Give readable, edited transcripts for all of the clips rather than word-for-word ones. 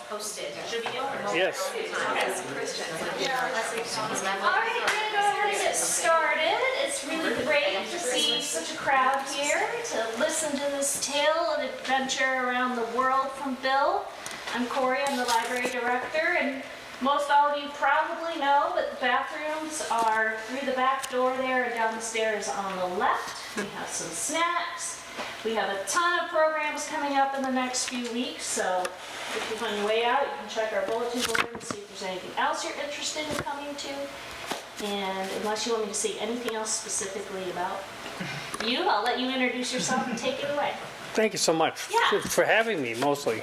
Posted. Yes. All right, we're gonna go ahead and get started. It's really great to see such a crowd here to listen to this tale of adventure around the world from Bill. I'm Corey, I'm the library director, and most all of you probably know, but the bathrooms are through the back door there and down the stairs on the left. We have some snacks. We have a ton of programs coming up in the next few weeks, so if you're on your way out, you can check our bulletin board and see if there's anything else you're interested in coming to. And unless you want me to say anything else specifically about you, I'll let you introduce yourself and take it away. Thank you so much for having me, mostly.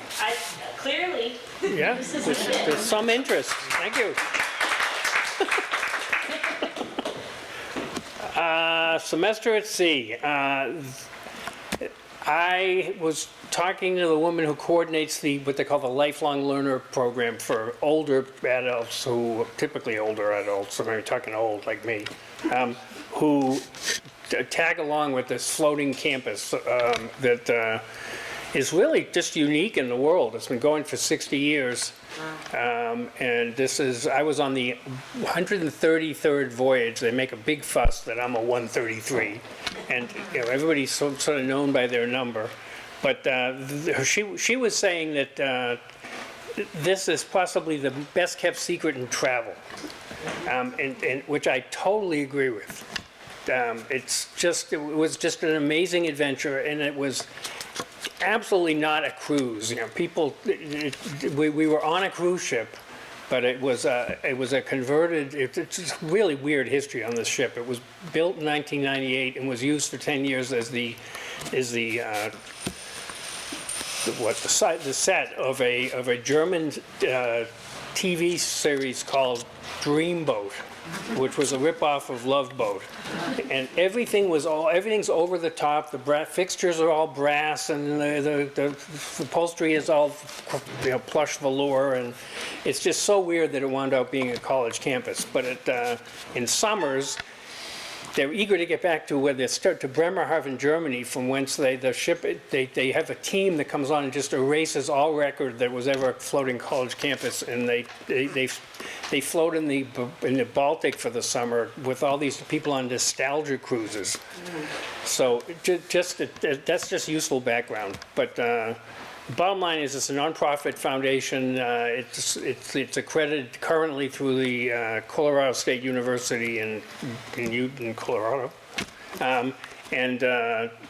Clearly, Yeah, there's some interest. Thank you. Semester at sea. I was talking to the woman who coordinates what they call the Lifelong Learner Program for older adults, who typically older adults, so maybe talking old like me, who tag along with this floating campus that is really just unique in the world. It's been going for 60 years. And I was on the 133rd voyage. They make a big fuss that I'm a 133. And everybody's sort of known by their number. But she was saying that this is possibly the best kept secret in travel, and which I totally agree with. It was just an amazing adventure, and it was absolutely not a cruise. We were on a cruise ship, but it was a converted. It's really weird history on this ship. It was built in 1998 and was used for 10 years as the set of a German TV series called Dreamboat, which was a ripoff of Love Boat, and everything's over the top. The fixtures are all brass, and the upholstery is all plush velour, and it's just so weird that it wound up being a college campus. But in summers, they're eager to get back to where they start, to Bremerhaven, Germany, from whence they have a team that comes on and just erases all record that was ever a floating college campus, and they float in the Baltic for the summer with all these people on nostalgia cruises. So that's just useful background. But the bottom line is it's a nonprofit foundation. It's accredited currently through the Colorado State University in Colorado. And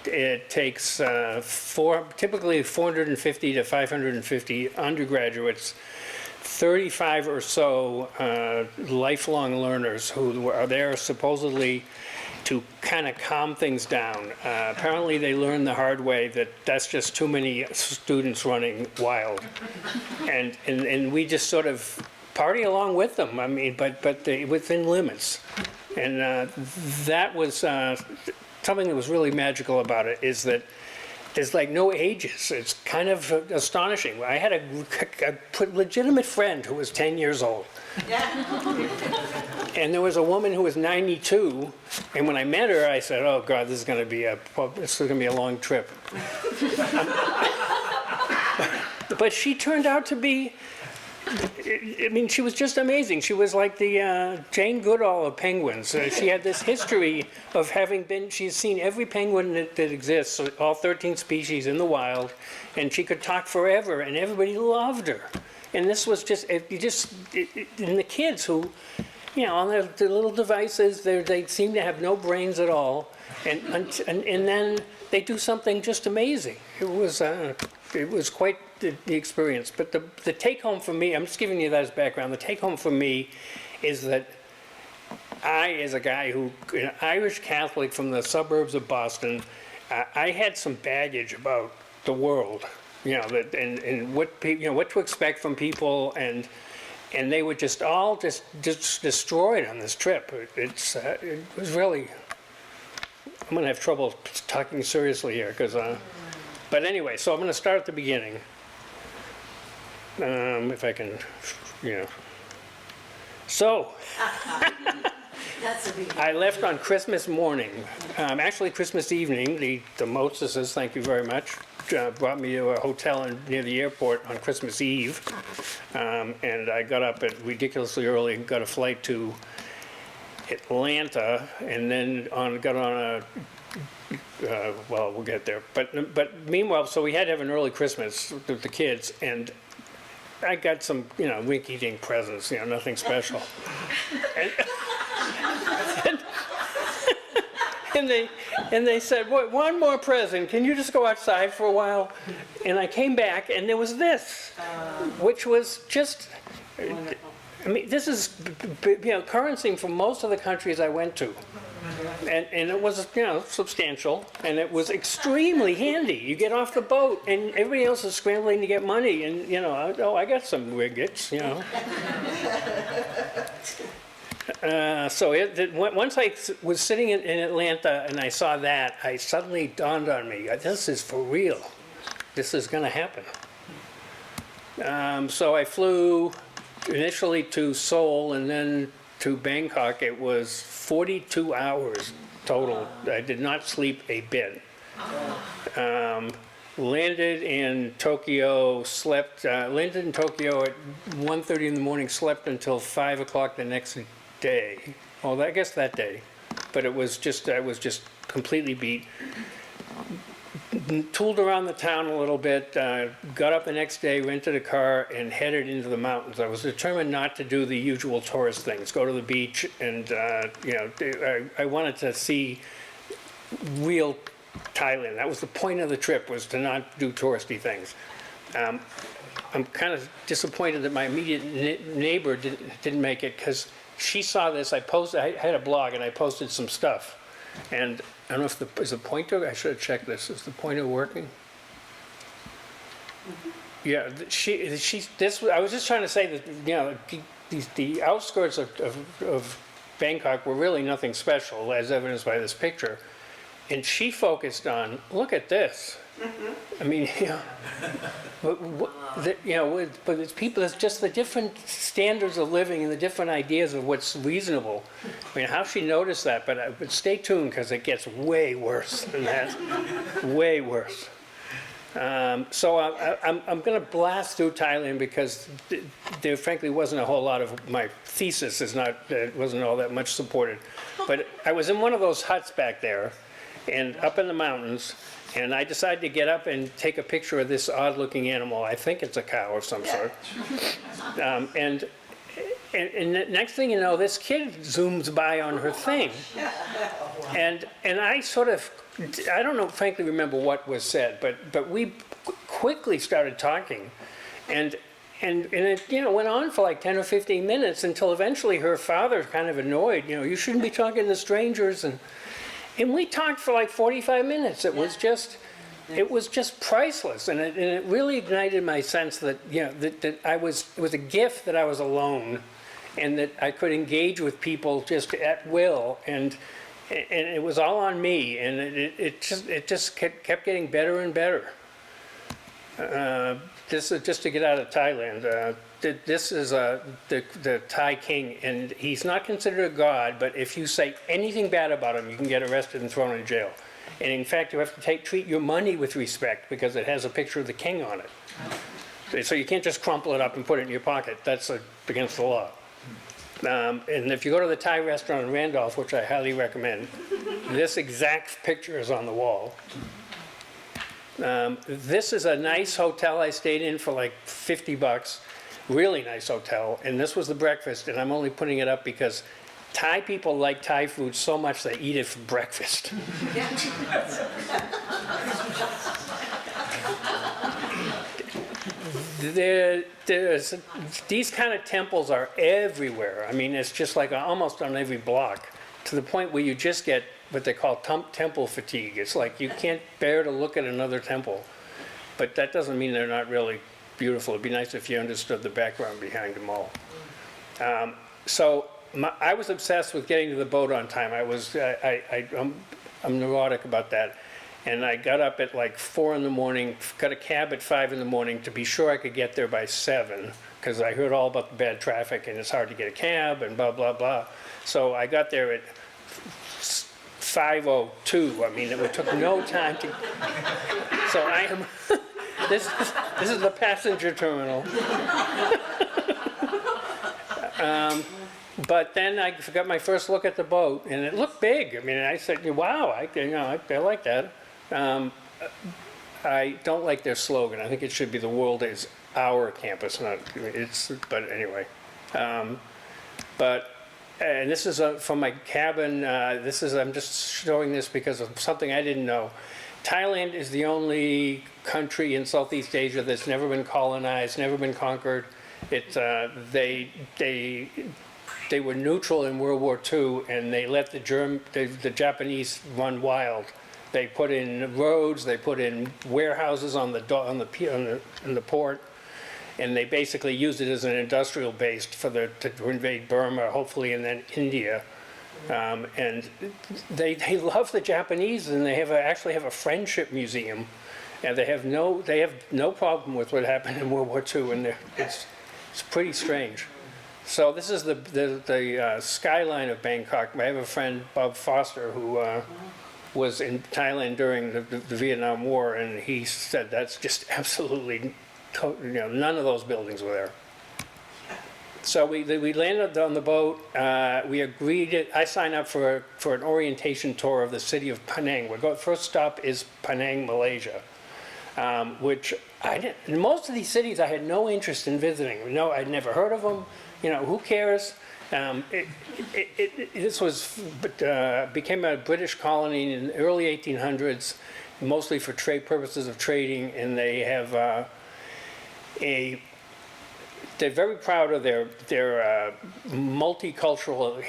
it takes typically 450 to 550 undergraduates, 35 or so lifelong learners who are there supposedly to kind of calm things down. Apparently they learned the hard way that that's just too many students running wild. And we just sort of party along with them, I mean, but within limits. And that was something that was really magical about it, is that there's like no ages. It's kind of astonishing. I had a legitimate friend who was 10 years old. And there was a woman who was 92, and when I met her, I said, "Oh God, this is going to be a long trip." But she turned out to be. I mean, she was just amazing. She was like the Jane Goodall of penguins. She had this history of she's seen every penguin that exists, all 13 species in the wild, and she could talk forever, and everybody loved her. And this was and the kids who, on their little devices, they seem to have no brains at all, and then they do something just amazing. It was quite the experience. But the take home for me, I'm just giving you that as background. The take home for me is that as a guy an Irish Catholic from the suburbs of Boston, I had some baggage about the world, and what to expect from people, and they were just all just destroyed on this trip. It was really. I'm going to have trouble talking seriously here because. But anyway, so I'm going to start at the beginning. If I can, So, I left on Christmas morning, actually Christmas evening, the mostesses, thank you very much. brought me to a hotel near the airport on Christmas Eve. And I got up at ridiculously early and got a flight to Atlanta, and then got on a, well, we'll get there. But meanwhile, so we had to have an early Christmas with the kids, and I got some, rinky-dink presents, nothing special. And they said, one more present, can you just go outside for a while? And I came back, and there was this, which was just, I mean, this is, currency from most of the countries I went to. And it was, substantial, and it was extremely handy. You get off the boat, and everybody else is scrambling to get money, and, I got some ringgits, So once I was sitting in Atlanta and I saw that, I suddenly dawned on me, this is for real. This is going to happen. So I flew initially to Seoul and then to Bangkok. It was 42 hours total. I did not sleep a bit. Landed in Tokyo, landed in Tokyo at 1:30 in the morning, slept until 5 o'clock the next day. Well, I guess that day. But I was just completely beat. Tooled around the town a little bit, got up the next day, rented a car, and headed into the mountains. I was determined not to do the usual tourist things, go to the beach, and I wanted to see real Thailand. That was the point of the trip, was to not do touristy things. I'm kind of disappointed that my immediate neighbor didn't make it, because she saw this. I had a blog and I posted some stuff, and I don't know if is the pointer, I should have checked this. Is the pointer working? Yeah, I was just trying to say that, the outskirts of Bangkok were really nothing special, as evidenced by this picture. And she focused on, look at this. I mean, but it's people, it's just the different standards of living and the different ideas of what's reasonable. I mean, how she noticed that, but stay tuned, because it gets way worse than that. Way worse. So I'm going to blast through Thailand, because there frankly wasn't a whole lot of, my thesis wasn't all that much supported. But I was in one of those huts back there, and up in the mountains, and I decided to get up and take a picture of this odd-looking animal. I think it's a cow of some sort. And next thing you know, this kid zooms by on her thing. And I sort of, I don't know, frankly remember what was said, but we quickly started talking. And it went on for like 10 or 15 minutes, until eventually her father, kind of annoyed, you shouldn't be talking to strangers. And we talked for like 45 minutes. It was just priceless, and it really ignited my sense that that it was a gift that I was alone, and that I could engage with people just at will, and it was all on me, and it just kept getting better and better. This is just to get out of Thailand. This is the Thai king, and he's not considered a god, but if you say anything bad about him, you can get arrested and thrown in jail. And in fact, you have to treat your money with respect, because it has a picture of the king on it. So you can't just crumple it up and put it in your pocket. That's against the law. And if you go to the Thai restaurant in Randolph, which I highly recommend, this exact picture is on the wall. This is a nice hotel I stayed in for like $50. Really nice hotel, and this was the breakfast, and I'm only putting it up because Thai people like Thai food so much they eat it for breakfast. These kind of temples are everywhere. I mean, it's just like almost on every block, to the point where you just get what they call temple fatigue. It's like you can't bear to look at another temple. But that doesn't mean they're not really beautiful. It'd be nice if you understood the background behind them all. I was obsessed with getting to the boat on time. I'm neurotic about that. And I got up at like 4 in the morning, got a cab at 5 in the morning to be sure I could get there by 7, because I heard all about the bad traffic and it's hard to get a cab and blah, blah, blah. So I got there at 5:02. I mean, it took no time to... So I am, this is the passenger terminal. But then I got my first look at the boat, and it looked big. I mean, I said, wow, I like that. I don't like their slogan. I think it should be "The world is our campus," not it's. But anyway, and this is from my cabin. I'm just showing this because of something I didn't know. Thailand is the only country in Southeast Asia that's never been colonized, never been conquered. They were neutral in World War II, and they let the Japanese run wild. They put in roads, they put in warehouses on the port, and they basically used it as an industrial base to invade Burma, hopefully, and then India. And they love the Japanese, and they actually have a friendship museum, and they have no problem with what happened in World War II, and it's pretty strange. So this is the skyline of Bangkok. I have a friend, Bob Foster, who was in Thailand during the Vietnam War, and he said that's just absolutely, none of those buildings were there. So we landed on the boat. We agreed. I signed up for an orientation tour of the city of Penang. First stop is Penang, Malaysia, which in most of these cities I had no interest in visiting. No, I'd never heard of them. Who cares? This became a British colony in the early 1800s, mostly for purposes of trading, and they have they're very proud of their multicultural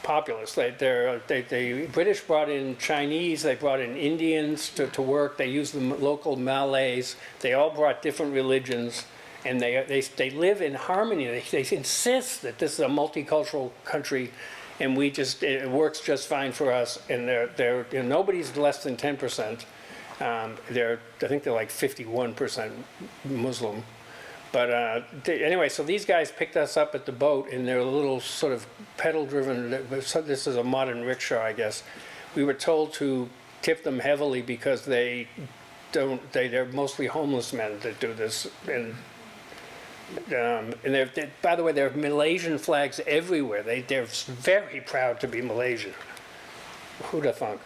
populace. The British brought in Chinese, they brought in Indians to work. They used the local Malays. They all brought different religions. And they live in harmony. They insist that this is a multicultural country, and it works just fine for us. And nobody's less than 10%. I think they're like 51% Muslim. But anyway, so these guys picked us up at the boat in their little sort of pedal-driven. This is a modern rickshaw, I guess. We were told to tip them heavily because they're mostly homeless men that do this. And by the way, there are Malaysian flags everywhere. They're very proud to be Malaysian. Who'd have thunk?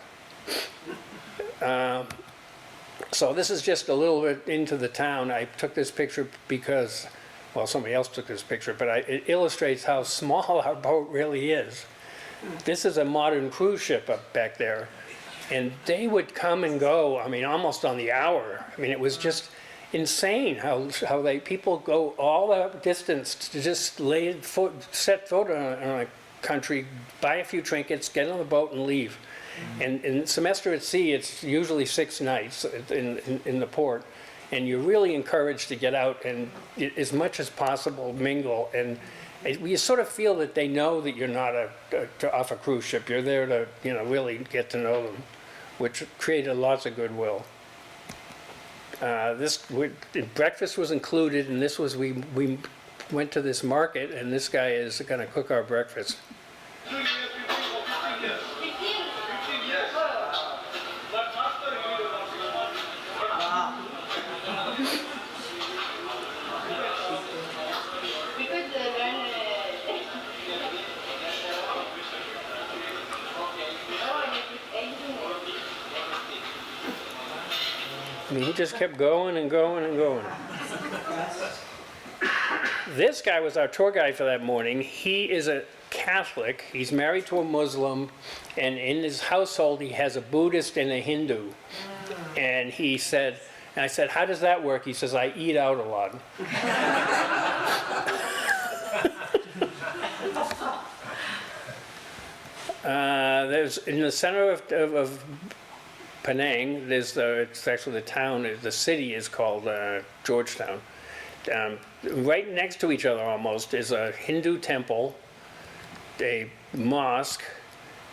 So this is just a little bit into the town. I took this picture because, well, somebody else took this picture, but it illustrates how small our boat really is. This is a modern cruise ship up back there, and they would come and go, almost on the hour. It was just insane how people go all that distance to just set foot on a country, buy a few trinkets, get on the boat, and leave. And in semester at sea, it's usually 6 nights in the port, and you're really encouraged to get out and, as much as possible, mingle. And you sort of feel that they know that you're not off a cruise ship. You're there to really get to know them, which created lots of goodwill. Breakfast was included, and we went to this market, and this guy is going to cook our breakfast. He just kept going and going and going. This guy was our tour guide for that morning. He is a Catholic. He's married to a Muslim, and in his household he has a Buddhist and a Hindu. And I said, how does that work? He says, I eat out a lot. There's in the center of Penang, it's actually the town, the city is called Georgetown. Right next to each other almost is a Hindu temple, a mosque,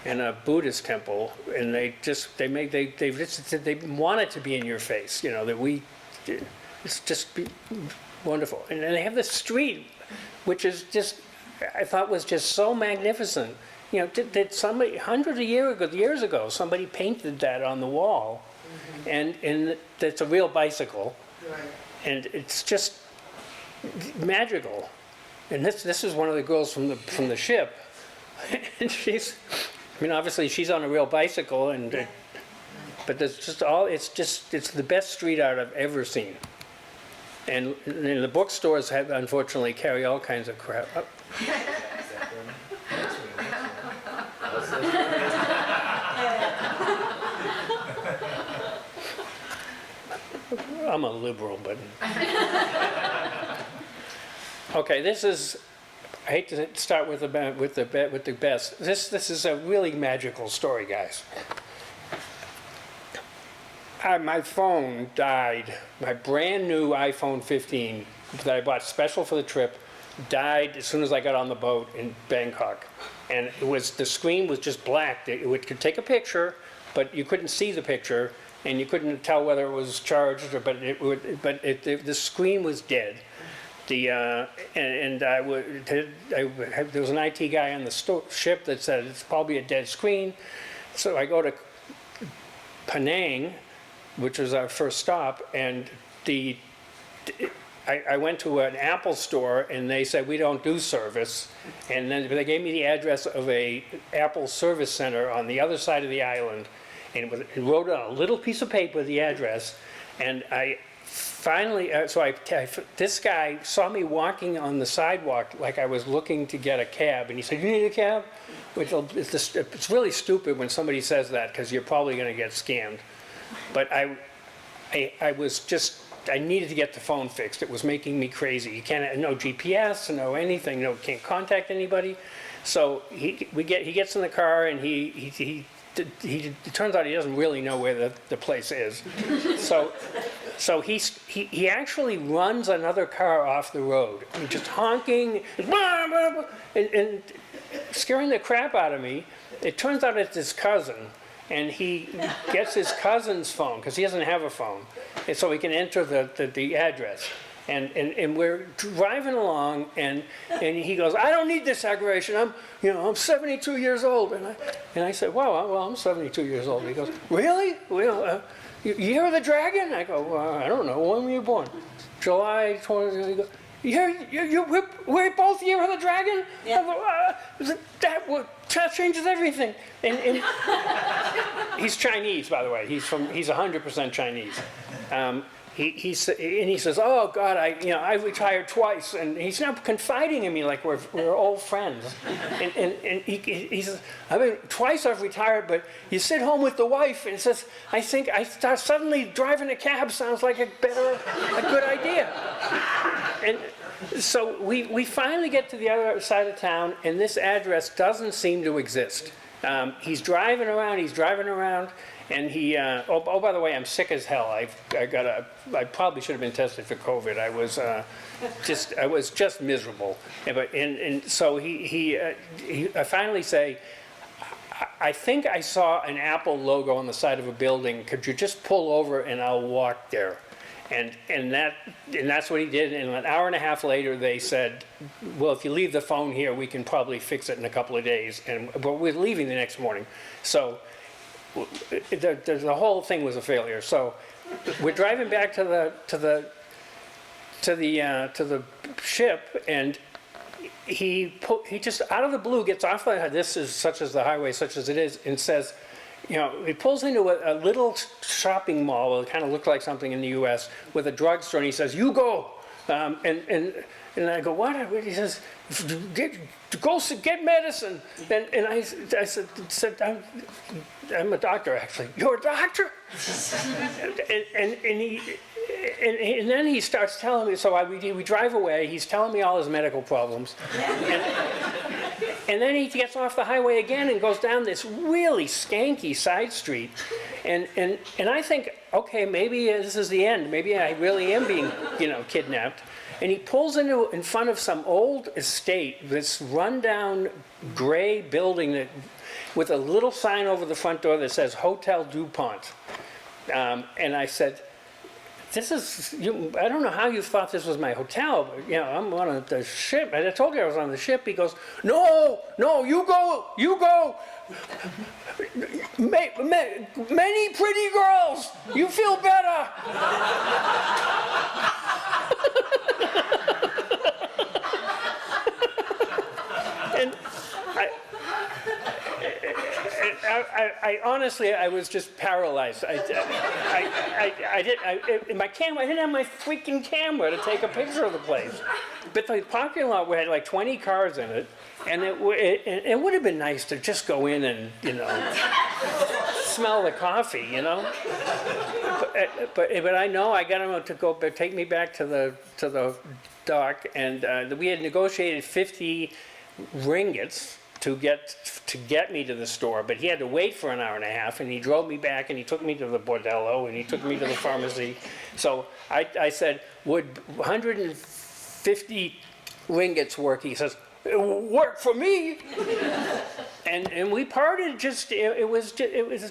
and a Buddhist temple, and they want it to be in your face, it's just wonderful. And then they have this street, which is I thought was just so magnificent. Did somebody, hundreds of years ago, somebody painted that on the wall. and it's a real bicycle, Right. and it's just magical. And this is one of the girls from the ship, and she's, I mean, obviously she's on a real bicycle, and but there's just it's the best street art I've ever seen. And the bookstores have, unfortunately, carry all kinds of crap. I'm a liberal, but okay. This is. I hate to start with the best. This is a really magical story, guys. My phone died. My brand new iPhone 15 that I bought special for the trip died as soon as I got on the boat in Bangkok, and the screen was just black. It could take a picture, but you couldn't see the picture, and you couldn't tell whether it was charged or. The screen was dead. There was an IT guy on the ship that said it's probably a dead screen. So I go to Penang, which was our first stop, and I went to an Apple store, and they said we don't do service, and then they gave me the address of a Apple service center on the other side of the island, and it wrote on a little piece of paper the address, and I finally, this guy saw me walking on the sidewalk like I was looking to get a cab, and he said, "You need a cab?" It's really stupid when somebody says that, because you're probably going to get scammed. But I needed to get the phone fixed. It was making me crazy. You can't, no GPS, no anything, can't contact anybody. So he gets in the car, and it turns out he doesn't really know where the place is. So he actually runs another car off the road, just honking and scaring the crap out of me. It turns out it's his cousin, and he gets his cousin's phone because he doesn't have a phone, and so he can enter the address. And we're driving along, and he goes, "I don't need this aggravation. I'm 72 years old." And I said, "Wow, well, I'm 72 years old." And he goes, "Really? Well, you Year of the Dragon?" I go, "Well, I don't know. When were you born?" "July 20." He goes, we're both Year of the Dragon? Yeah. That changes everything. And he's Chinese, by the way. He's 100% Chinese. He says, "Oh God, I retired twice," and he's now confiding in me like we're old friends. And he says, "Twice I've retired, but you sit home with the wife." And he says, "I think suddenly driving a cab sounds like a good idea." And so we finally get to the other side of town, and this address doesn't seem to exist. He's driving around. And he, by the way, I'm sick as hell. I probably should have been tested for COVID. I was just miserable. And so I finally say, "I think I saw an Apple logo on the side of a building. Could you just pull over and I'll walk there?" And that's what he did. And an hour and a half later, they said, "Well, if you leave the phone here, we can probably fix it in a couple of days." But we're leaving the next morning, so. The whole thing was a failure. So we're driving back to the ship, and he just out of the blue gets off this is such as the highway, such as it is, and says, he pulls into a little shopping mall. It kind of looked like something in the U.S. with a drugstore, and he says, "You go." And I go, "What?" He says, "Go get medicine." And I said, I'm a doctor, actually. "You're a doctor?" and then he starts telling me. So we drive away. He's telling me all his medical problems. And then he gets off the highway again and goes down this really skanky side street. And I think, okay, maybe this is the end. Maybe I really am being, kidnapped. And he pulls in front of some old estate, this rundown gray building with a little sign over the front door that says Hotel DuPont. And I said, this is, I don't know how you thought this was my hotel, but, you know, I'm on the ship. And I told you I was on the ship. He goes, no, you go. Many pretty girls. You feel better. And I honestly, I was just paralyzed. I didn't have my freaking camera to take a picture of the place. But the parking lot had like 20 cars in it, and it would have been nice to just go in and, you know, smell the coffee, you know. But I know I got him to go take me back to the dock, and we had negotiated 50 ringgits to get me to the store, but he had to wait for an hour and a half, and he drove me back, and he took me to the bordello, and he took me to the pharmacy. So I said, would 150 ringgits work? He says, it will work for me. And we parted. It was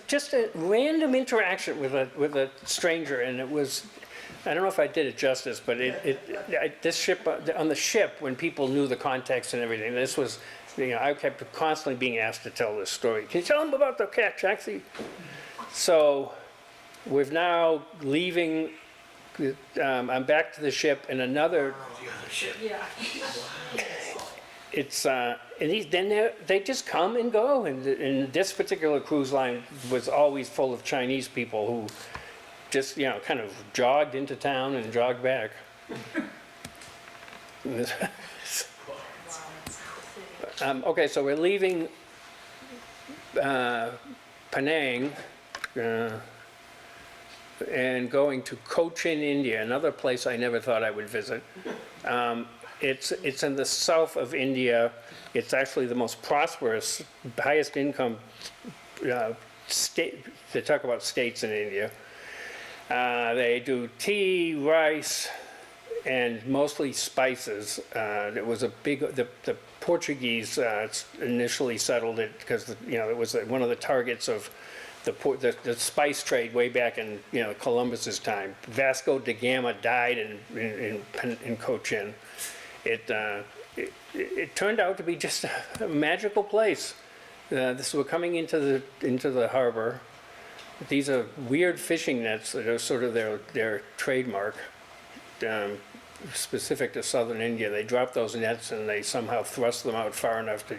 just a random interaction with a stranger, and it was. I don't know if I did it justice, but this ship, on the ship, when people knew the context and everything, this was, you know, I kept constantly being asked to tell this story. Can you tell them about the cat taxi? So we're now leaving. I'm back to the ship, and another. Yeah. It's and they just come and go, and this particular cruise line was always full of Chinese people who just, you know, kind of jogged into town and jogged back. Okay, so we're leaving Penang and going to Cochin, India, another place I never thought I would visit. It's in the south of India. It's actually the most prosperous, highest income state. They talk about states in India. They do tea, rice, and mostly spices. It was a big. The Portuguese initially settled it because, you know, it was one of the targets of the spice trade way back in, you know, Columbus's time. Vasco da Gama died in Cochin. It turned out to be just a magical place. We're coming into the harbor. These are weird fishing nets that are sort of their trademark, specific to southern India. They drop those nets and they somehow thrust them out far enough to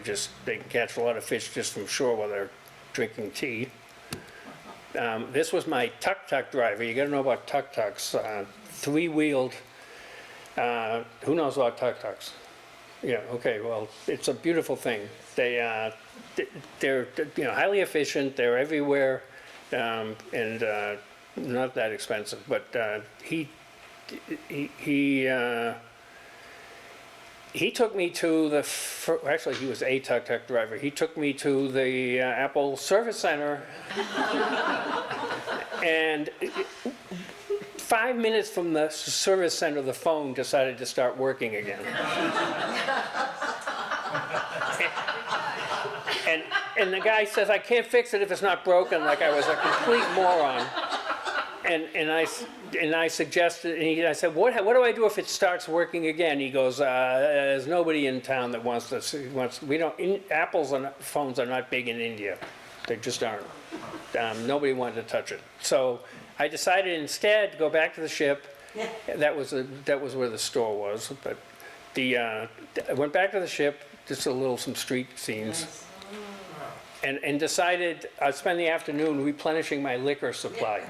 they can catch a lot of fish just from shore while they're drinking tea. This was my tuk-tuk driver. You got to know about tuk-tuks. Three-wheeled. Who knows about tuk-tuks? Yeah. Okay. Well, it's a beautiful thing. They're you know, highly efficient. They're everywhere. And not that expensive, but he took me to actually he was a tuk-tuk driver. He took me to the Apple service center, and 5 minutes from the service center, the phone decided to start working again. And the guy says, I can't fix it if it's not broken, like I was a complete moron. And I suggested, and I said, what do I do if it starts working again? He goes, there's nobody in town that wants to see, Apple's phones are not big in India. They just aren't. Nobody wanted to touch it. So I decided instead to go back to the ship. That was where the store was. But I went back to the ship, just some street scenes. And decided I'd spend the afternoon replenishing my liquor supply,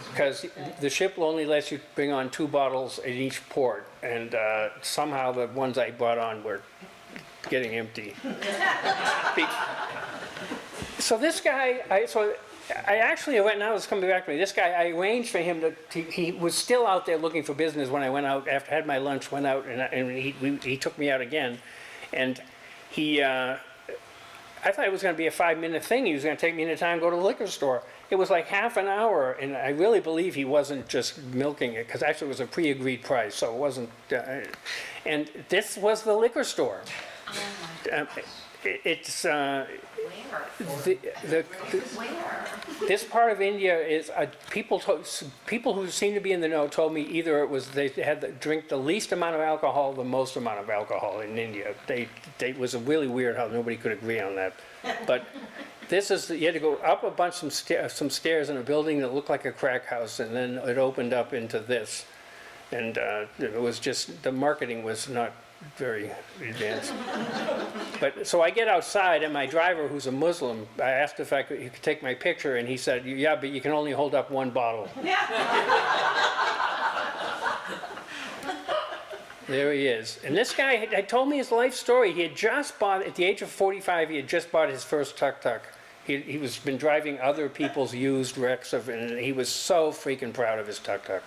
because the ship will only let you bring on 2 bottles at each port, and somehow the ones I brought on were getting empty. So this guy, I actually went, now it's coming back to me, this guy, I arranged for him he was still out there looking for business when I went out, after I had my lunch, went out, and he took me out again, and I thought it was going to be a 5-minute thing. He was going to take me into town and go to the liquor store. It was like half an hour, and I really believe he wasn't just milking it, because actually it was a pre-agreed price, so it wasn't. And this was the liquor store. it's Where? the, the, Where? this part of India is people who seem to be in the know told me either it was they had to drink the least amount of alcohol, the most amount of alcohol in India. It was really weird how nobody could agree on that. But this is you had to go up a bunch some stairs in a building that looked like a crack house, and then it opened up into this, and it was just the marketing was not very advanced. But so I get outside, and my driver, who's a Muslim, I asked if he could take my picture, and he said, "Yeah, but you can only hold up one bottle." There he is. And this guy had told me his life story. He had just bought, at the age of 45, he had just bought his first tuk-tuk. He was been driving other people's used wrecks and he was so freaking proud of his tuk-tuk.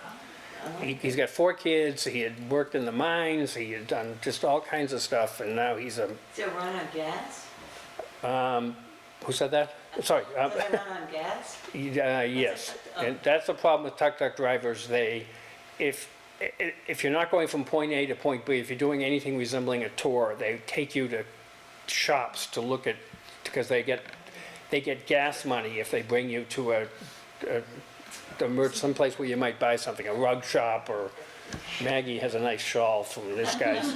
He's got 4 kids, he had worked in the mines, he had done just all kinds of stuff, and now he's a... Does it run on gas? Who said that? Sorry. Does it run on gas? Yes, and that's the problem with tuk-tuk drivers. If you're not going from point A to point B, if you're doing anything resembling a tour, they take you to shops to look at, because they get gas money if they bring you to someplace where you might buy something, a rug shop, or Maggie has a nice shawl from this guy's.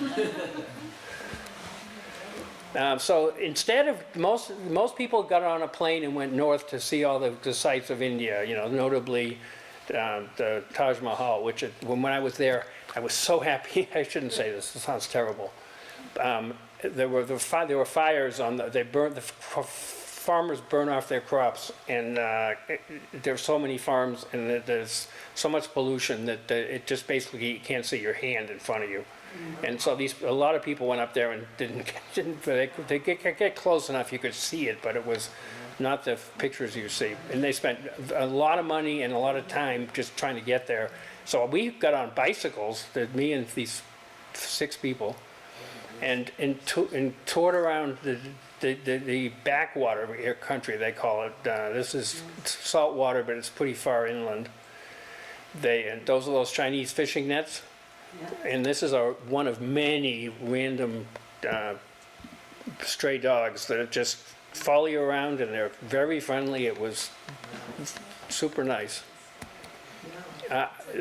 So instead of, most people got on a plane and went north to see all the sights of India, notably the Taj Mahal, which when I was there, I was so happy. I shouldn't say this, it sounds terrible. There were fires on the farmers burn off their crops, and there's so many farms, and there's so much pollution that it just basically you can't see your hand in front of you. And so a lot of people went up there and they get close enough you could see it, but it was not the pictures you see. And they spent a lot of money and a lot of time just trying to get there. So we got on bicycles, me and these 6 people, and toured around the backwater country, they call it. This is salt water, but it's pretty far inland. And those are those Chinese fishing nets. Yeah. And this is one of many random stray dogs that just follow you around, and they're very friendly. It was super nice.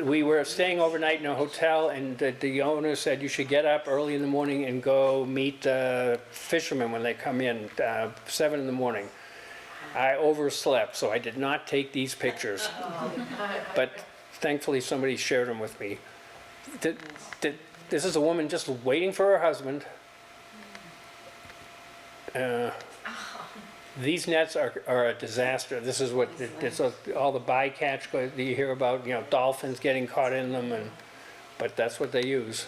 We were staying overnight in a hotel, and the owner said you should get up early in the morning and go meet fishermen when they come in, 7 in the morning. I overslept, so I did not take these pictures. But thankfully somebody shared them with me. This is a woman just waiting for her husband. These nets are a disaster. This is what all the bycatch that you hear about. Dolphins getting caught in them, but that's what they use.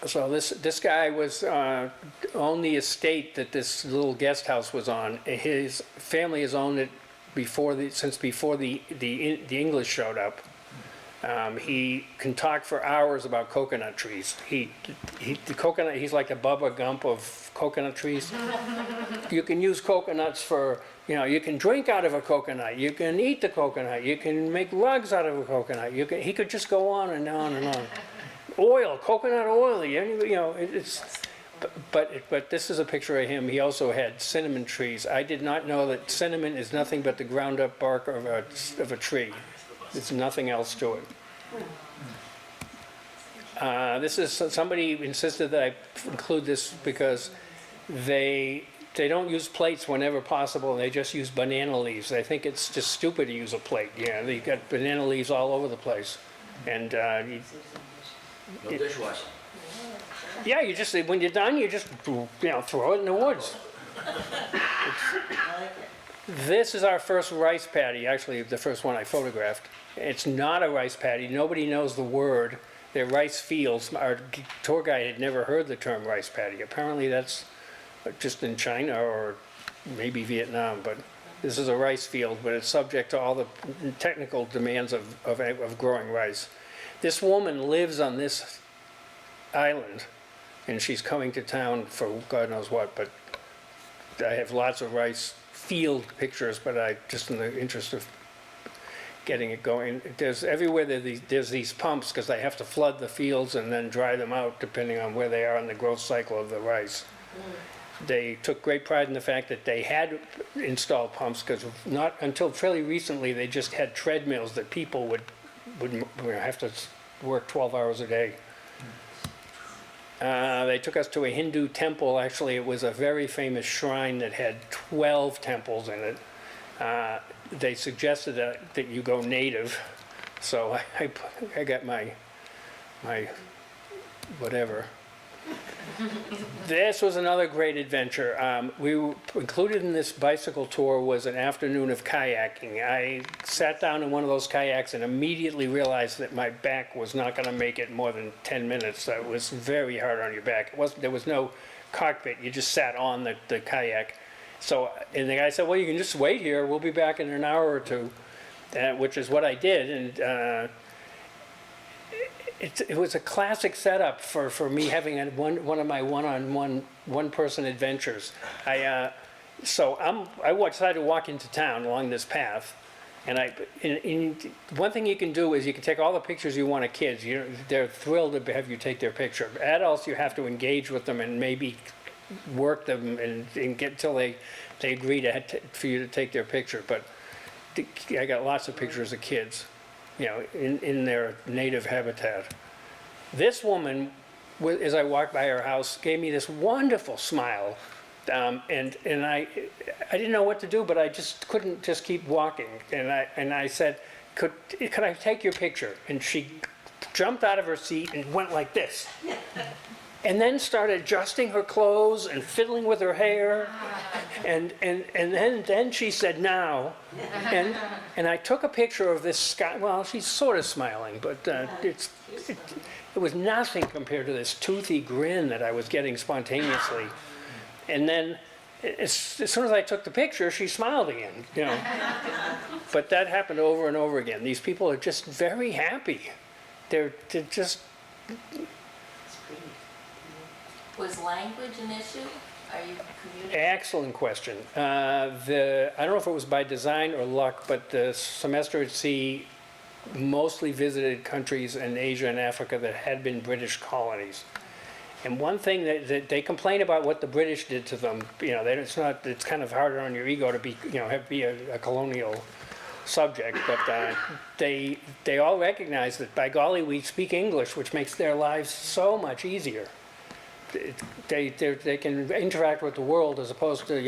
So this guy was owned the estate that this little guest house was on. His family has owned it since before the English showed up. He can talk for hours about coconut trees. He's like the Bubba Gump of coconut trees. You can use coconuts for, you can drink out of a coconut, you can eat the coconut, you can make rugs out of a coconut. He could just go on and on and on. Oil, coconut oil, but this is a picture of him. He also had cinnamon trees. I did not know that cinnamon is nothing but the ground up bark of a tree. There's nothing else to it. This is somebody insisted that I include this because they don't use plates whenever possible. They just use banana leaves. They think it's just stupid to use a plate. Yeah, they got banana leaves all over the place, and No dishwasher. yeah, you just when you're done, you just throw it in the woods. This is our first rice paddy, actually the first one I photographed. It's not a rice paddy. Nobody knows the word. They're rice fields. Our tour guide had never heard the term rice paddy. Apparently that's just in China or maybe Vietnam, but this is a rice field, but it's subject to all the technical demands of growing rice. This woman lives on this island, and she's coming to town for God knows what, but I have lots of rice field pictures, but I just in the interest of getting it going. There's everywhere there's these pumps because they have to flood the fields and then dry them out depending on where they are in the growth cycle of the rice. They took great pride in the fact that they had installed pumps, because not until fairly recently they just had treadmills that people would have to work 12 hours a day. They took us to a Hindu temple. Actually, it was a very famous shrine that had 12 temples in it. They suggested that you go native, so I got my whatever. This was another great adventure. Included in this bicycle tour was an afternoon of kayaking. I sat down in one of those kayaks and immediately realized that my back was not going to make it more than 10 minutes. It was very hard on your back. There was no cockpit. You just sat on the kayak. So, and the guy said, well, you can just wait here. We'll be back in an hour or two, which is what I did. And it was a classic setup for me having one of my one-person adventures. I decided to walk into town along this path, and one thing you can do is you can take all the pictures you want of kids. They're thrilled to have you take their picture. Adults, you have to engage with them and maybe work them and get till they agree for you to take their picture. But I got lots of pictures of kids, in their native habitat. This woman, as I walked by her house, gave me this wonderful smile, and I didn't know what to do, but I just couldn't just keep walking. And I said, could I take your picture? And she jumped out of her seat and went like this, and then started adjusting her clothes and fiddling with her hair, and then she said, now, and I took a picture of this sky. Well, she's sort of smiling, but it was nothing compared to this toothy grin that I was getting spontaneously. And then, as soon as I took the picture, she smiled again, But that happened over and over again. These people are just very happy. They're just. Was language an issue? Are you communicating? Excellent question. I don't know if it was by design or luck, but the semester at sea mostly visited countries in Asia and Africa that had been British colonies. And one thing that they complain about what the British did to them, it's kind of harder on your ego to be a colonial subject, but they all recognize that, by golly, we speak English, which makes their lives so much easier. They can interact with the world as opposed to,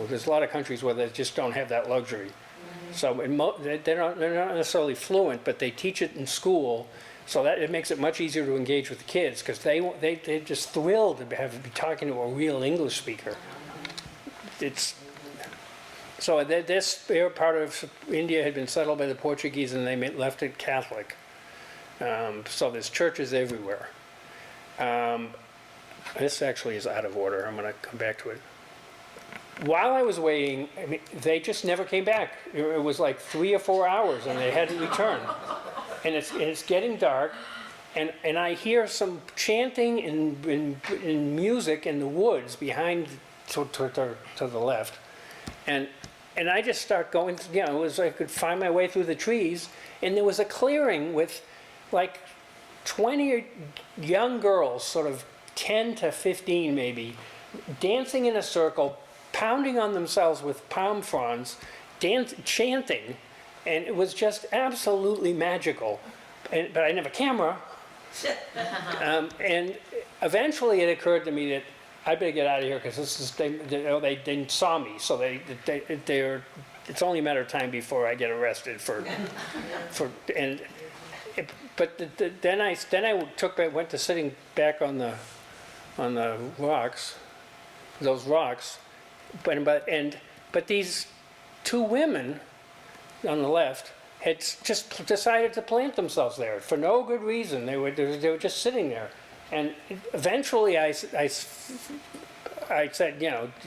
there's a lot of countries where they just don't have that luxury. So they're not necessarily fluent, but they teach it in school, so that it makes it much easier to engage with the kids, because they're just thrilled to be talking to a real English speaker. So this part of India had been settled by the Portuguese, and they left it Catholic. So there's churches everywhere. This actually is out of order. I'm going to come back to it. While I was waiting, they just never came back. It was like 3 or 4 hours, and they hadn't returned. And it's getting dark, and I hear some chanting and music in the woods behind to the left, and I just start going. It was I could find my way through the trees, and there was a clearing with like 20 young girls, sort of 10 to 15 maybe, dancing in a circle, pounding on themselves with palm fronds, chanting, and it was just absolutely magical. But I didn't have a camera, and eventually it occurred to me that I better get out of here, because they saw me, so it's only a matter of time before I get arrested then I went to sitting back on the rocks, those rocks, but these two women on the left had just decided to plant themselves there for no good reason. They were just sitting there, and eventually I said,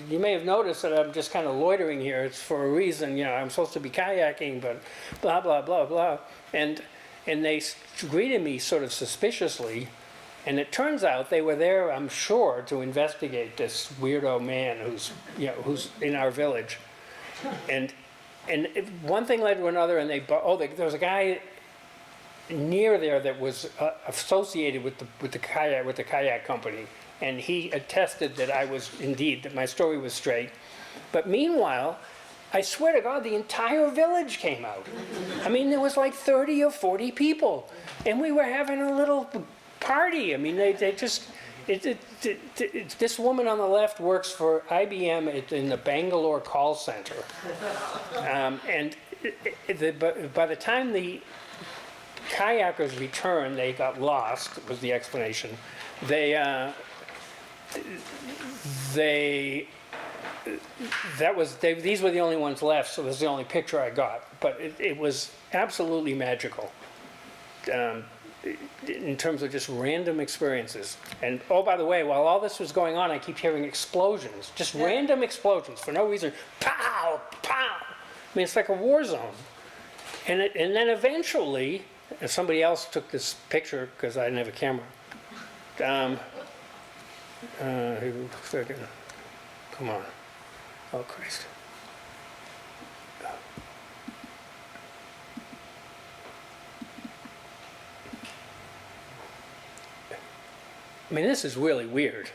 you may have noticed that I'm just kind of loitering here. It's for a reason. I'm supposed to be kayaking, but blah blah blah blah, and they greeted me sort of suspiciously, and it turns out they were there, I'm sure, to investigate this weirdo man who's in our village, and one thing led to another, and there was a guy near there that was associated with the kayak company, and he attested that I was indeed, that my story was straight. But meanwhile, I swear to God, the entire village came out. I mean, there was like 30 or 40 people, and we were having a little party. I mean, they just, this woman on the left works for IBM in the Bangalore call center. And by the time the kayakers returned, they got lost, was the explanation. These were the only ones left, so this is the only picture I got. But it was absolutely magical in terms of just random experiences. And oh, by the way, while all this was going on, I keep hearing explosions, just random explosions for no reason. Pow, pow. I mean, it's like a war zone. And then eventually, somebody else took this picture because I didn't have a camera. Come on. Oh, Christ. I mean, this is really weird.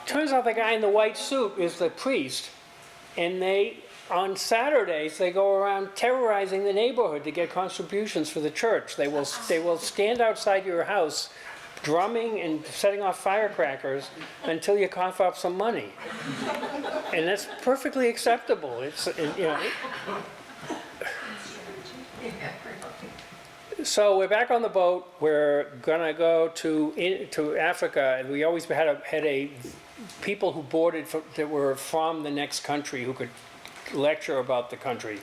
Turns out the guy in the white suit is the priest, and on Saturdays, they go around terrorizing the neighborhood to get contributions for the church. They will stand outside your house drumming and setting off firecrackers until you cough up some money. And that's perfectly acceptable. So we're back on the boat. We're gonna go to Africa, and we always had people who boarded that were from the next country who could lecture about the country.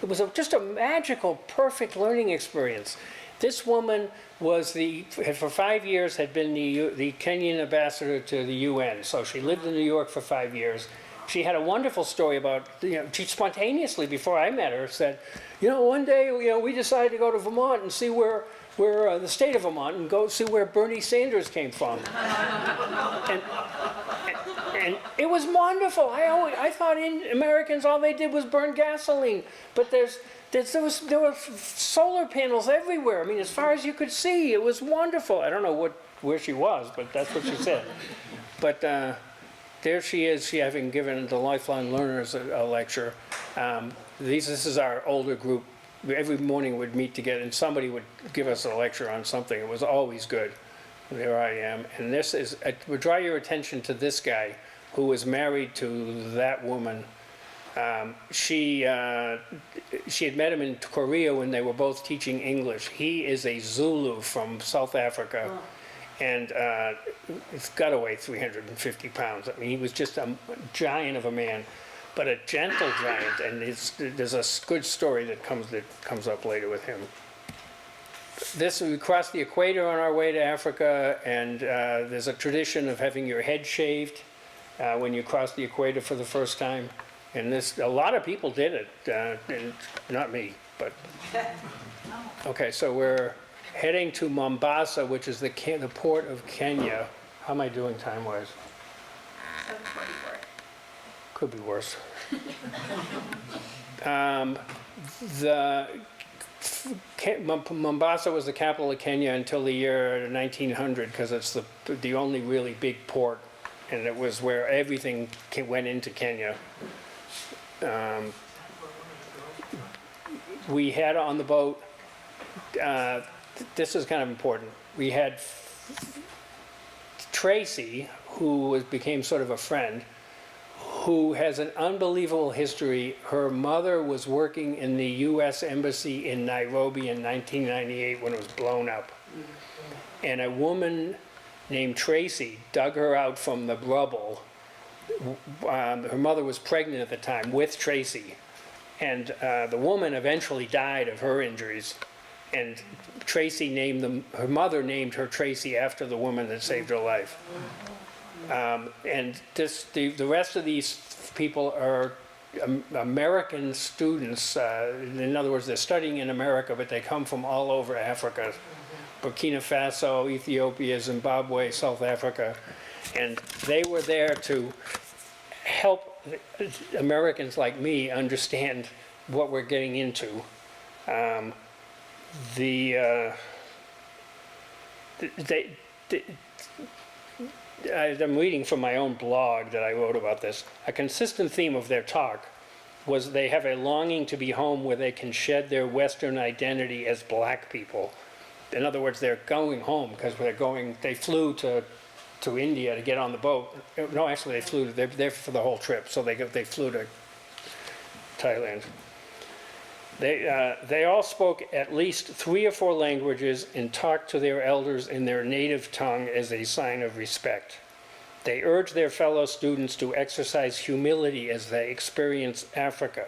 It was just a magical, perfect learning experience. This woman was for 5 years had been the Kenyan ambassador to the UN. So she lived in New York for 5 years. She had a wonderful story about, she spontaneously, before I met her, said, one day, we decided to go to Vermont and see where the state of Vermont, and go see where Bernie Sanders came from. And it was wonderful. I thought Americans, all they did was burn gasoline. But there were solar panels everywhere. I mean, as far as you could see, it was wonderful. I don't know where she was, but that's what she said. But there she is, she having given the Lifeline Learners a lecture. This is our older group. Every morning we'd meet together, and somebody would give us a lecture on something. It was always good. There I am. And this is, would draw your attention to this guy who was married to that woman. She had met him in Korea when they were both teaching English. He is a Zulu from South Africa. Oh. And he's got to weigh 350 pounds. I mean, he was just a giant of a man, but a gentle giant. And there's a good story that comes up later with him. We crossed the equator on our way to Africa, and there's a tradition of having your head shaved when you cross the equator for the first time. And a lot of people did it, and not me, but. Okay, so we're heading to Mombasa, which is the port of Kenya. How am I doing time-wise? 7:44. Could be worse. Mombasa was the capital of Kenya until the year 1900, because it's the only really big port, and it was where everything went into Kenya. We had on the boat, this is kind of important, we had Tracy, who became sort of a friend, who has an unbelievable history. Her mother was working in the U.S. Embassy in Nairobi in 1998 when it was blown up. And a woman named Tracy dug her out from the rubble. Her mother was pregnant at the time with Tracy. And the woman eventually died of her injuries. And Tracy her mother named her Tracy after the woman that saved her life. And the rest of these people are American students. In other words, they're studying in America, but they come from all over Africa. Burkina Faso, Ethiopia, Zimbabwe, South Africa. And they were there to help Americans like me understand what we're getting into. I'm reading from my own blog that I wrote about this. A consistent theme of their talk was they have a longing to be home where they can shed their Western identity as black people. In other words, they're going home because they flew to India to get on the boat. No, actually they're there for the whole trip, so they flew to Thailand. They all spoke at least 3 or 4 languages and talked to their elders in their native tongue as a sign of respect. They urged their fellow students to exercise humility as they experience Africa.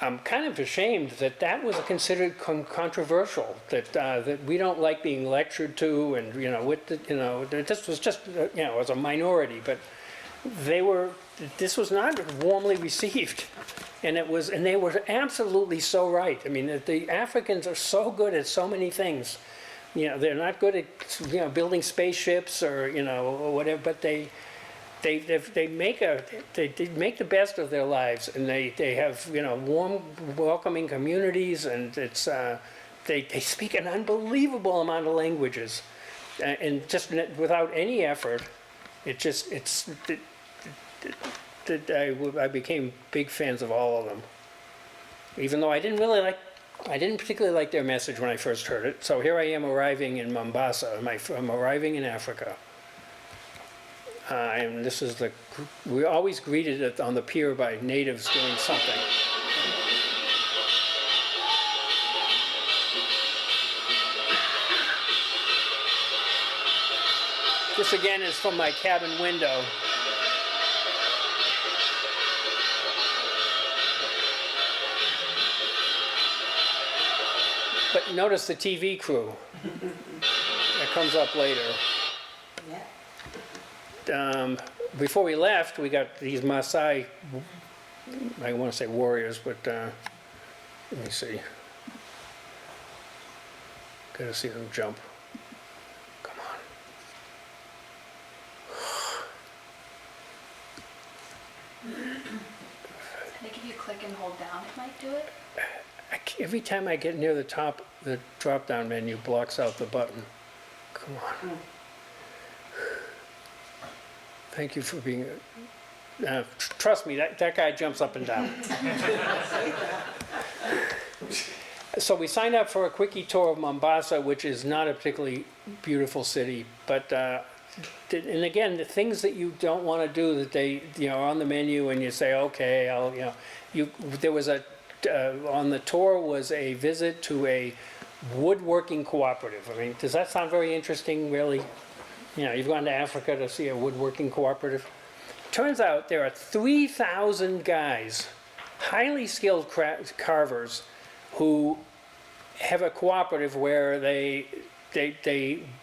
I'm kind of ashamed that was considered controversial, that we don't like being lectured to, and this was just as a minority, but this was not warmly received. And they were absolutely so right. I mean, the Africans are so good at so many things. They're not good at building spaceships or whatever, but they make the best of their lives, and they have warm, welcoming communities, and they speak an unbelievable amount of languages, and just without any effort, I became big fans of all of them, even though I didn't particularly like their message when I first heard it. So here I am arriving in Mombasa. I'm arriving in Africa. And this is we're always greeted on the pier by natives doing something. This again is from my cabin window. But notice the TV crew. That comes up later. Yeah. Before we left, we got these Maasai, I want to say warriors, but let me see. Gotta see them jump. Come on. I think if you click and hold down, it might do it. Every time I get near the top, the drop-down menu blocks out the button. Come on. Thank you for being... trust me, that guy jumps up and down. So we signed up for a quickie tour of Mombasa, which is not a particularly beautiful city, but and again, the things that you don't want to do that they are on the menu, and you say, okay, there was on the tour was a visit to a woodworking cooperative. I mean, does that sound very interesting, really? You've gone to Africa to see a woodworking cooperative. Turns out there are 3,000 guys, highly skilled carvers, who have a cooperative where they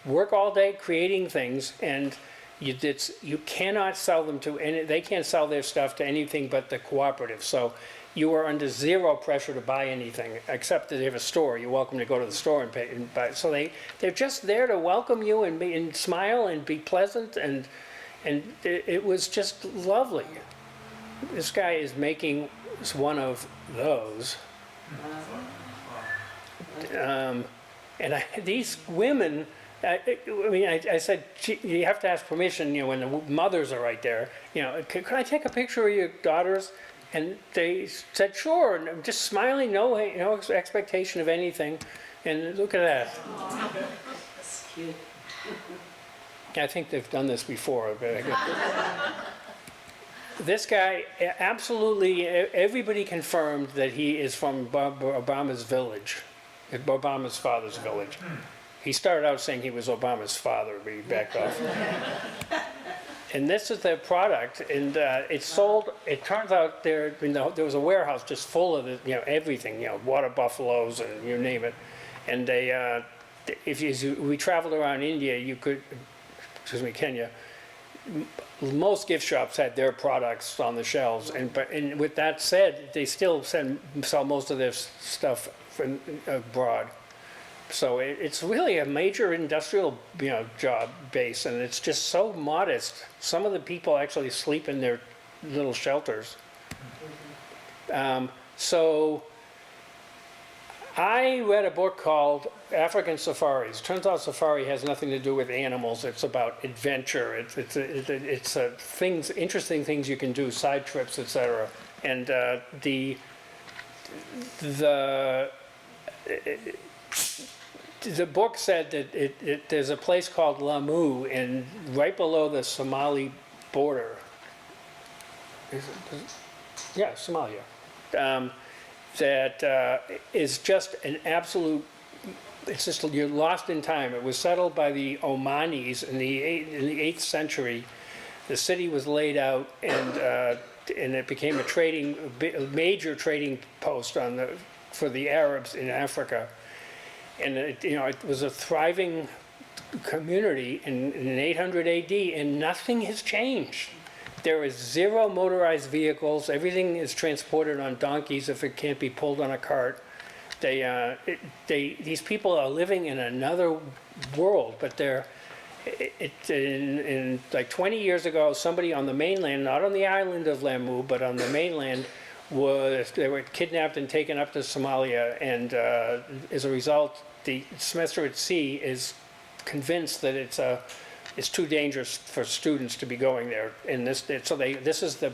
work all day creating things, and you cannot sell them to any. They can't sell their stuff to anything but the cooperative. So you are under zero pressure to buy anything, except that they have a store. You're welcome to go to the store and pay and buy. So they're just there to welcome you and smile and be pleasant, and it was just lovely. This guy is making one of those. These women, I said, you have to ask permission, when the mothers are right there. Can I take a picture of your daughters? And they said, sure, and just smiling, no expectation of anything. And look at that. That's cute. I think they've done this before. But this guy, absolutely, everybody confirmed that he is from Obama's village, Obama's father's village. He started out saying he was Obama's father, but he backed off. And this is their product, and it's sold. It turns out there was a warehouse just full of it, everything, water buffaloes and you name it. And we traveled around India, Kenya. Most gift shops had their products on the shelves, and with that said, they still sell most of their stuff abroad. So it's really a major industrial, job base, and it's just so modest. Some of the people actually sleep in their little shelters. So I read a book called African Safaris. Turns out safari has nothing to do with animals. It's about adventure. It's things, interesting things you can do, side trips, etc. And the book said that there's a place called Lamu, and right below the Somali border. Yeah, Somalia. That is just an absolute. It's just you're lost in time. It was settled by the Omanis in the 8th century. The city was laid out, and it became a major trading post for the Arabs in Africa. And it was a thriving community in 800 AD, and nothing has changed. There is 0 motorized vehicles. Everything is transported on donkeys if it can't be pulled on a cart. These people are living in another world, but in like 20 years ago, somebody on the mainland, not on the island of Lamu, but on the mainland, they were kidnapped and taken up to Somalia, and as a result, the semester at sea is convinced that it's too dangerous for students to be going there. And this is the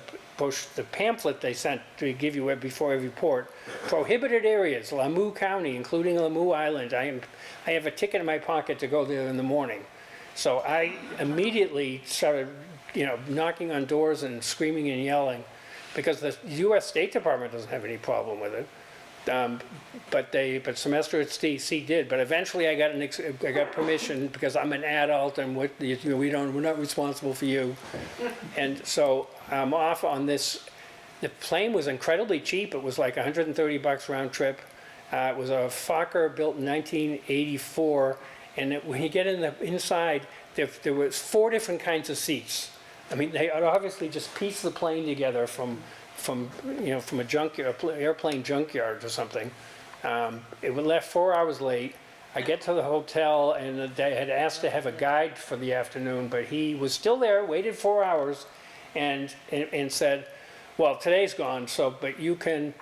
pamphlet they sent to give you before every port. Prohibited areas, Lamu County, including Lamu Island. I have a ticket in my pocket to go there in the morning. So I immediately started, knocking on doors and screaming and yelling, because the U.S. State Department doesn't have any problem with it. But semester at sea did. But eventually I got permission, because I'm an adult and we're not responsible for you. And so I'm off on this. The plane was incredibly cheap. It was like $130 round trip. It was a Fokker built in 1984. And when you get inside, there was 4 different kinds of seats. I mean, they obviously just pieced the plane together from a junkyard, airplane junkyard or something. It left 4 hours late. I get to the hotel, and they had asked to have a guide for the afternoon, but he was still there, waited 4 hours, and said, "Well, today's gone, but you can.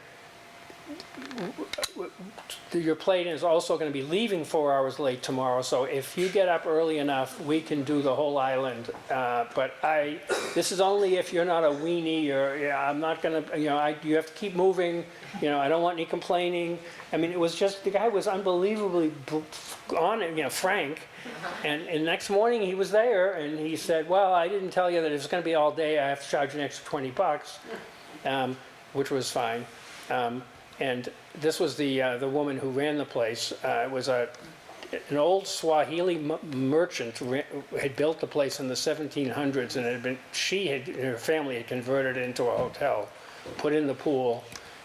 Your plane is also going to be leaving 4 hours late tomorrow, so if you get up early enough, we can do the whole island. But this is only if you're not a weenie, or I'm not going to, you have to keep moving. I don't want any complaining." I mean, it was just, the guy was unbelievably frank. And next morning he was there, and he said, "Well, I didn't tell you that it's going to be all day. I have to charge you an extra $20, which was fine. And this was the woman who ran the place. It was an old Swahili merchant had built the place in the 1700s, and her family had converted it into a hotel, put in the pool,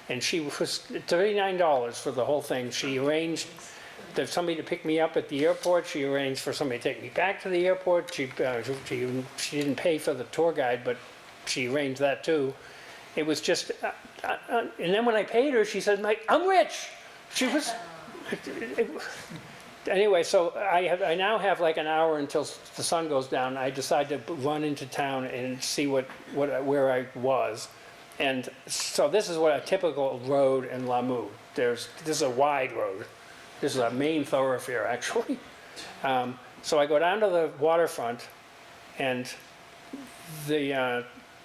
and she was $39 for the whole thing. She arranged somebody to pick me up at the airport. She arranged for somebody to take me back to the airport. She didn't pay for the tour guide, but she arranged that too. It was just, and then when I paid her, she said, "I'm rich." She was, anyway. So I now have like an hour until the sun goes down. I decide to run into town and see where I was, and so this is what a typical road in Lamu. This is a wide road. This is a main thoroughfare, actually. So I go down to the waterfront, and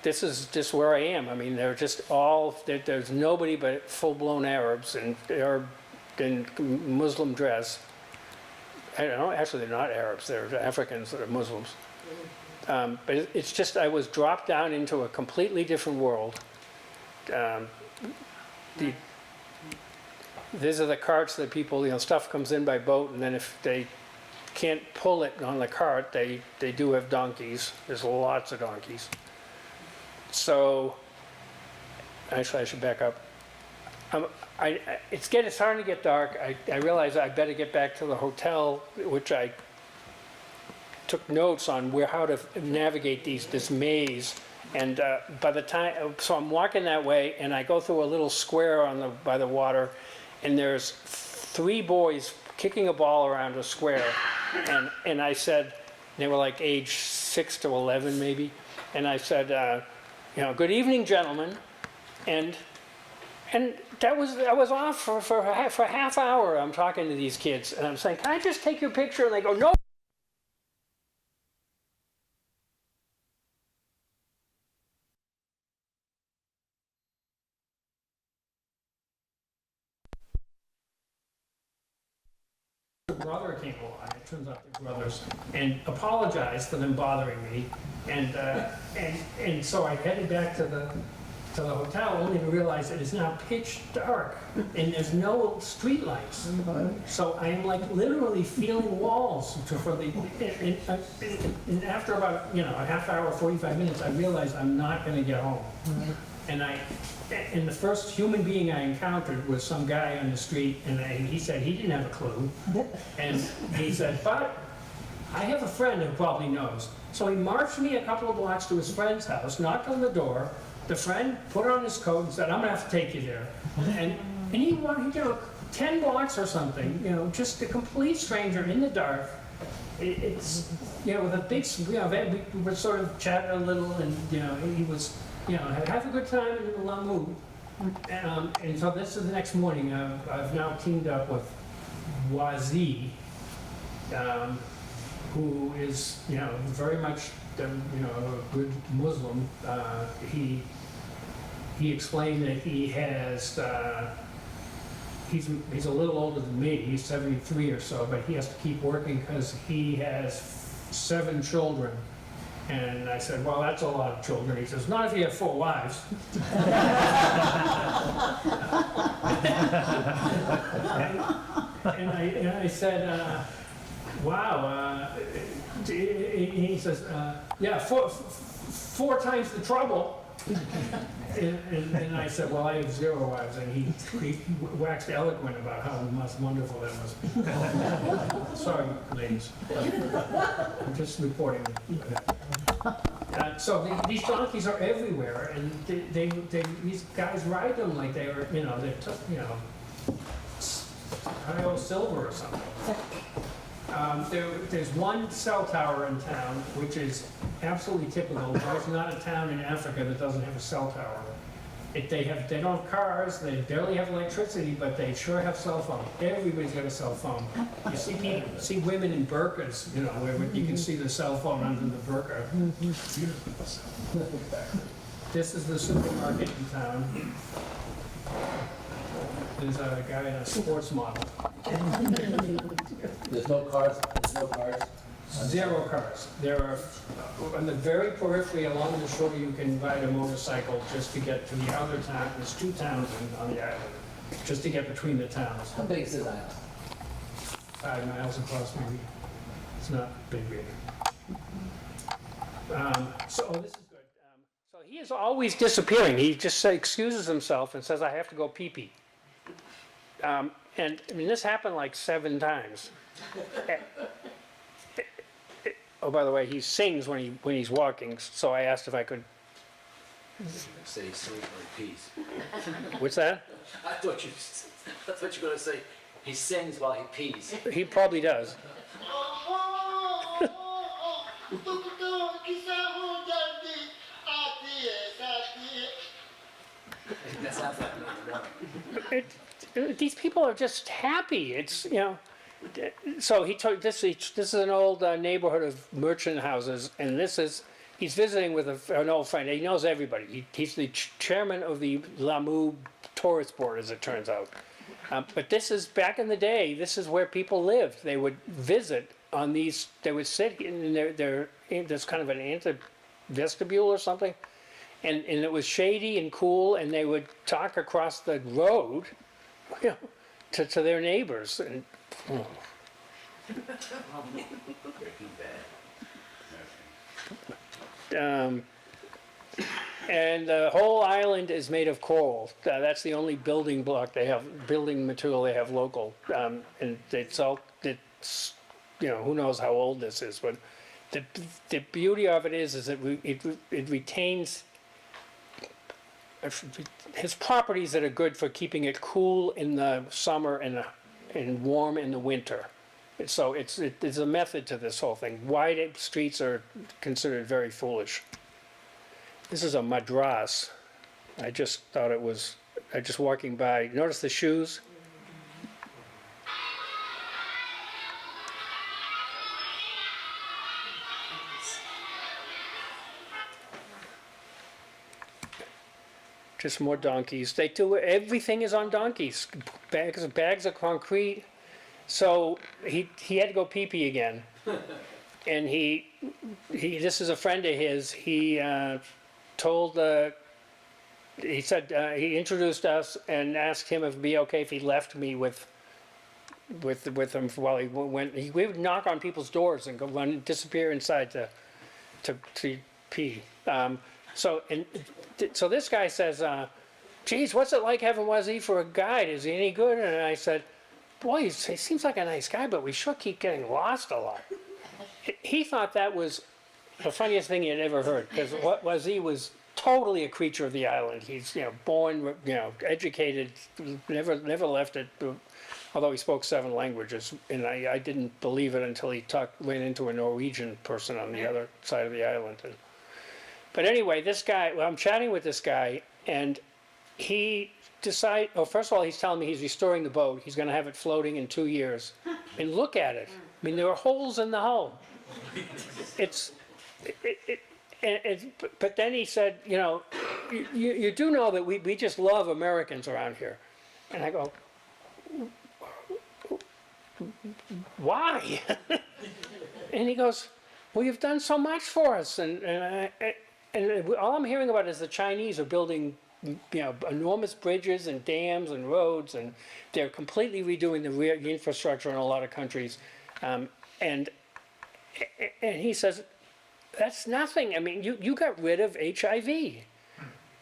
this is just where I am. I mean, they're just there's nobody but full-blown Arabs, and they're in Muslim dress. I don't know, actually they're not Arabs, they're Africans that are Muslims. But it's just, I was dropped down into a completely different world. These are the carts that people, stuff comes in by boat, and then if they can't pull it on the cart, they do have donkeys. There's lots of donkeys. So, actually I should back up. It's starting to get dark. I realize I better get back to the hotel, which I took notes on how to navigate this maze. And by the time, so I'm walking that way, and I go through a little square by the water, and there's 3 boys kicking a ball around a square. And I said, they were like age 6 to 11 maybe, and I said, good evening, gentlemen. And I was off for a half hour. I'm talking to these kids, and I'm saying, can I just take your picture? And they go, no. Brother came along, it turns out they're brothers, and apologized for them bothering me, and so I headed back to the hotel, only to realize it is now pitch dark, and there's no street lights. So I am like literally feeling walls and after about a half hour, 45 minutes, I realized I'm not going to get home. And the first human being I encountered was some guy on the street, and he said he didn't have a clue. And he said, but I have a friend who probably knows. So he marched me a couple of blocks to his friend's house, knocked on the door. The friend put on his coat and said, I'm gonna have to take you there. And he wanted, 10 blocks or something, just a complete stranger in the dark. It's, with a big, we were sort of chatting a little, and, he was, have a good time in Lamu. And so this is the next morning. I've now teamed up with Wazi, who is, very much, a good Muslim. He explained that he has, he's a little older than me. He's 73 or so, but he has to keep working because he has 7 children. And I said, well, that's a lot of children. He says, not if you have 4 wives. and I said, wow. He says, yeah, 4 times the trouble. And I said, well, I have 0 wives. And he waxed eloquent about how much wonderful that must be. Sorry, ladies. I'm just reporting. So these donkeys are everywhere, and these guys ride them like they were, Ohio silver or something. There's one cell tower in town, which is absolutely typical. There's not a town in Africa that doesn't have a cell tower. They don't have cars, they barely have electricity, but they sure have cell phones. Everybody's got a cell phone. You see women in burqas, where you can see the cell phone under the burqa. This is the supermarket in town. There's a guy in a sports model. There's no cars, there's no cars. 0 cars. There are, on the very periphery along the shore, you can ride a motorcycle just to get to the other town. There's 2 towns on the island, just to get between the towns. How big is this island? 5 miles across, maybe. It's not big. So this is good. So he is always disappearing. He just excuses himself and says, I have to go pee-pee. And this happened like 7 times. Oh, by the way, he sings when he's walking, so I asked if I could. Say he sings when he pees. What's that? I thought you were going to say he sings while he pees. He probably does. That sounds like These people are just happy. It's, So he took this. This is an old neighborhood of merchant houses, and he's visiting with an old friend. He knows everybody. He's the chairman of the Lamu tourist board, as it turns out. But this is back in the day. This is where people lived. They would visit on these. They would sit in there's kind of an anti-vestibule or something, and it was shady and cool. And they would talk across the road, to their neighbors. And and the whole island is made of coral. That's the only building material they have local. And it's who knows how old this is, but the beauty of it is that it retains his properties that are good for keeping it cool in the summer and warm in the winter. So it's a method to this whole thing. Wide streets are considered very foolish. This is a madras. I just thought it was, just walking by, notice the shoes? Just more donkeys. They do, everything is on donkeys. Bags of concrete. So he had to go pee-pee again. And this is a friend of his, he he introduced us and asked him if it'd be okay if he left me with him while he went. We would knock on people's doors and go run, disappear inside to pee. So this guy says, geez, what's it like having Wazee for a guide? Is he any good? And I said, boy, he seems like a nice guy, but we sure keep getting lost a lot. He thought that was the funniest thing he had ever heard, because Wazee was totally a creature of the island. He's, born, educated, never left it, although he spoke 7 languages, and I didn't believe it until he ran into a Norwegian person on the other side of the island. But anyway, this guy, I'm chatting with this guy, and he decided, first of all, he's telling me he's restoring the boat. He's going to have it floating in 2 years. And look at it. I mean, there are holes in the hull. But then he said, you do know that we just love Americans around here. And I go, why? And he goes, well, you've done so much for us. And all I'm hearing about is the Chinese are building enormous bridges and dams and roads, and they're completely redoing the infrastructure in a lot of countries. And he says, that's nothing. I mean, you got rid of HIV. I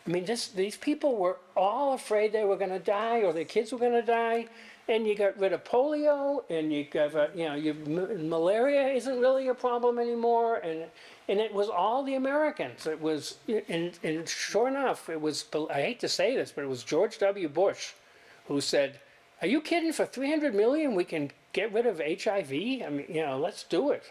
mean, these people were all afraid they were going to die or their kids were going to die, and you got rid of polio, and you got, malaria isn't really a problem anymore, and it was all the Americans. It was, and sure enough, it was, I hate to say this, but it was George W. Bush who said, are you kidding? For $300 million we can get rid of HIV? I mean, let's do it.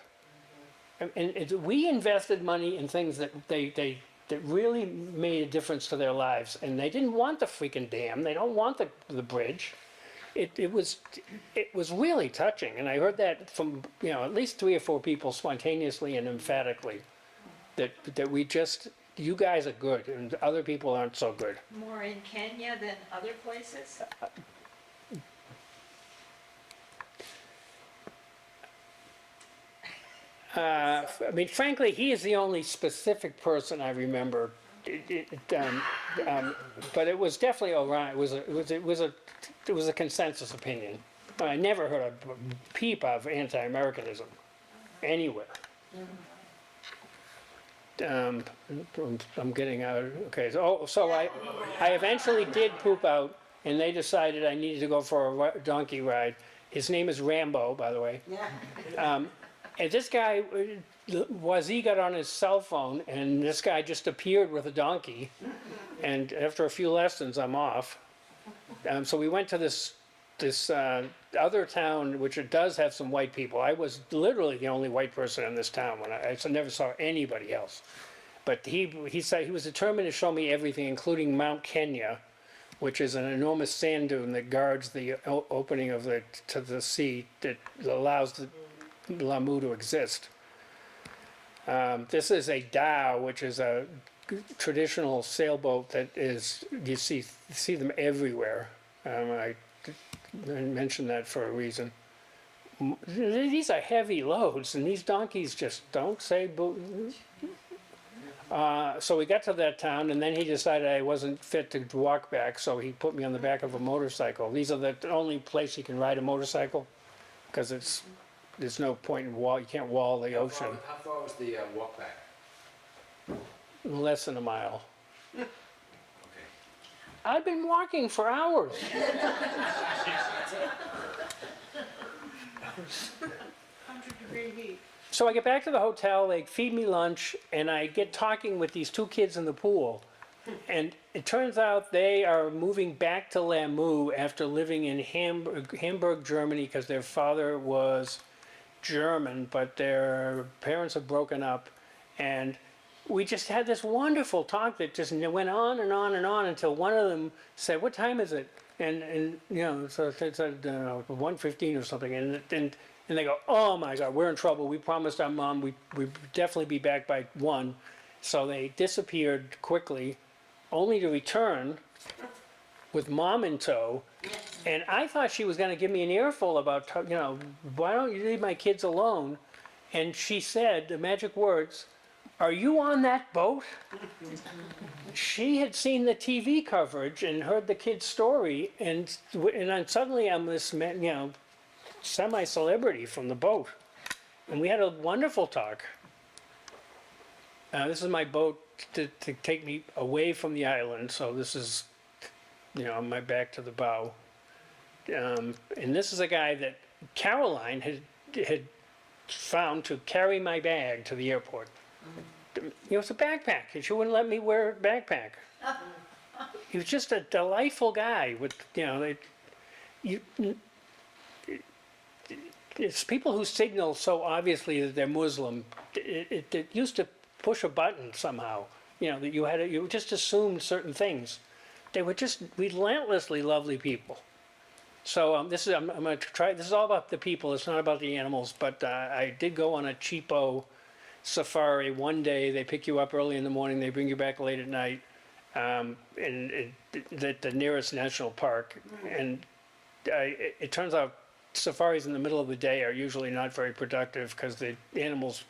And we invested money in things that that really made a difference to their lives, and they didn't want the freaking dam. They don't want the bridge. It was really touching, and I heard that from at least 3 or 4 people spontaneously and emphatically, that you guys are good and other people aren't so good. More in Kenya than other places? I mean, frankly, he is the only specific person I remember. But it was definitely Orion. It was a consensus opinion. I never heard a peep of anti-Americanism anywhere. I'm getting out. Okay, so I eventually did poop out, and they decided I needed to go for a donkey ride. His name is Rambo, by the way. Yeah. And this guy, Wazee got on his cell phone, and this guy just appeared with a donkey. And after a few lessons, I'm off. So we went to this other town, which it does have some white people. I was literally the only white person in this town when I never saw anybody else. But he said he was determined to show me everything, including Mount Kenya, which is an enormous sand dune that guards the opening to the sea that allows the Lamu to exist. This is a dhow, which is a traditional sailboat that is, you see them everywhere. I mentioned that for a reason. These are heavy loads, and these donkeys just don't say boo. So we got to that town, and then he decided I wasn't fit to walk back, so he put me on the back of a motorcycle. These are the only place you can ride a motorcycle, because there's no point in you can't wall the ocean. How far was the walk back? Less than a mile. Okay. I've been walking for hours. 100-degree heat. So I get back to the hotel, they feed me lunch, and I get talking with these 2 kids in the pool. And it turns out they are moving back to Lamu after living in Hamburg, Germany, because their father was German, but their parents have broken up. And we just had this wonderful talk that just went on and on and on until one of them said, "What time is it?" And you know, so they said 1:15 or something, and they go, "Oh my God, we're in trouble. We promised our mom we'd definitely be back by 1." So they disappeared quickly, only to return with mom in tow. And I thought she was going to give me an earful about, you know, why don't you leave my kids alone? And she said the magic words, "Are you on that boat?" She had seen the TV coverage and heard the kid's story, and then suddenly I'm this, you know, semi-celebrity from the boat. And we had a wonderful talk. This is my boat to take me away from the island, so this is, you know, my back to the bow. And this is a guy that Caroline had found to carry my bag to the airport. You know, it's a backpack, and she wouldn't let me wear a backpack. He was just a delightful guy with, you know, it's people who signal so obviously that they're Muslim. It used to push a button somehow, you know, that you just assumed certain things. They were just relentlessly lovely people. So I'm going to try. This is all about the people. It's not about the animals. But I did go on a cheapo safari one day. They pick you up early in the morning. They bring you back late at night, and the nearest national park. And it turns out safaris in the middle of the day are usually not very productive because the animals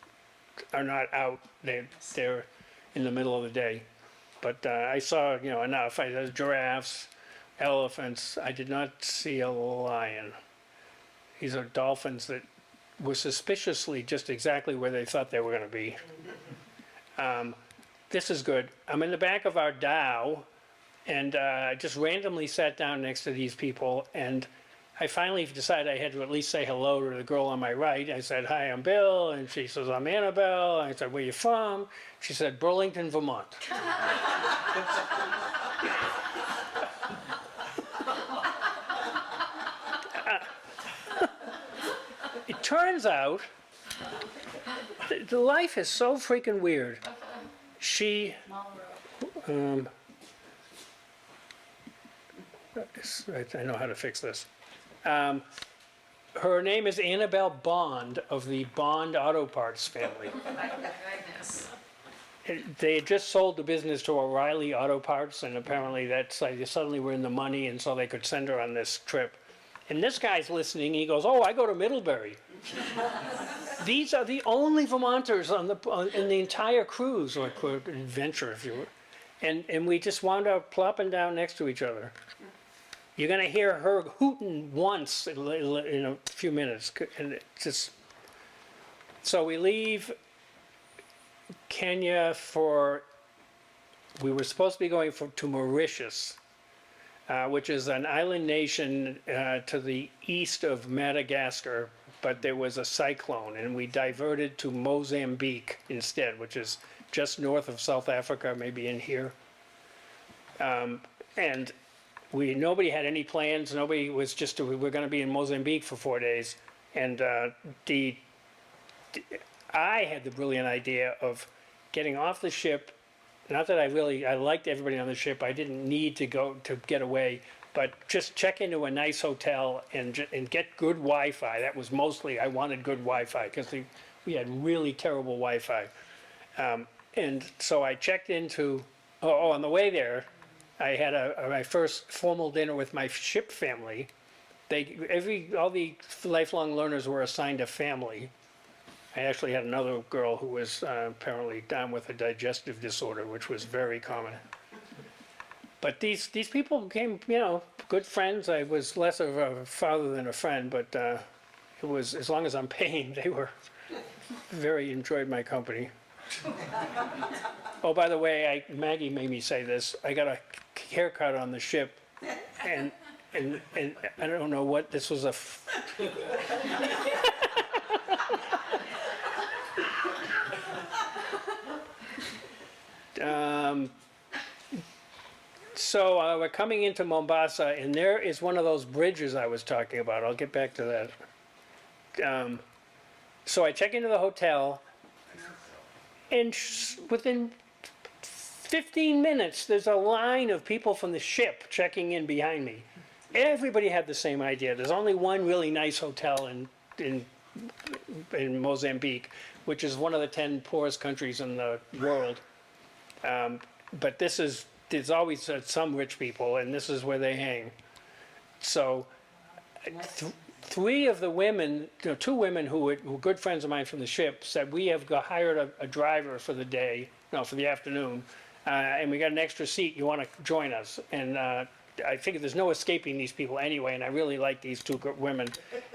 are not out. They're in the middle of the day. But I saw, you know, enough. I saw giraffes, elephants. I did not see a lion. These are dolphins that were suspiciously just exactly where they thought they were going to be. This is good. I'm in the back of our dhow, and I just randomly sat down next to these people, and I finally decided I had to at least say hello to the girl on my right. I said, "Hi, I'm Bill," and she says, "I'm Annabelle." I said, "Where you from?" She said, "Burlington, Vermont." It turns out, the life is so freaking weird. She, I know how to fix this. Her name is Annabelle Bond of the Bond Auto Parts family. They had just sold the business to O'Reilly Auto Parts, and apparently that's like they suddenly were in the money, and so they could send her on this trip. And this guy's listening. He goes, "Oh, I go to Middlebury." These are the only Vermonters in the entire cruise, or adventure, if you will. And we just wound up plopping down next to each other. You're going to hear her hooting once in a few minutes. And it just, so we leave Kenya we were supposed to be going to Mauritius, which is an island nation to the east of Madagascar, but there was a cyclone, and we diverted to Mozambique instead, which is just north of South Africa, maybe in here. And nobody had any plans. Nobody was just, we were going to be in Mozambique for 4 days. And I had the brilliant idea of getting off the ship. Not that I liked everybody on the ship. I didn't need to go to get away, but just check into a nice hotel and get good Wi-Fi. That was mostly, I wanted good Wi-Fi because we had really terrible Wi-Fi. And so I checked into, on the way there, I had my first formal dinner with my ship family. All the lifelong learners were assigned a family. I actually had another girl who was apparently down with a digestive disorder, which was very common. But these people became, you know, good friends. I was less of a father than a friend, but it was, as long as I'm paying, they were very enjoyed my company. Oh, by the way, Maggie made me say this. I got a haircut on the ship, and I don't know what this was So we're coming into Mombasa, and there is one of those bridges I was talking about. I'll get back to that. So I check into the hotel. And within 15 minutes, there's a line of people from the ship checking in behind me. Everybody had the same idea. There's only one really nice hotel in Mozambique, which is one of the 10 poorest countries in the world. But there's always some rich people, and this is where they hang. So three of the women, two women who were good friends of mine from the ship, said, we have hired a driver for the day, no, for the afternoon, and we got an extra seat. You want to join us? And I figured there's no escaping these people anyway, and I really like these two women.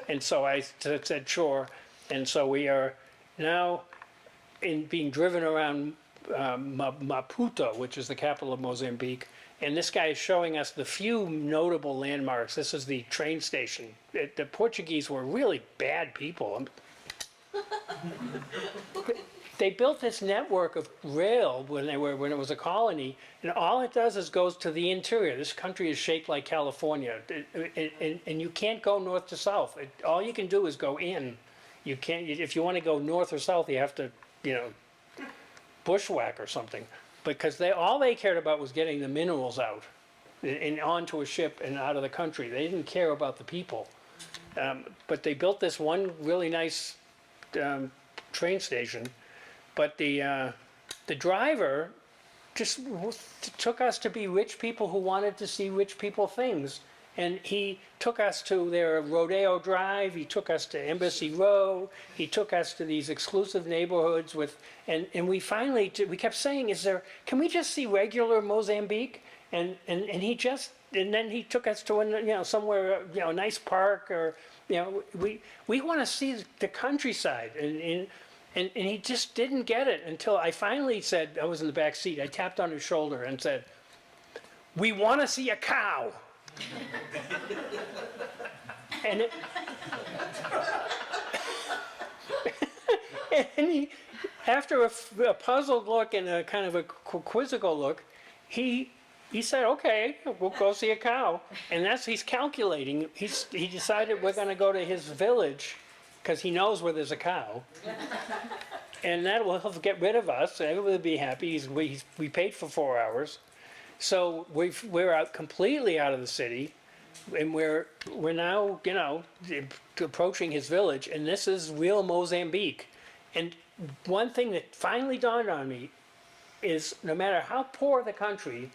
And so I said, sure. And so we are now being driven around Maputo, which is the capital of Mozambique. And this guy is showing us the few notable landmarks. This is the train station. The Portuguese were really bad people. They built this network of rail when it was a colony, and all it does is goes to the interior. This country is shaped like California, and you can't go north to south. All you can do is go in. You can't. If you want to go north or south, you have to, bushwhack or something, because all they cared about was getting the minerals out and onto a ship and out of the country. They didn't care about the people. But they built this one really nice train station. But the driver just took us to be rich people who wanted to see rich people things. And he took us to their Rodeo Drive, he took us to Embassy Row, he took us to these exclusive neighborhoods and we finally, we kept saying, can we just see regular Mozambique? And then he took us to somewhere, a nice park, or, we want to see the countryside. And he just didn't get it until I finally said, I was in the back seat, I tapped on his shoulder and said, we want to see a cow. And he, after a puzzled look and a kind of a quizzical look, he said, okay, we'll go see a cow. And he's calculating. He decided we're going to go to his village because he knows where there's a cow. And that will get rid of us. Everybody will be happy. We paid for 4 hours. So we're out completely out of the city, and we're now approaching his village, and this is real Mozambique. And one thing that finally dawned on me is no matter how poor the country,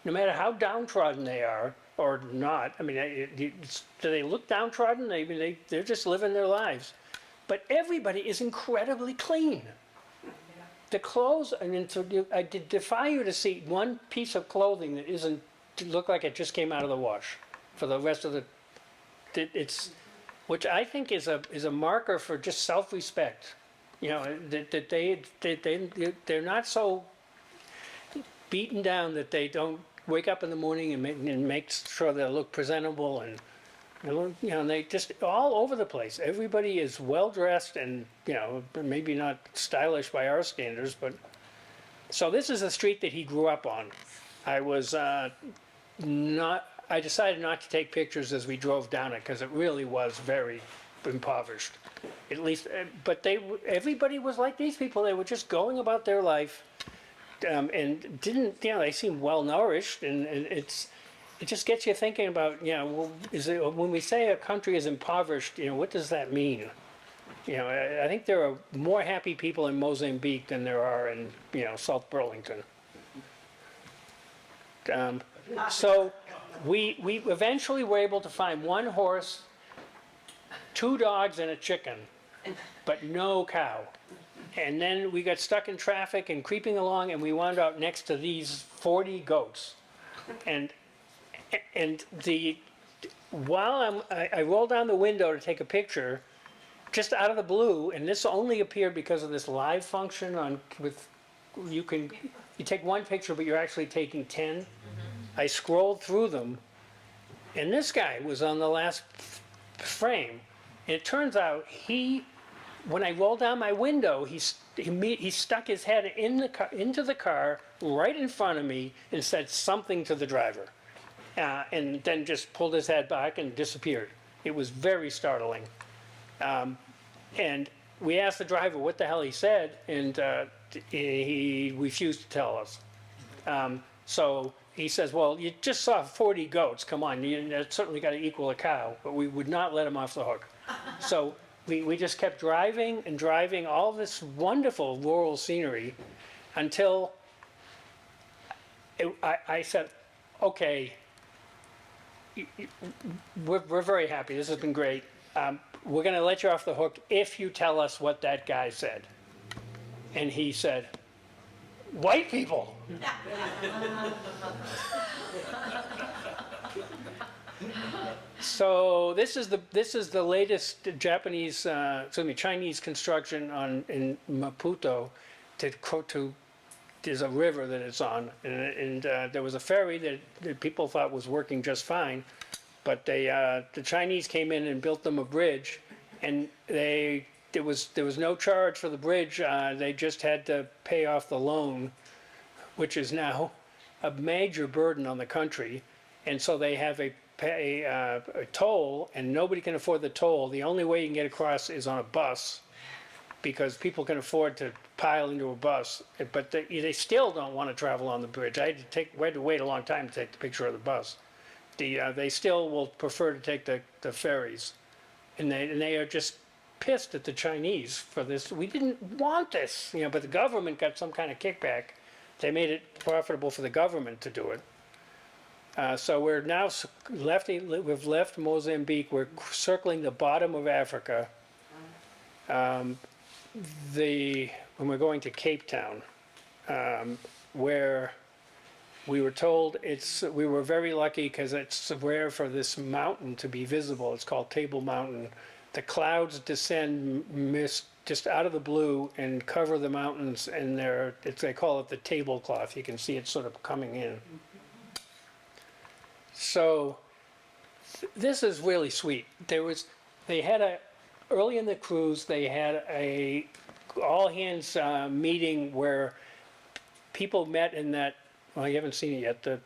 no matter how downtrodden they are or not, I mean, do they look downtrodden? They're just living their lives, but everybody is incredibly clean. The clothes, I defy you to see one piece of clothing that isn't look like it just came out of the wash. For the rest of which I think is a marker for just self-respect. That they're not so beaten down that they don't wake up in the morning and make sure they look presentable and. They just all over the place. Everybody is well dressed and, maybe not stylish by our standards, but. So this is a street that he grew up on. I decided not to take pictures as we drove down it because it really was very impoverished. At least, but everybody was like these people. They were just going about their life and didn't, they seemed well nourished, and it just gets you thinking about, when we say a country is impoverished, what does that mean? I think there are more happy people in Mozambique than there are in, South Burlington. So we eventually were able to find one horse, 2 dogs, and a chicken, but no cow. And then we got stuck in traffic and creeping along, and we wound up next to these 40 goats. And while I rolled down the window to take a picture, just out of the blue, and this only appeared because of this live function you take one picture, but you're actually taking 10. I scrolled through them, and this guy was on the last frame. And it turns out when I rolled down my window, he stuck his head into the car right in front of me and said something to the driver. And then just pulled his head back and disappeared. It was very startling. And we asked the driver what the hell he said, and he refused to tell us. So he says, well, you just saw 40 goats. Come on, you certainly got to equal a cow. But we would not let him off the hook. So we just kept driving and driving all this wonderful rural scenery until I said, okay, we're very happy. This has been great. We're going to let you off the hook if you tell us what that guy said. And he said, white people. So this is the latest Chinese construction in Maputo there's a river that it's on, and there was a ferry that people thought was working just fine, but the Chinese came in and built them a bridge, and there was no charge for the bridge. They just had to pay off the loan, which is now a major burden on the country, and so they have a toll, and nobody can afford the toll. The only way you can get across is on a bus, because people can afford to pile into a bus, but they still don't want to travel on the bridge. We had to wait a long time to take the picture of the bus. They still will prefer to take the ferries, and they are just pissed at the Chinese for this. We didn't want this, but the government got some kind of kickback. They made it profitable for the government to do it. So we're now we've left Mozambique. We're circling the bottom of Africa. When we're going to Cape Town, where we were told we were very lucky because it's rare for this mountain to be visible. It's called Table Mountain. The clouds descend mist just out of the blue and cover the mountains, and they call it the tablecloth. You can see it sort of coming in. So this is really sweet. Early in the cruise, they had a all-hands meeting where people met in that, well, you haven't seen it yet, the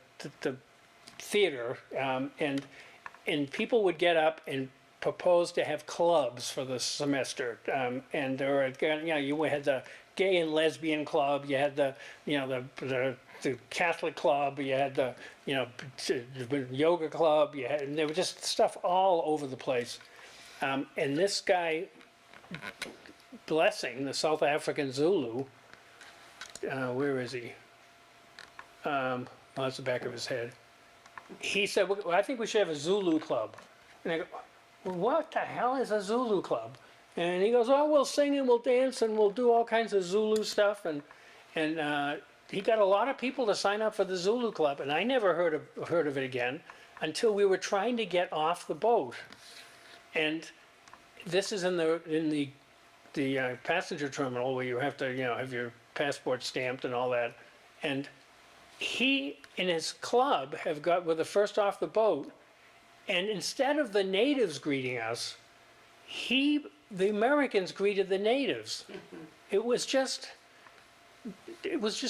theater, and people would get up and propose to have clubs for the semester, and there were, you had the gay and lesbian club, you had the Catholic club, you had the yoga club, and there was just stuff all over the place. And this guy, Blessing, the South African Zulu, where is he? That's the back of his head. He said, well, I think we should have a Zulu club. And I go, well, what the hell is a Zulu club? And he goes, oh, we'll sing and we'll dance and we'll do all kinds of Zulu stuff. And he got a lot of people to sign up for the Zulu club. And I never heard of it again until we were trying to get off the boat. And this is in the passenger terminal where you have to have your passport stamped and all that. And he and his club were the first off the boat. And instead of the natives greeting us, the Americans greeted the natives. It was just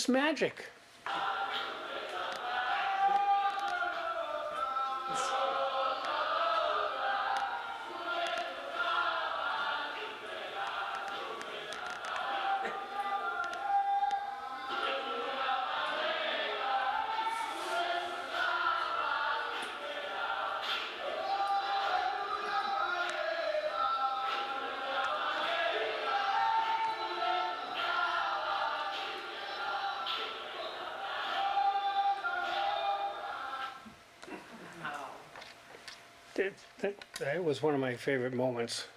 magic. That was one of my favorite moments.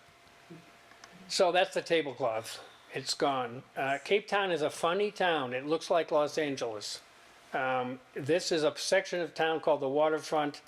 So that's the tablecloth. It's gone. Cape Town is a funny town. It looks like Los Angeles. This is a section of town called the Waterfront.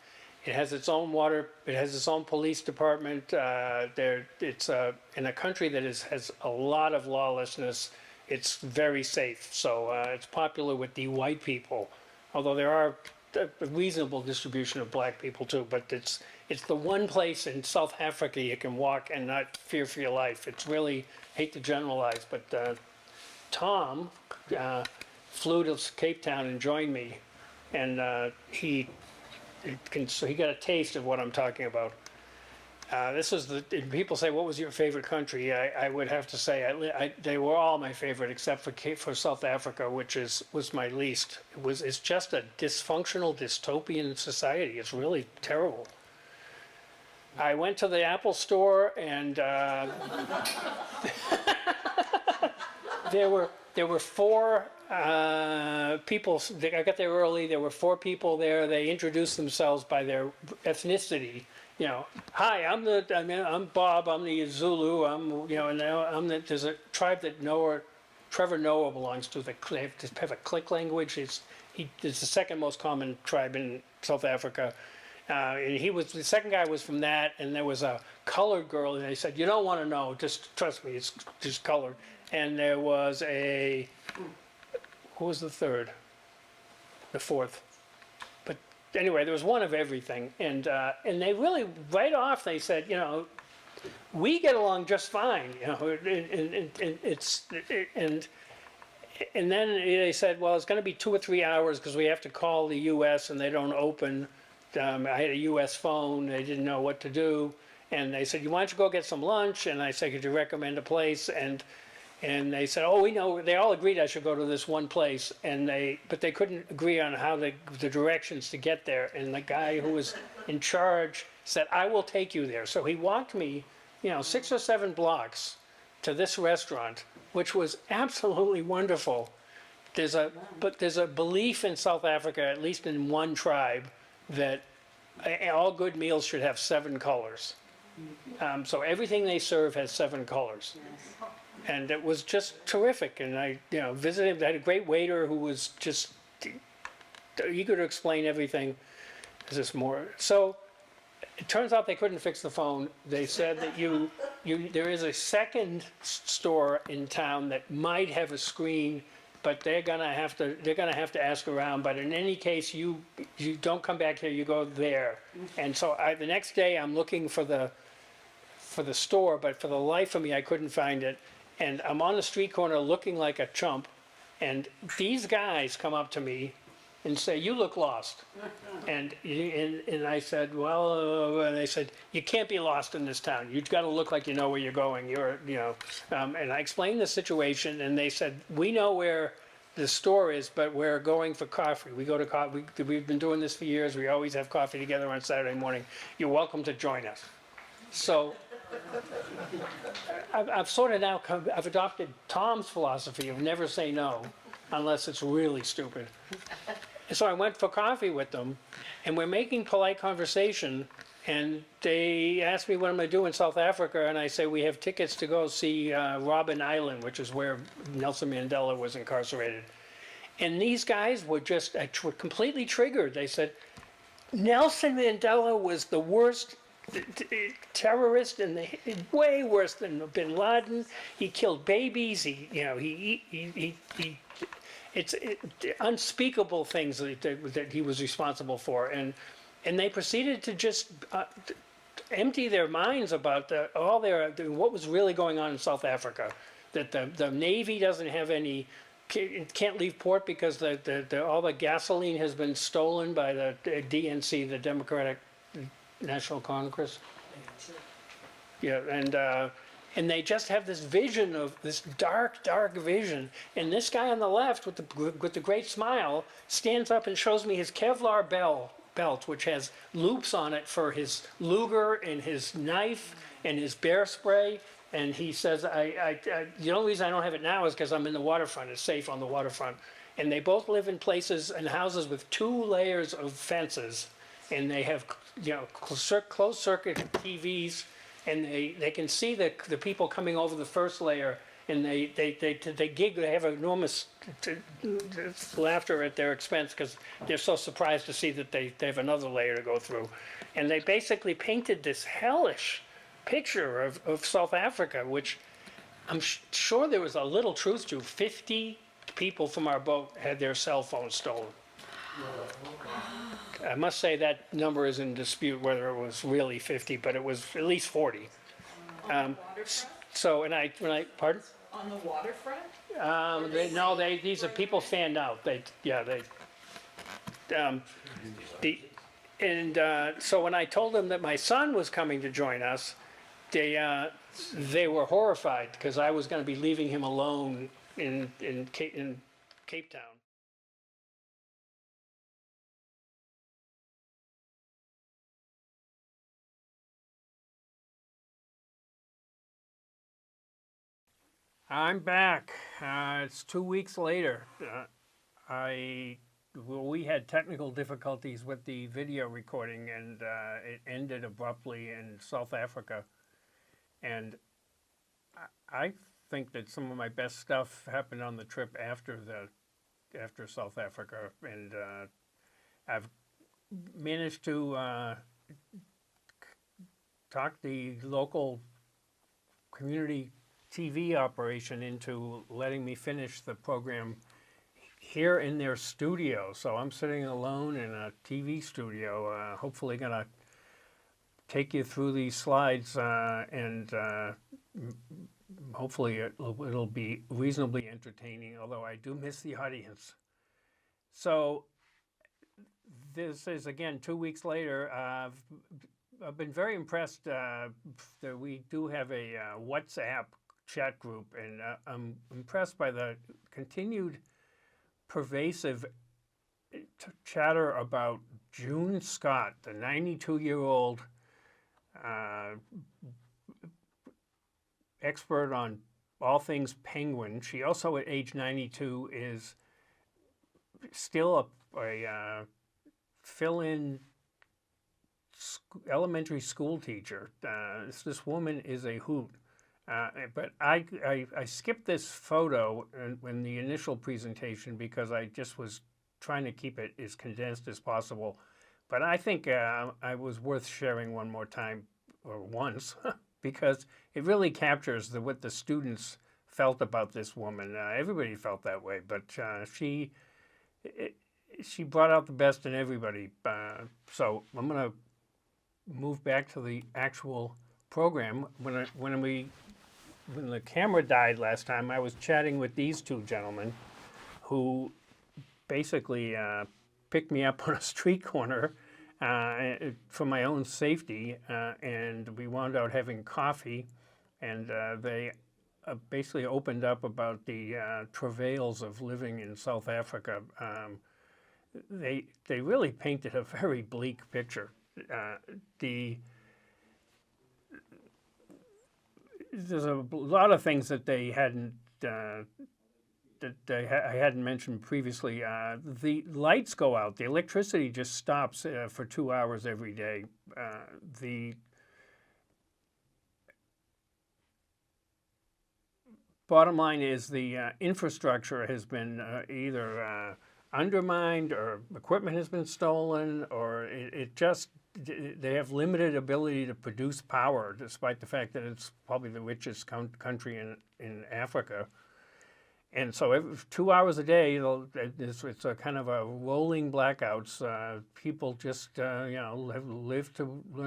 It has its own water. It has its own police department. It's in a country that has a lot of lawlessness. It's very safe. So it's popular with the white people, although there are a reasonable distribution of black people too. But it's the one place in South Africa you can walk and not fear for your life. It's really, hate to generalize, but Tom flew to Cape Town and joined me, and he got a taste of what I'm talking about. This is the, and people say, what was your favorite country? I would have to say, they were all my favorite except for South Africa, which was my least. It's just a dysfunctional, dystopian society. It's really terrible. I went to the Apple store and there were four people. I got there early. There were four people there. They introduced themselves by their ethnicity. You know, hi, I'm Bob. I'm the Zulu. And there's a tribe that Trevor Noah belongs to. They have a click language. It's the second most common tribe in South Africa. And the second guy was from that, and there was a colored girl, and they said, you don't want to know, just trust me, it's just colored. And there was who was the third? The fourth. But anyway, there was one of everything. And they really, right off, they said, you know, we get along just fine, you know, and then they said, well, it's going to be 2 or 3 hours because we have to call the U.S. and they don't open. I had a U.S. phone. They didn't know what to do, and they said, "Why don't you go get some lunch?" And I said, "Could you recommend a place?" And they said, "Oh, we know." They all agreed I should go to this one place, but they couldn't agree on how the directions to get there. And the guy who was in charge said, "I will take you there." So he walked me, 6 or 7 blocks to this restaurant, which was absolutely wonderful. There's a belief in South Africa, at least in one tribe, that all good meals should have 7 colors. So everything they serve has 7 colors. And it was just terrific. And I visited, I had a great waiter who was just eager to explain everything. So it turns out they couldn't fix the phone. They said that there is a second store in town that might have a screen, but they're gonna have to ask around. But in any case, you don't come back here. You go there. And so the next day, I'm looking for the store, but for the life of me, I couldn't find it. And I'm on the street corner looking like a chump, and these guys come up to me and say, "You look lost." And I said, "Well," and they said, "You can't be lost in this town. You've got to look like you know where you're going. And I explained the situation, and they said, "We know where the store is, but we're going for coffee. We go to coffee. We've been doing this for years. We always have coffee together on Saturday morning. You're welcome to join us." So I've sort of now I've adopted Tom's philosophy of never say no unless it's really stupid. So I went for coffee with them, and we're making polite conversation, and they asked me what I'm going to do in South Africa, and I say we have tickets to go see Robben Island, which is where Nelson Mandela was incarcerated. And these guys were were completely triggered. They said, Nelson Mandela was the worst terrorist, and way worse than Bin Laden. He killed babies. It's unspeakable things that he was responsible for, and they proceeded to just empty their minds about what was really going on in South Africa. That the Navy doesn't have any, can't leave port because all the gasoline has been stolen by the DNC, the Democratic National Congress. Yeah, and they just have this vision of this dark, dark vision. And this guy on the left with the great smile stands up and shows me his Kevlar belt, which has loops on it for his Luger and his knife and his bear spray. And he says, the only reason I don't have it now is because I'm in the waterfront. It's safe on the waterfront. And they both live in places and houses with 2 layers of fences. And they have closed circuit TVs. And they can see the people coming over the first layer, and they giggle. They have enormous laughter at their expense because they're so surprised to see that they have another layer to go through. And they basically painted this hellish picture of South Africa, which I'm sure there was a little truth to. 50 people from our boat had their cell phones stolen. I must say that number is in dispute whether it was really 50, but it was at least 40. So, pardon? On the waterfront? These are people fanned out. And so when I told them that my son was coming to join us, they were horrified because I was going to be leaving him alone in Cape Town. I'm back. It's 2 weeks later. We had technical difficulties with the video recording, and it ended abruptly in South Africa. And I think that some of my best stuff happened on the trip after South Africa, and I've managed to talk the local community TV operation into letting me finish the program here in their studio. So I'm sitting alone in a TV studio, hopefully going to take you through these slides and hopefully it'll be reasonably entertaining, although I do miss the audience. So this is, again, 2 weeks later. I've been very impressed that we do have a WhatsApp chat group, and I'm impressed by the continued pervasive chatter about June Scott, the 92-year-old expert on all things penguin. She also, at age 92, is still a fill-in elementary school teacher. This woman is a hoot. But I skipped this photo in the initial presentation because I just was trying to keep it as condensed as possible. But I think I was worth sharing one more time, or once, because it really captures what the students felt about this woman. Everybody felt that way, but she brought out the best in everybody. So I'm going to move back to the actual program. When the camera died last time, I was chatting with these two gentlemen who basically picked me up on a street corner for my own safety, and we wound out having coffee, and they basically opened up about the travails of living in South Africa. They really painted a very bleak picture. There's a lot of things that they hadn't I hadn't mentioned previously. The lights go out. The electricity just stops for 2 hours every day. The bottom line is the infrastructure has been either undermined, or equipment has been stolen, or they have limited ability to produce power, despite the fact that it's probably the richest country in Africa. And so every 2 hours a day, it's a kind of a rolling blackouts. People just learn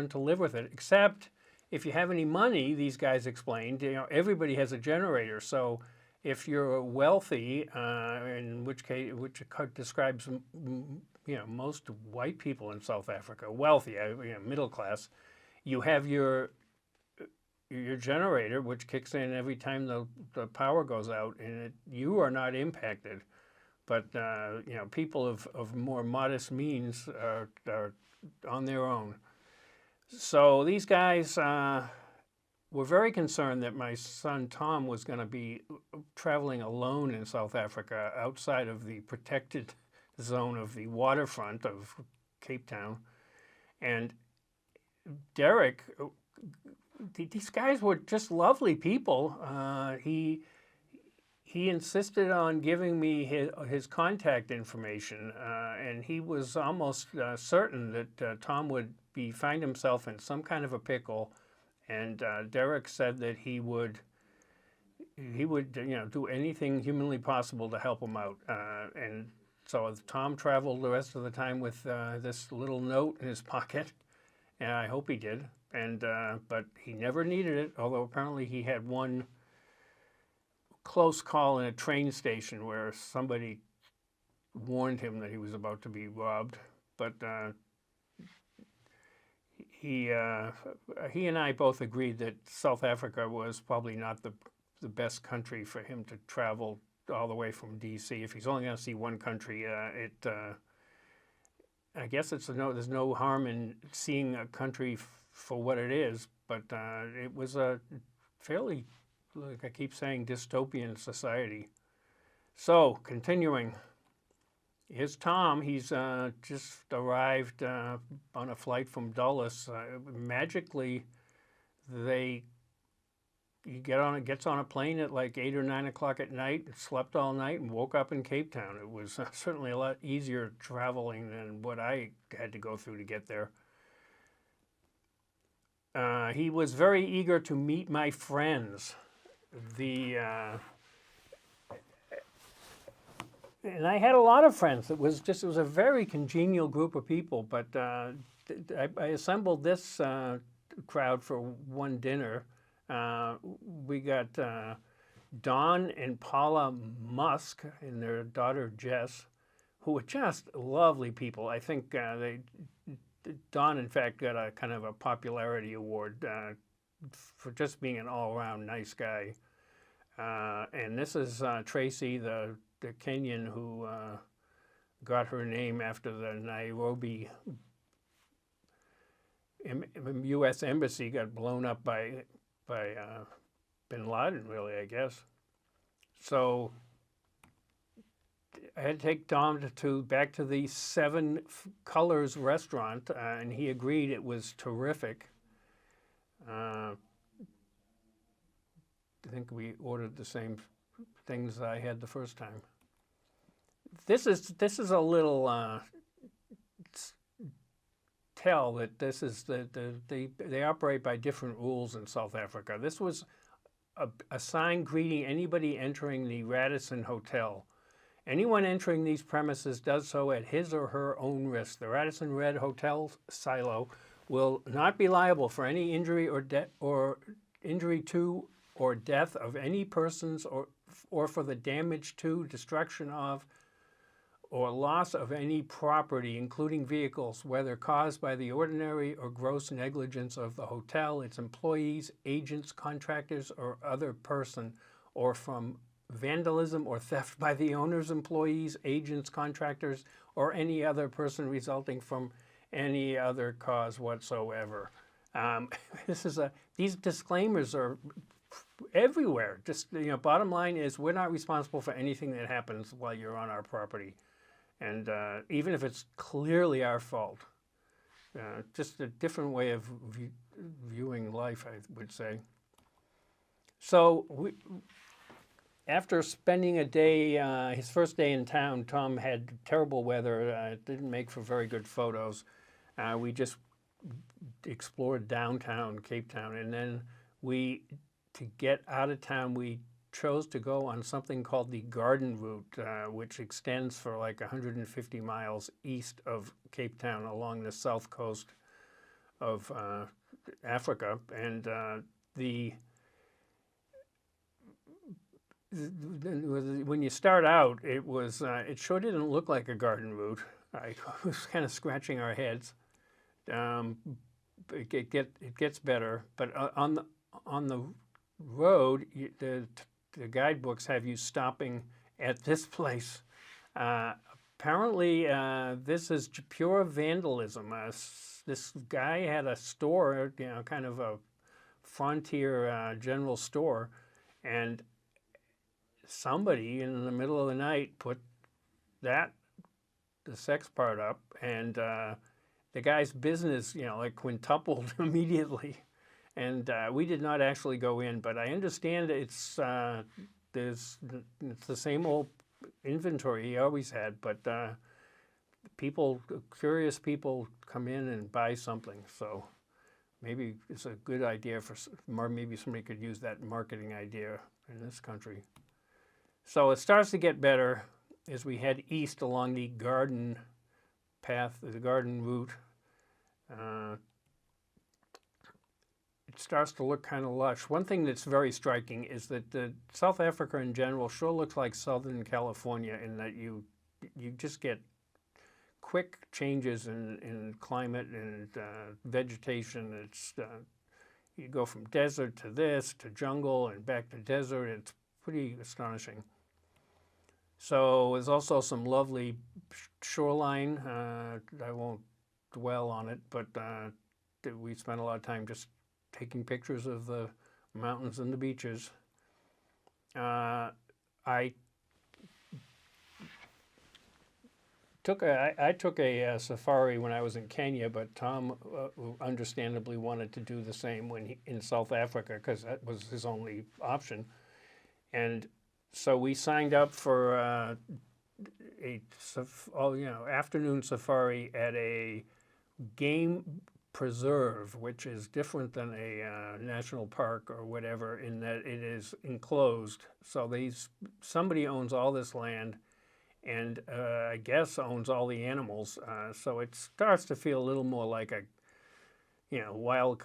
to live with it. Except if you have any money, these guys explained, everybody has a generator. So if you're wealthy, in which describes most white people in South Africa, wealthy, middle class, you have your generator, which kicks in every time the power goes out, and you are not impacted. But people of more modest means are on their own. So these guys were very concerned that my son Tom was going to be traveling alone in South Africa outside of the protected zone of the waterfront of Cape Town. And Derek, these guys were just lovely people. He insisted on giving me his contact information, and he was almost certain that Tom would find himself in some kind of a pickle. And Derek said that he would do anything humanly possible to help him out. And so Tom traveled the rest of the time with this little note in his pocket, and I hope he did. And but he never needed it, although apparently he had one close call in a train station where somebody warned him that he was about to be robbed. But he and I both agreed that South Africa was probably not the best country for him to travel all the way from D.C. If he's only going to see one country, I guess there's no harm in seeing a country for what it is, but it was a fairly, like I keep saying, dystopian society. So, continuing. Here's Tom. He's just arrived on a flight from Dulles. Magically, he gets on a plane at like 8 or 9 o'clock at night, slept all night, and woke up in Cape Town. It was certainly a lot easier traveling than what I had to go through to get there. He was very eager to meet my friends. And I had a lot of friends. It was a very congenial group of people. But I assembled this crowd for one dinner. We got Don and Paula Musk and their daughter Jess, who were just lovely people. I think Don, in fact, got a kind of a popularity award for just being an all-around nice guy. And this is Tracy, the Kenyan who got her name after the Nairobi U.S. embassy got blown up by bin Laden, really, I guess. So I had to take Dom back to the Seven Colors restaurant, and he agreed it was terrific. I think we ordered the same things I had the first time. This is a little tell that this is they operate by different rules in South Africa. This was a sign greeting anybody entering the Radisson Hotel. Anyone entering these premises does so at his or her own risk. The Radisson Red Hotel silo will not be liable for any injury or injury to or death of any persons or for the damage to, destruction of, or loss of any property, including vehicles, whether caused by the ordinary or gross negligence of the hotel, its employees, agents, contractors, or other person, or from vandalism or theft by the owner's employees, agents, contractors, or any other person resulting from any other cause whatsoever. These disclaimers are everywhere. Just, bottom line is we're not responsible for anything that happens while you're on our property. And even if it's clearly our fault, just a different way of viewing life, I would say. So after spending a day, his first day in town, Tom had terrible weather. It didn't make for very good photos. We just explored downtown Cape Town, and then to get out of town, we chose to go on something called the Garden Route, which extends for like 150 miles east of Cape Town along the south coast of Africa. And when you start out, it sure didn't look like a garden route. I was kind of scratching our heads. It gets better, but on the road, the guidebooks have you stopping at this place. Apparently, this is pure vandalism. This guy had a store, kind of a frontier general store, and somebody in the middle of the night put the sex part up, and the guy's business, like quintupled immediately. And we did not actually go in, but I understand it's the same old inventory he always had. But curious people come in and buy something. So maybe it's a good idea maybe somebody could use that marketing idea in this country. So it starts to get better as we head east along the garden path, the garden route. It starts to look kind of lush. One thing that's very striking is that South Africa in general sure looks like Southern California in that you just get quick changes in climate and vegetation. It's you go from desert to this to jungle and back to desert. It's pretty astonishing. So there's also some lovely shoreline. I won't dwell on it, but we spent a lot of time just taking pictures of the mountains and the beaches. I took a safari when I was in Kenya, but Tom understandably wanted to do the same in South Africa because that was his only option. And so we signed up for afternoon safari at a game preserve, which is different than a national park or whatever in that it is enclosed. So somebody owns all this land, and I guess owns all the animals. So it starts to feel a little more like a, wild,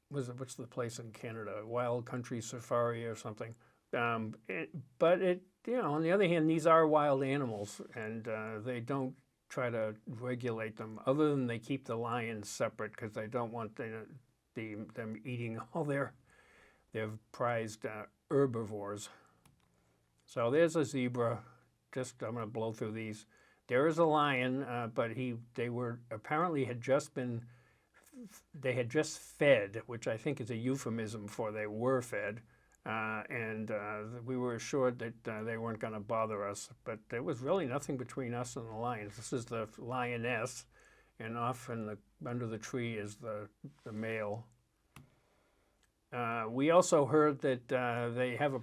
what's the place in Canada? Wild Country Safari or something. On the other hand, these are wild animals, and they don't try to regulate them, other than they keep the lions separate because they don't want them eating all their prized herbivores. So there's a zebra. I'm going to blow through these. There is a lion, but they had just fed, which I think is a euphemism for they were fed, and we were assured that they weren't going to bother us. But there was really nothing between us and the lions. This is the lioness, and off under the tree is the male. We also heard that they have a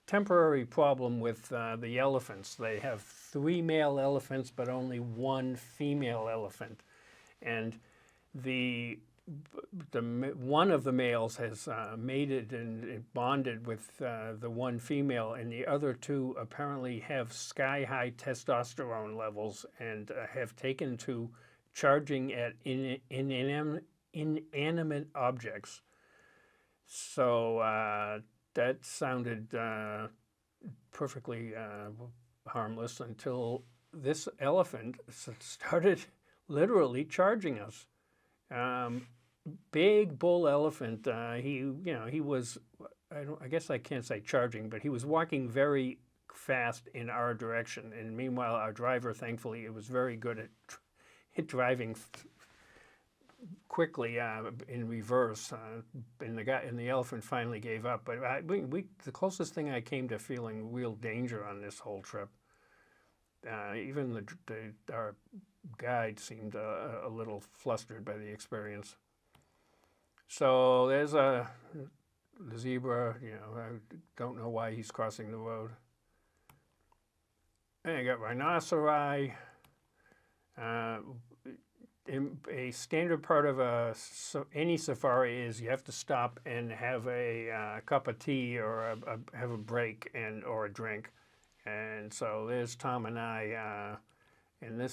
temporary problem with the elephants. They have 3 male elephants, but only 1 female elephant. And one of the males has mated and bonded with the 1 female, and the other 2 apparently have sky-high testosterone levels and have taken to charging at inanimate objects. So that sounded perfectly harmless until this elephant started literally charging us. Big bull elephant. He was. I guess I can't say charging, but he was walking very fast in our direction. And meanwhile, our driver, thankfully, was very good at driving quickly in reverse. And the elephant finally gave up. But the closest thing I came to feeling real danger on this whole trip. Even our guide seemed a little flustered by the experience. So there's the zebra. I don't know why he's crossing the road. And you got rhinoceri. A standard part of any safari is you have to stop and have a cup of tea or have a break or a drink. And so there's Tom and I, and I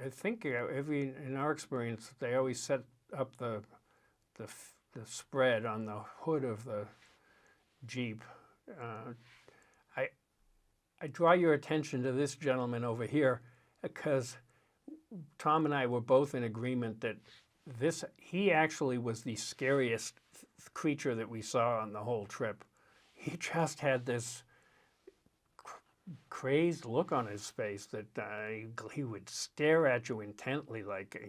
think in our experience, they always set up the spread on the hood of the Jeep. I draw your attention to this gentleman over here because Tom and I were both in agreement that he actually was the scariest creature that we saw on the whole trip. He just had this crazed look on his face that he would stare at you intently like,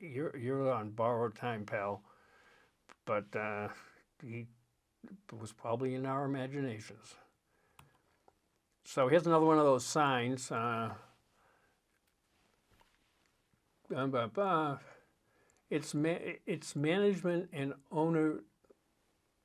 you're on borrowed time, pal. But he was probably in our imaginations. So here's another one of those signs. It's management and owner.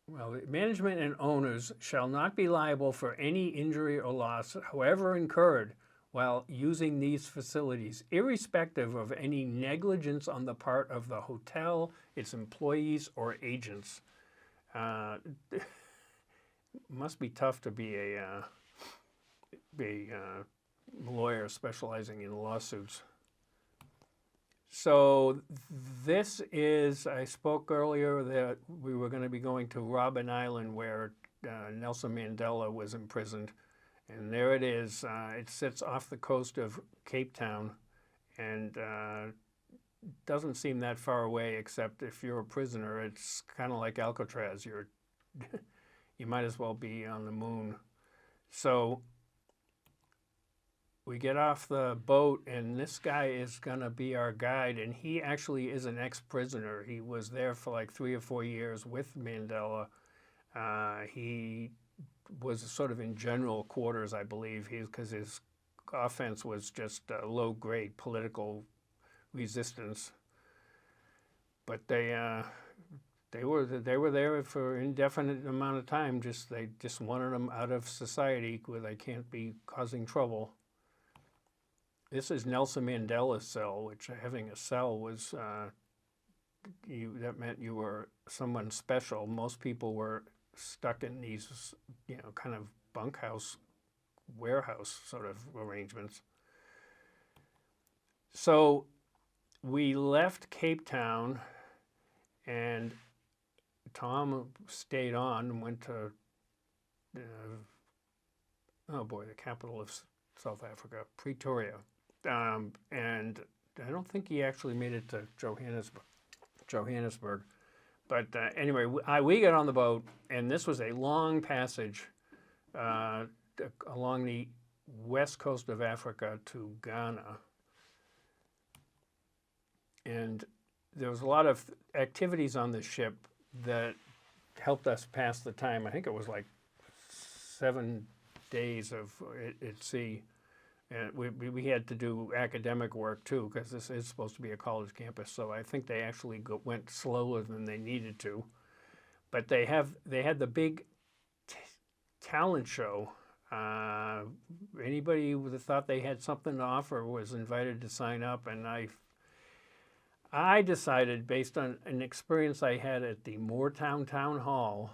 Well, management and owners shall not be liable for any injury or loss, however incurred, while using these facilities, irrespective of any negligence on the part of the hotel, its employees, or agents. Must be tough to be a lawyer specializing in lawsuits. So this is, I spoke earlier that we were going to be going to Robben Island where Nelson Mandela was imprisoned. And there it is. It sits off the coast of Cape Town, and doesn't seem that far away, except if you're a prisoner, it's kind of like Alcatraz. You might as well be on the moon. So we get off the boat, and this guy is going to be our guide, and he actually is an ex-prisoner. He was there for like 3 or 4 years with Mandela. He was sort of in general quarters, I believe, because his offense was just low-grade political resistance. But they were there for an indefinite amount of time. They just wanted them out of society where they can't be causing trouble. This is Nelson Mandela's cell, which having a cell was that meant you were someone special. Most people were stuck in these, kind of bunkhouse, warehouse sort of arrangements. So we left Cape Town, and Tom stayed on and went to, the capital of South Africa, Pretoria. And I don't think he actually made it to Johannesburg. But anyway, we got on the boat, and this was a long passage along the west coast of Africa to Ghana. And there was a lot of activities on the ship that helped us pass the time. I think it was like 7 days at sea. And we had to do academic work too, because this is supposed to be a college campus. So I think they actually went slower than they needed to. But they had the big talent show. Anybody who thought they had something to offer was invited to sign up, and I decided, based on an experience I had at the Moortown Town Hall,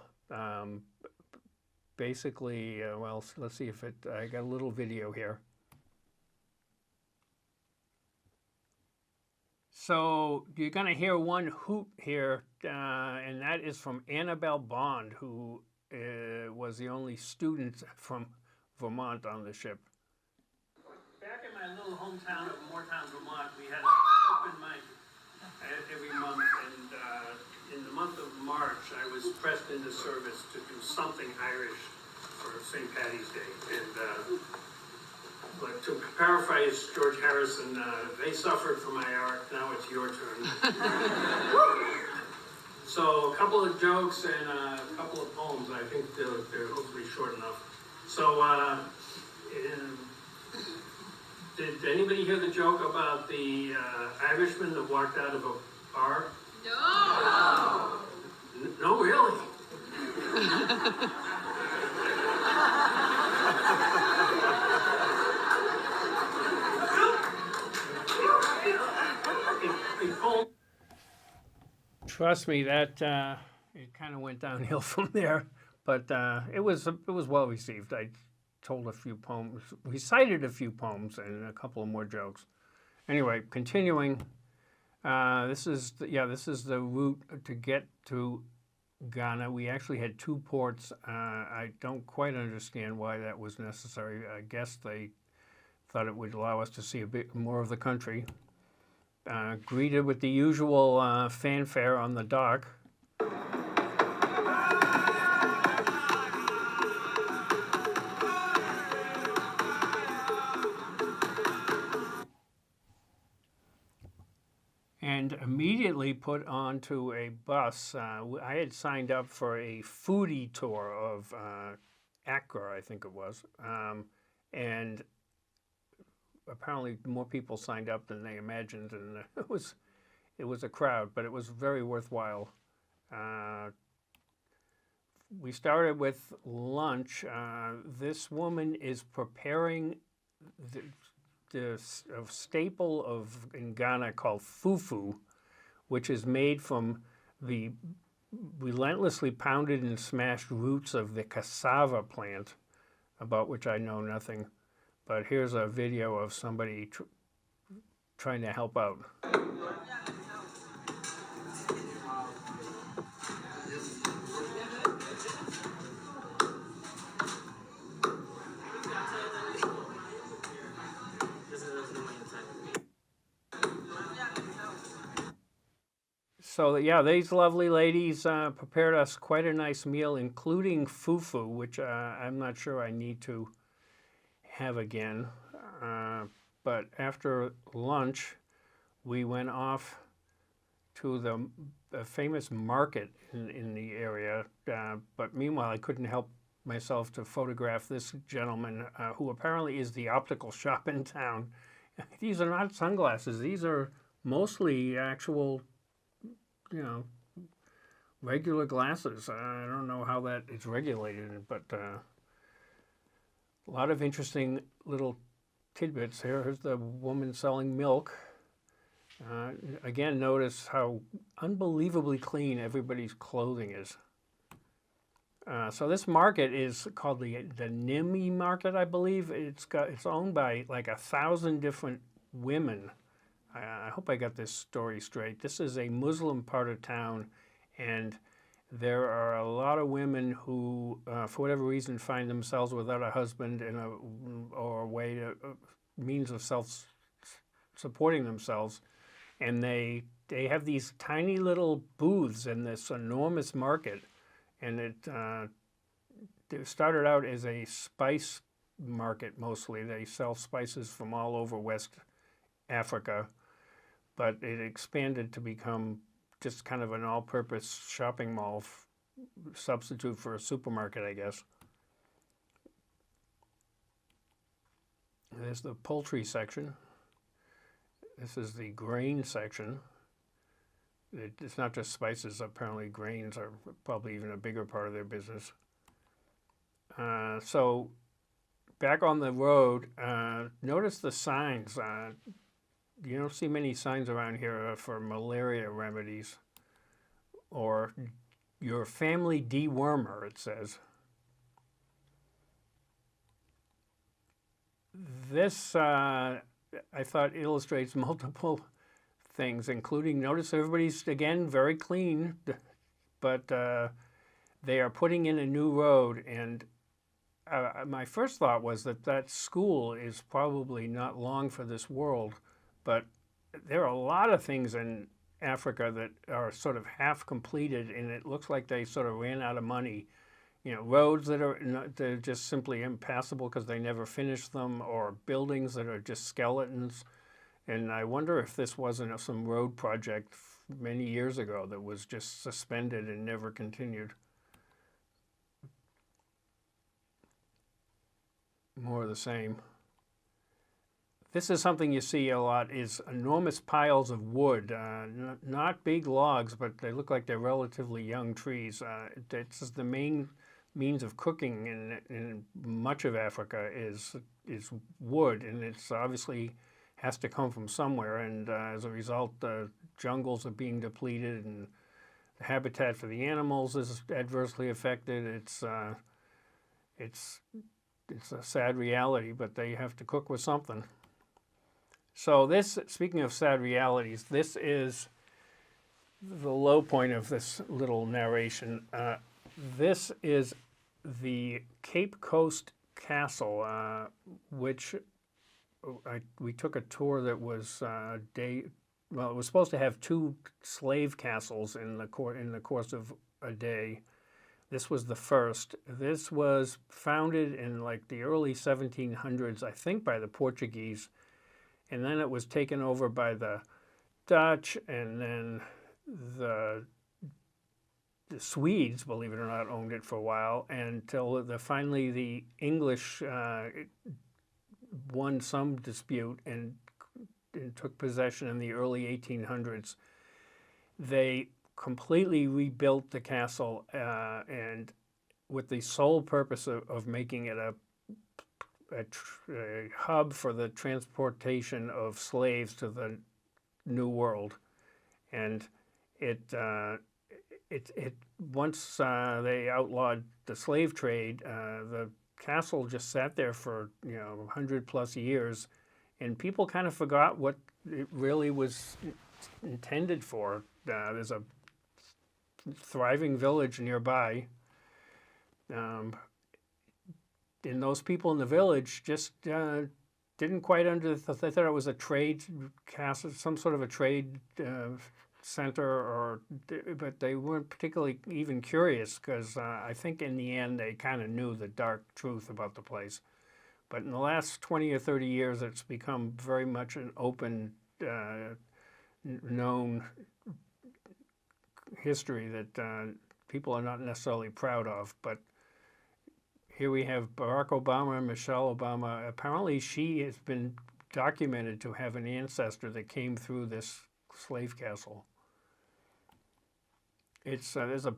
basically, let's see if I got a little video here. So you're going to hear one hoot here, and that is from Annabelle Bond, who was the only student from Vermont on the ship. Back in my little hometown of Moortown, Vermont, we had an open mic every month, and in the month of March, I was pressed into service to do something Irish for St. Paddy's Day. And but to paraphrase George Harrison, they suffered for my art, now it's your turn. So a couple of jokes and a couple of poems. I think they're hopefully short enough. So did anybody hear the joke about the Irishman that walked out of a bar? No! No, really? Trust me, that it kind of went downhill from there, but it was well received. I told a few poems, recited a few poems, and a couple of more jokes. Anyway, continuing, this is the route to get to Ghana. We actually had 2 ports. I don't quite understand why that was necessary. I guess they thought it would allow us to see a bit more of the country. Greeted with the usual fanfare on the dock. And immediately put onto a bus. I had signed up for a foodie tour of Accra, I think it was, and apparently more people signed up than they imagined, and it was a crowd, but it was very worthwhile. We started with lunch. This woman is preparing the staple in Ghana called fufu, which is made from the relentlessly pounded and smashed roots of the cassava plant, about which I know nothing. But here's a video of somebody trying to help out. So yeah, these lovely ladies prepared us quite a nice meal, including fufu, which I'm not sure I need to have again. But after lunch, we went off to the famous market in the area. But meanwhile, I couldn't help myself to photograph this gentleman who apparently is the optical shop in town. These are not sunglasses. These are mostly actual, regular glasses. I don't know how that is regulated, but a lot of interesting little tidbits here. Here's the woman selling milk. Again, notice how unbelievably clean everybody's clothing is. So this market is called the Nimi market, I believe. It's owned by like 1,000 different women. I hope I got this story straight. This is a Muslim part of town, and there are a lot of women who, for whatever reason, find themselves without a husband or a way to means of supporting themselves, and they have these tiny little booths in this enormous market, and it started out as a spice market mostly. They sell spices from all over West Africa, but it expanded to become just kind of an all-purpose shopping mall substitute for a supermarket, I guess. There's the poultry section. This is the grain section. It's not just spices. Apparently grains are probably even a bigger part of their business. So back on the road, notice the signs. You don't see many signs around here for malaria remedies or your family dewormer, it says. This, I thought, illustrates multiple things, including, notice everybody's, again, very clean, but they are putting in a new road, and my first thought was that school is probably not long for this world, but there are a lot of things in Africa that are sort of half completed, and it looks like they sort of ran out of money. Roads they're just simply impassable because they never finished them, or buildings that are just skeletons. And I wonder if this wasn't some road project many years ago that was just suspended and never continued. More of the same. This is something you see a lot, is enormous piles of wood, not big logs, but they look like they're relatively young trees. This is the main means of cooking in much of Africa is wood, and it's obviously has to come from somewhere, and as a result, the jungles are being depleted, and the habitat for the animals is adversely affected. It's a sad reality, but they have to cook with something. So this, speaking of sad realities, this is the low point of this little narration. This is the Cape Coast Castle, which we took a tour that was it was supposed to have 2 slave castles in the course of a day. This was the first. This was founded in like the early 1700s, I think, by the Portuguese. And then it was taken over by the Dutch, and then the Swedes, believe it or not, owned it for a while, until finally the English won some dispute and took possession in the early 1800s. They completely rebuilt the castle, and with the sole purpose of making it a hub for the transportation of slaves to the New World. And once they outlawed the slave trade, the castle just sat there for 100+ years, and people kind of forgot what it really was intended for. There's a thriving village nearby. And those people in the village just didn't quite they thought it was a trade castle, some sort of a trade center, but they weren't particularly even curious because I think in the end they kind of knew the dark truth about the place. But in the last 20 or 30 years, it's become very much an open, known history that people are not necessarily proud of. But here we have Barack Obama and Michelle Obama. Apparently, she has been documented to have an ancestor that came through this slave castle. It's a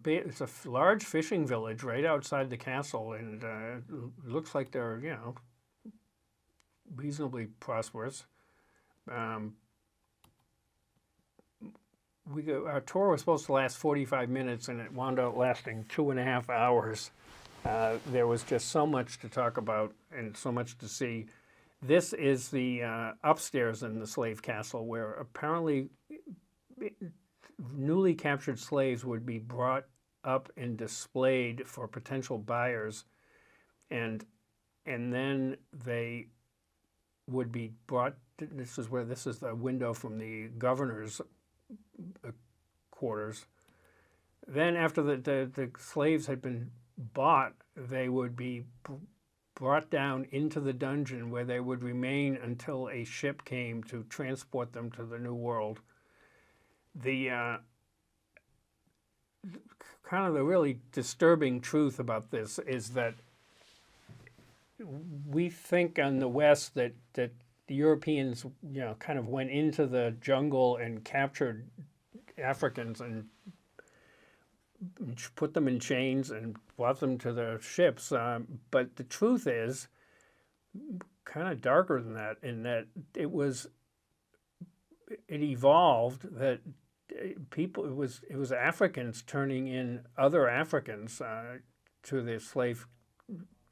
large fishing village right outside the castle, and it looks like they're reasonably prosperous. Our tour was supposed to last 45 minutes, and it wound up lasting 2.5 hours. There was just so much to talk about and so much to see. This is the upstairs in the slave castle, where apparently newly captured slaves would be brought up and displayed for potential buyers, and then they would be brought. This is the window from the governor's quarters. Then after the slaves had been bought, they would be brought down into the dungeon where they would remain until a ship came to transport them to the New World. The kind of the really disturbing truth about this is that we think on the West that the Europeans, kind of went into the jungle and captured Africans and put them in chains and brought them to the ships. But the truth is kind of darker than that, in that it evolved that people, it was Africans turning in other Africans to the slave,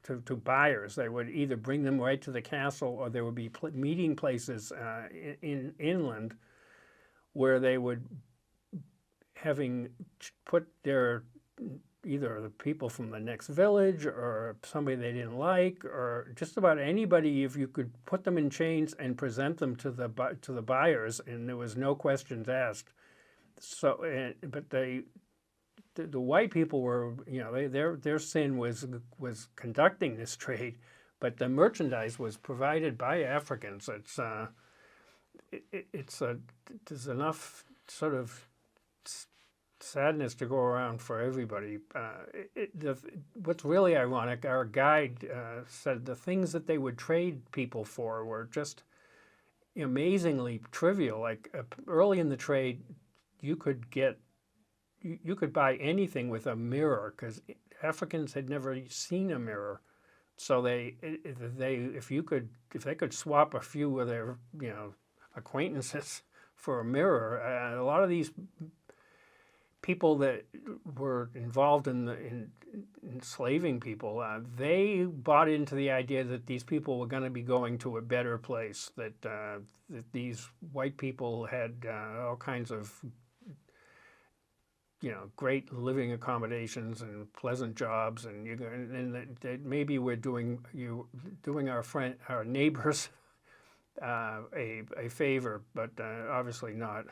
to buyers. They would either bring them right to the castle, or there would be meeting places in inland where they would, having put their, either the people from the next village or somebody they didn't like, or just about anybody, if you could put them in chains and present them to the buyers, and there was no questions asked. So, but the white people were, their sin was conducting this trade, but the merchandise was provided by Africans. There's enough sort of sadness to go around for everybody. What's really ironic, our guide said the things that they would trade people for were just amazingly trivial. Like early in the trade, you could buy anything with a mirror, because Africans had never seen a mirror. So if they could swap a few of their acquaintances for a mirror, a lot of these people that were involved in enslaving people, they bought into the idea that these people were going to be going to a better place, that these white people had all kinds of great living accommodations and pleasant jobs, and that maybe we're doing our neighbors a favor, but obviously not.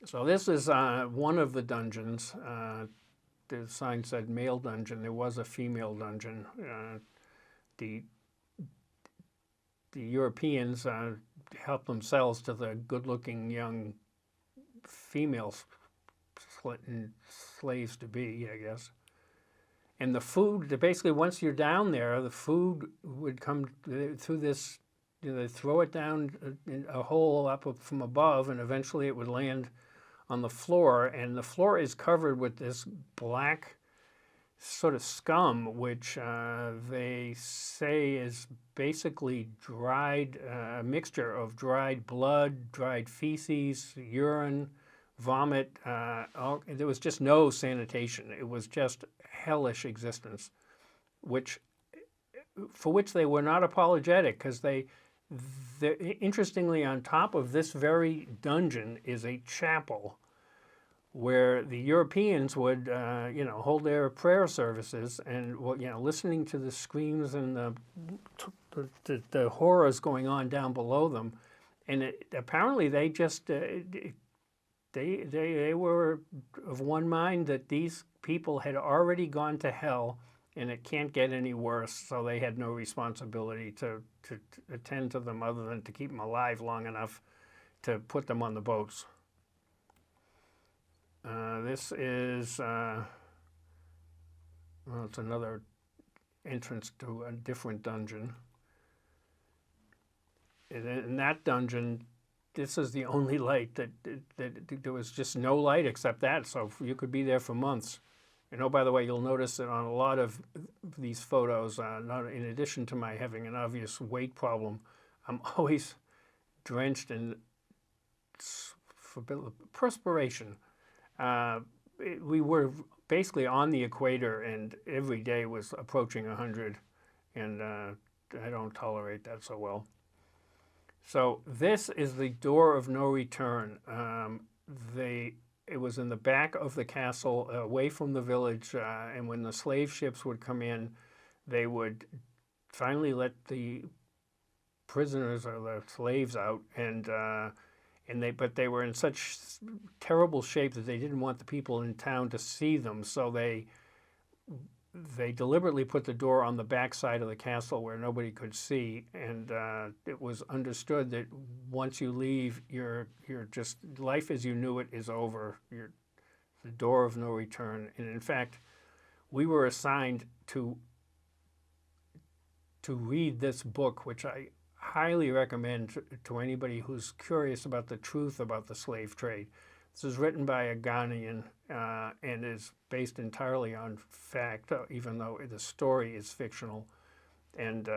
So this is one of the dungeons. The sign said male dungeon. There was a female dungeon. The Europeans helped themselves to the good-looking young female slaves to be, I guess. And the food, basically once you're down there, the food would come through this, they throw it down in a hole up from above, and eventually it would land on the floor, and the floor is covered with this black sort of scum, which they say is basically dried, a mixture of dried blood, dried feces, urine, vomit. There was just no sanitation. It was just hellish existence, for which they were not apologetic, because interestingly, on top of this very dungeon is a chapel where the Europeans would, hold their prayer services, and listening to the screams and the horrors going on down below them. And apparently they just they were of one mind that these people had already gone to hell and it can't get any worse, so they had no responsibility to attend to them other than to keep them alive long enough to put them on the boats. This is, well, it's another entrance to a different dungeon. In that dungeon, this is the only light that there was just no light except that, so you could be there for months. And oh, by the way, you'll notice that on a lot of these photos, not in addition to my having an obvious weight problem, I'm always drenched in perspiration. We were basically on the equator, and every day was approaching 100, and I don't tolerate that so well. So this is the door of no return. It was in the back of the castle, away from the village, and when the slave ships would come in, they would finally let the prisoners or the slaves out, but they were in such terrible shape that they didn't want the people in town to see them, so they deliberately put the door on the back side of the castle where nobody could see, and it was understood that once you leave, you're just, life as you knew it is over. You're the door of no return. And in fact, we were assigned to read this book, which I highly recommend to anybody who's curious about the truth about the slave trade. This is written by a Ghanaian and is based entirely on fact, even though the story is fictional. And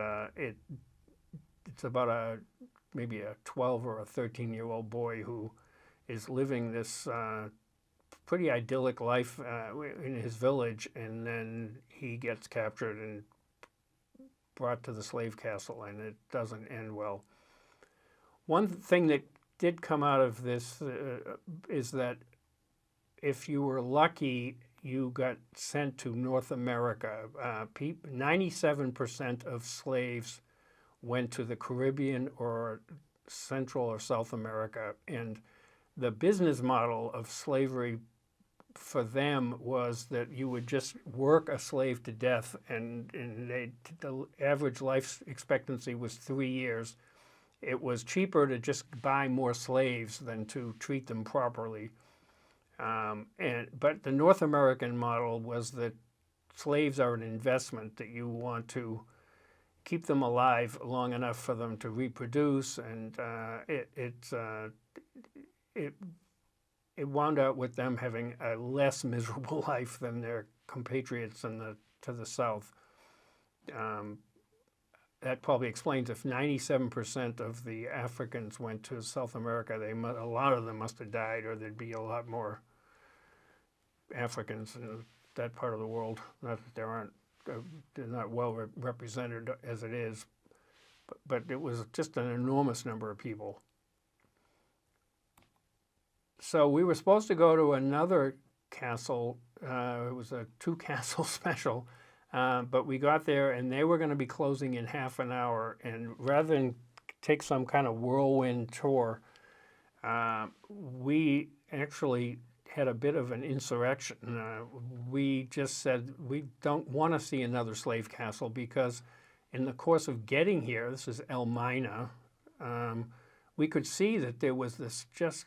it's about maybe a 12 or a 13-year-old boy who is living this pretty idyllic life in his village, and then he gets captured and brought to the slave castle, and it doesn't end well. One thing that did come out of this is that if you were lucky, you got sent to North America. 97% of slaves went to the Caribbean or Central or South America, and the business model of slavery for them was that you would just work a slave to death, and the average life expectancy was 3 years. It was cheaper to just buy more slaves than to treat them properly. But the North American model was that slaves are an investment, that you want to keep them alive long enough for them to reproduce, and it wound out with them having a less miserable life than their compatriots to the south. That probably explains if 97% of the Africans went to South America, a lot of them must have died, or there'd be a lot more Africans in that part of the world. Not that they're not well represented as it is, but it was just an enormous number of people. So we were supposed to go to another castle. It was a 2-castle special. But we got there, and they were going to be closing in half an hour. And rather than take some kind of whirlwind tour, we actually had a bit of an insurrection. We just said we don't want to see another slave castle, because in the course of getting here, this is Elmina, we could see that there was this just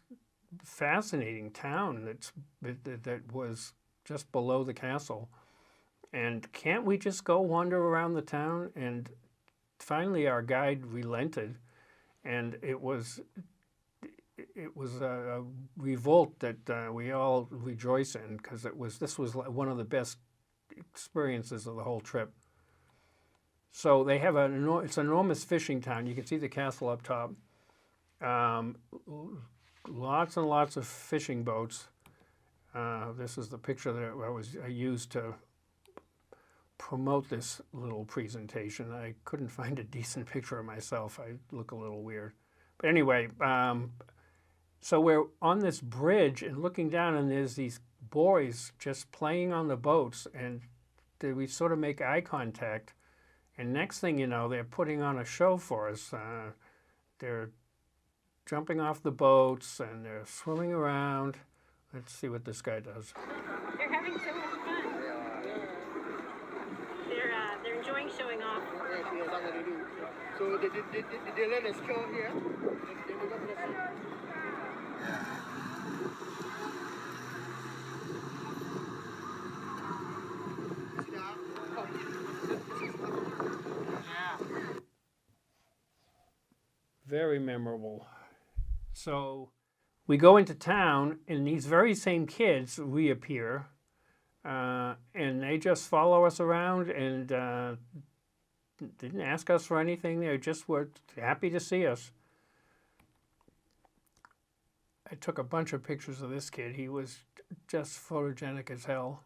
fascinating town that was just below the castle. And can't we just go wander around the town? And finally our guide relented, and it was a revolt that we all rejoice in, because this was one of the best experiences of the whole trip. So they have it's an enormous fishing town. You can see the castle up top. Lots and lots of fishing boats. This is the picture that I used to promote this little presentation. I couldn't find a decent picture of myself. I look a little weird. But anyway, so we're on this bridge and looking down, and there's these boys just playing on the boats, and we sort of make eye contact. And next thing you know, they're putting on a show for us. They're jumping off the boats and they're swimming around. Let's see what this guy does. They're having so much fun. They're enjoying showing off. So they learn a skill here. They develop the skill. Very memorable. So we go into town, and these very same kids reappear, and they just follow us around and didn't ask us for anything. They just were happy to see us. I took a bunch of pictures of this kid. He was just photogenic as hell.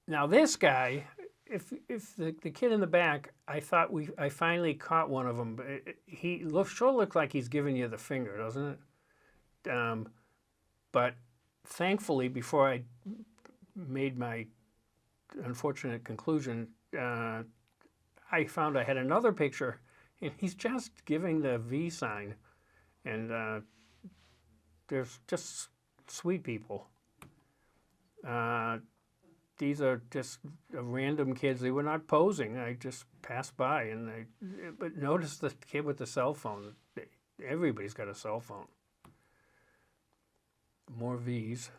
Now this guy, if the kid in the back, I thought I finally caught one of them. But he sure looks like he's giving you the finger, doesn't it? But thankfully, before I made my unfortunate conclusion, I found I had another picture, and he's just giving the V sign, and they're just sweet people. These are just random kids. They were not posing. I just passed by, and but notice the kid with the cell phone. Everybody's got a cell phone. More V's.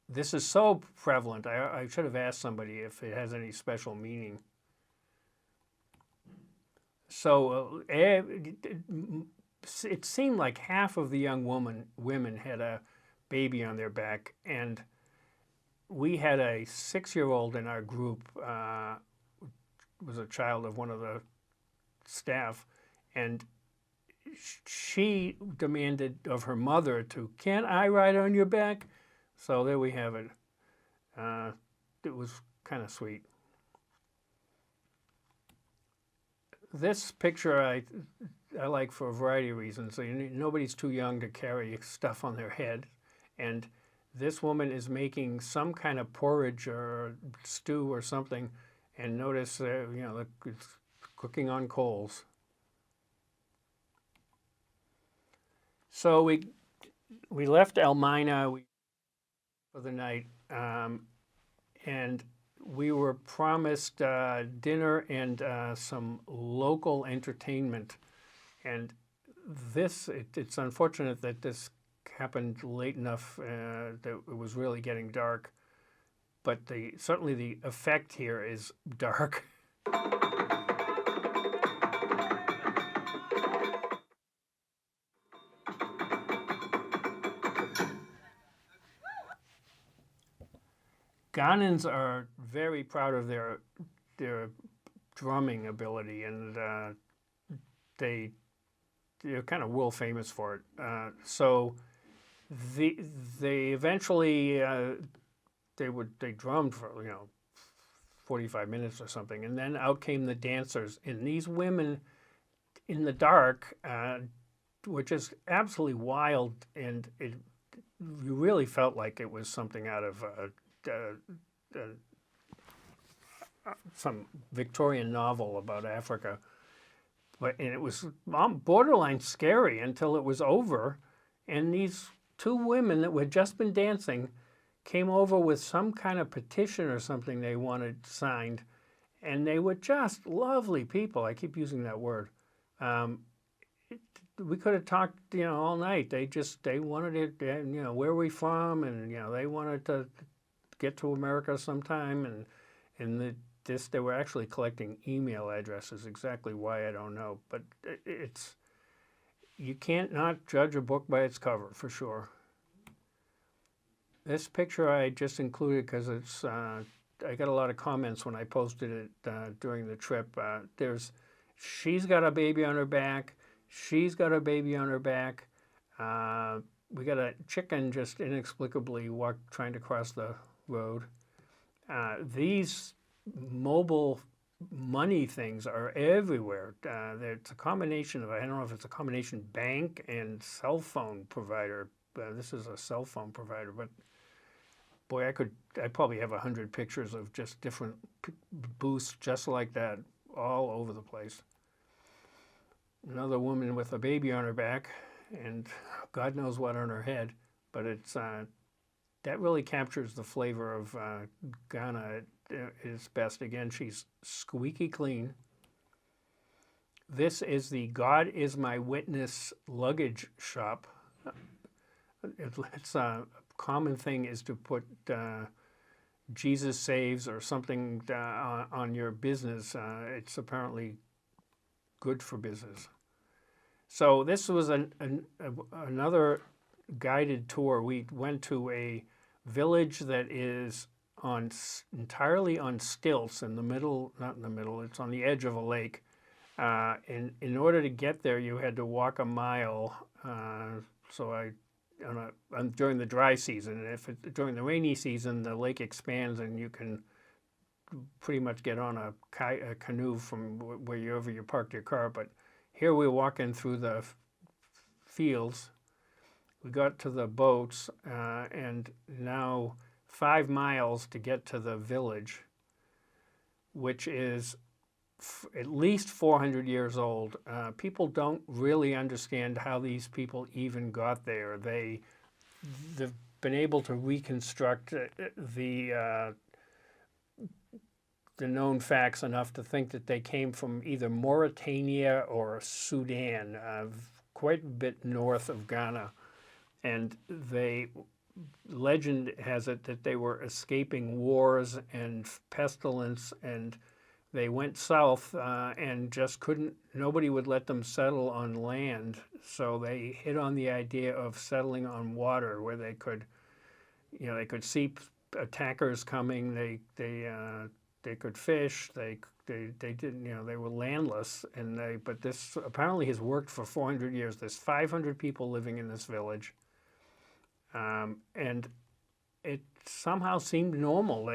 This is so prevalent. I should have asked somebody if it has any special meaning. So it seemed like half of the young women had a baby on their back, and we had a 6-year-old in our group, was a child of one of the staff, and she demanded of her mother to, "Can I ride on your back?" So there we have it. It was kind of sweet. This picture I like for a variety of reasons. So nobody's too young to carry stuff on their head, and this woman is making some kind of porridge or stew or something, and notice it's cooking on coals. So we left Elmina for the night, and we were promised dinner and some local entertainment. And it's unfortunate that this happened late enough that it was really getting dark. But certainly the effect here is dark. Ghanaians are very proud of their drumming ability, and they're kind of world famous for it. So they eventually they drummed for 45 minutes or something, and then out came the dancers, and these women in the dark were just absolutely wild, and you really felt like it was something out of some Victorian novel about Africa, and it was borderline scary until it was over, and these two women that had just been dancing came over with some kind of petition or something they wanted signed, and they were just lovely people. I keep using that word. We could have talked, all night. They wanted it, where are we from, and they wanted to get to America sometime, and they were actually collecting email addresses. Exactly why, I don't know, but you can't not judge a book by its cover, for sure. This picture I just included because it's I got a lot of comments when I posted it during the trip. She's got a baby on her back. She's got a baby on her back. We got a chicken just inexplicably trying to cross the road. These mobile money things are everywhere. It's a combination of, I don't know if it's a combination bank and cell phone provider. This is a cell phone provider, but boy, I probably have 100 pictures of just different booths just like that all over the place. another woman with a baby on her back, and God knows what on her head. But it's that really captures the flavor of Ghana at its best. Again, she's squeaky clean. This is the God is My Witness luggage shop. It's a common thing is to put Jesus Saves or something on your business. It's apparently good for business. So this was another guided tour. We went to a village that is entirely on stilts in the middle, not in the middle, it's on the edge of a lake. In order to get there, you had to walk a mile. During the dry season. During the rainy season, the lake expands and you can pretty much get on a canoe from wherever you parked your car. But here we're walking through the fields. We got to the boats, and now 5 miles to get to the village, which is at least 400 years old. People don't really understand how these people even got there. They've been able to reconstruct the known facts enough to think that they came from either Mauritania or Sudan, quite a bit north of Ghana. And legend has it that they were escaping wars and pestilence, and they went south and just nobody would let them settle on land. So they hit on the idea of settling on water where they could see attackers coming. They could fish. They didn't, they were landless. But this apparently has worked for 400 years. There's 500 people living in this village. And it somehow seemed normal.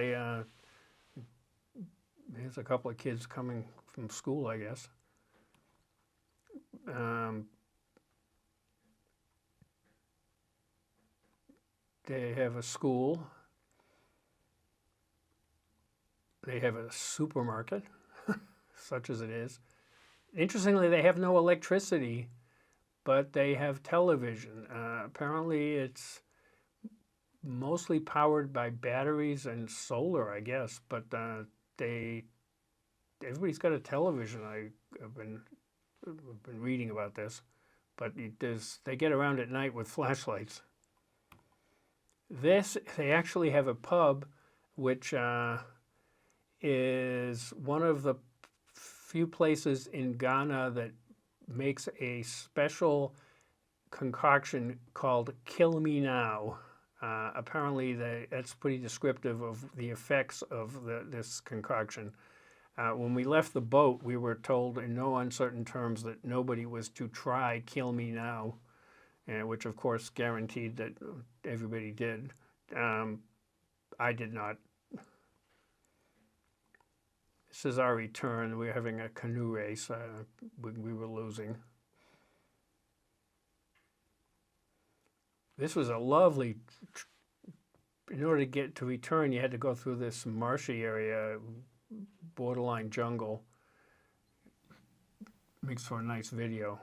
Here's a couple of kids coming from school, I guess. They have a school. They have a supermarket, such as it is. Interestingly, they have no electricity, but they have television. Apparently, it's mostly powered by batteries and solar, I guess, but everybody's got a television. I've been reading about this, but they get around at night with flashlights. They actually have a pub, which is one of the few places in Ghana that makes a special concoction called Kill Me Now. Apparently, that's pretty descriptive of the effects of this concoction. When we left the boat, we were told in no uncertain terms that nobody was to try Kill Me Now, which of course guaranteed that everybody did. I did not. This is our return. We're having a canoe race. We were losing. This was a lovely. In order to get to return, you had to go through this marshy area, borderline jungle. Makes for a nice video.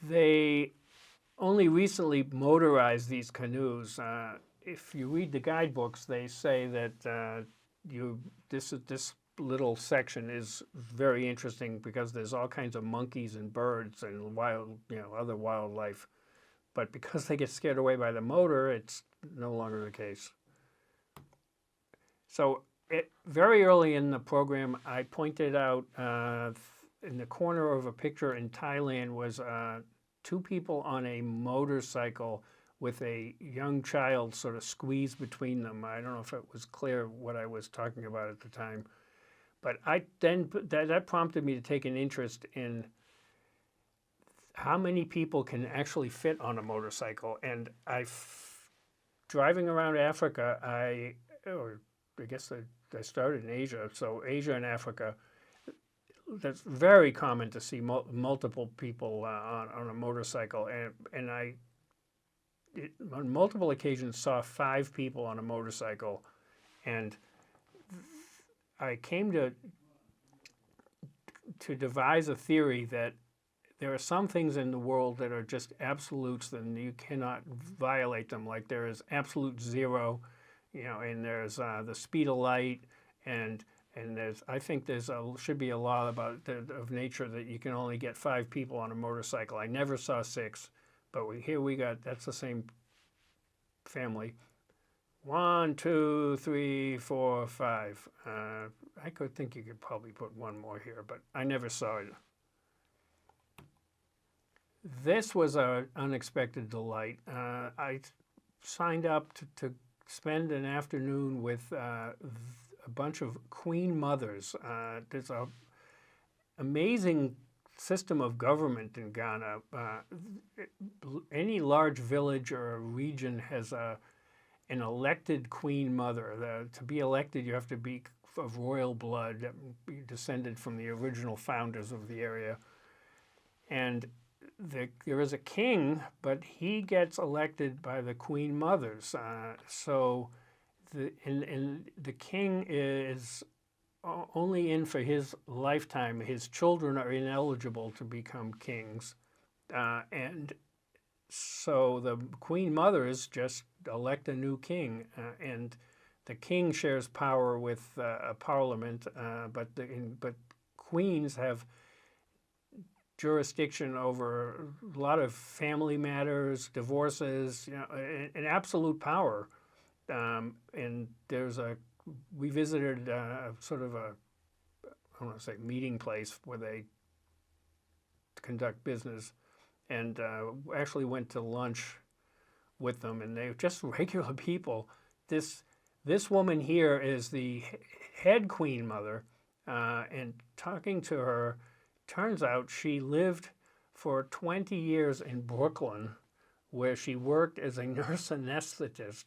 They only recently motorized these canoes. If you read the guidebooks, they say that this little section is very interesting because there's all kinds of monkeys and birds and other wildlife. But because they get scared away by the motor, it's no longer the case. So very early in the program, I pointed out in the corner of a picture in Thailand was 2 people on a motorcycle with a young child sort of squeezed between them. I don't know if it was clear what I was talking about at the time, but that prompted me to take an interest in how many people can actually fit on a motorcycle. And driving around Africa, I guess I started in Asia, so Asia and Africa, that's very common to see multiple people on a motorcycle. And on multiple occasions saw 5 people on a motorcycle. And I came to devise a theory that there are some things in the world that are just absolutes and you cannot violate them. Like there is absolute zero, and there's the speed of light, and I think should be a law of nature that you can only get 5 people on a motorcycle. I never saw 6, but here we got, that's the same family. 1, 2, 3, 4, 5. I could think you could probably put one more here, but I never saw it. This was an unexpected delight. I signed up to spend an afternoon with a bunch of queen mothers. There's an amazing system of government in Ghana. Any large village or region has an elected queen mother. To be elected, you have to be of royal blood, be descended from the original founders of the area. And there is a king, but he gets elected by the queen mothers. So the king is only in for his lifetime. His children are ineligible to become kings. And so the queen mothers just elect a new king. And the king shares power with a parliament, but queens have jurisdiction over a lot of family matters, divorces, an absolute power. And we visited sort of I don't want to say meeting place where they conduct business, and actually went to lunch with them, and they're just regular people. This woman here is the head queen mother, and talking to her, turns out she lived for 20 years in Brooklyn, where she worked as a nurse anesthetist.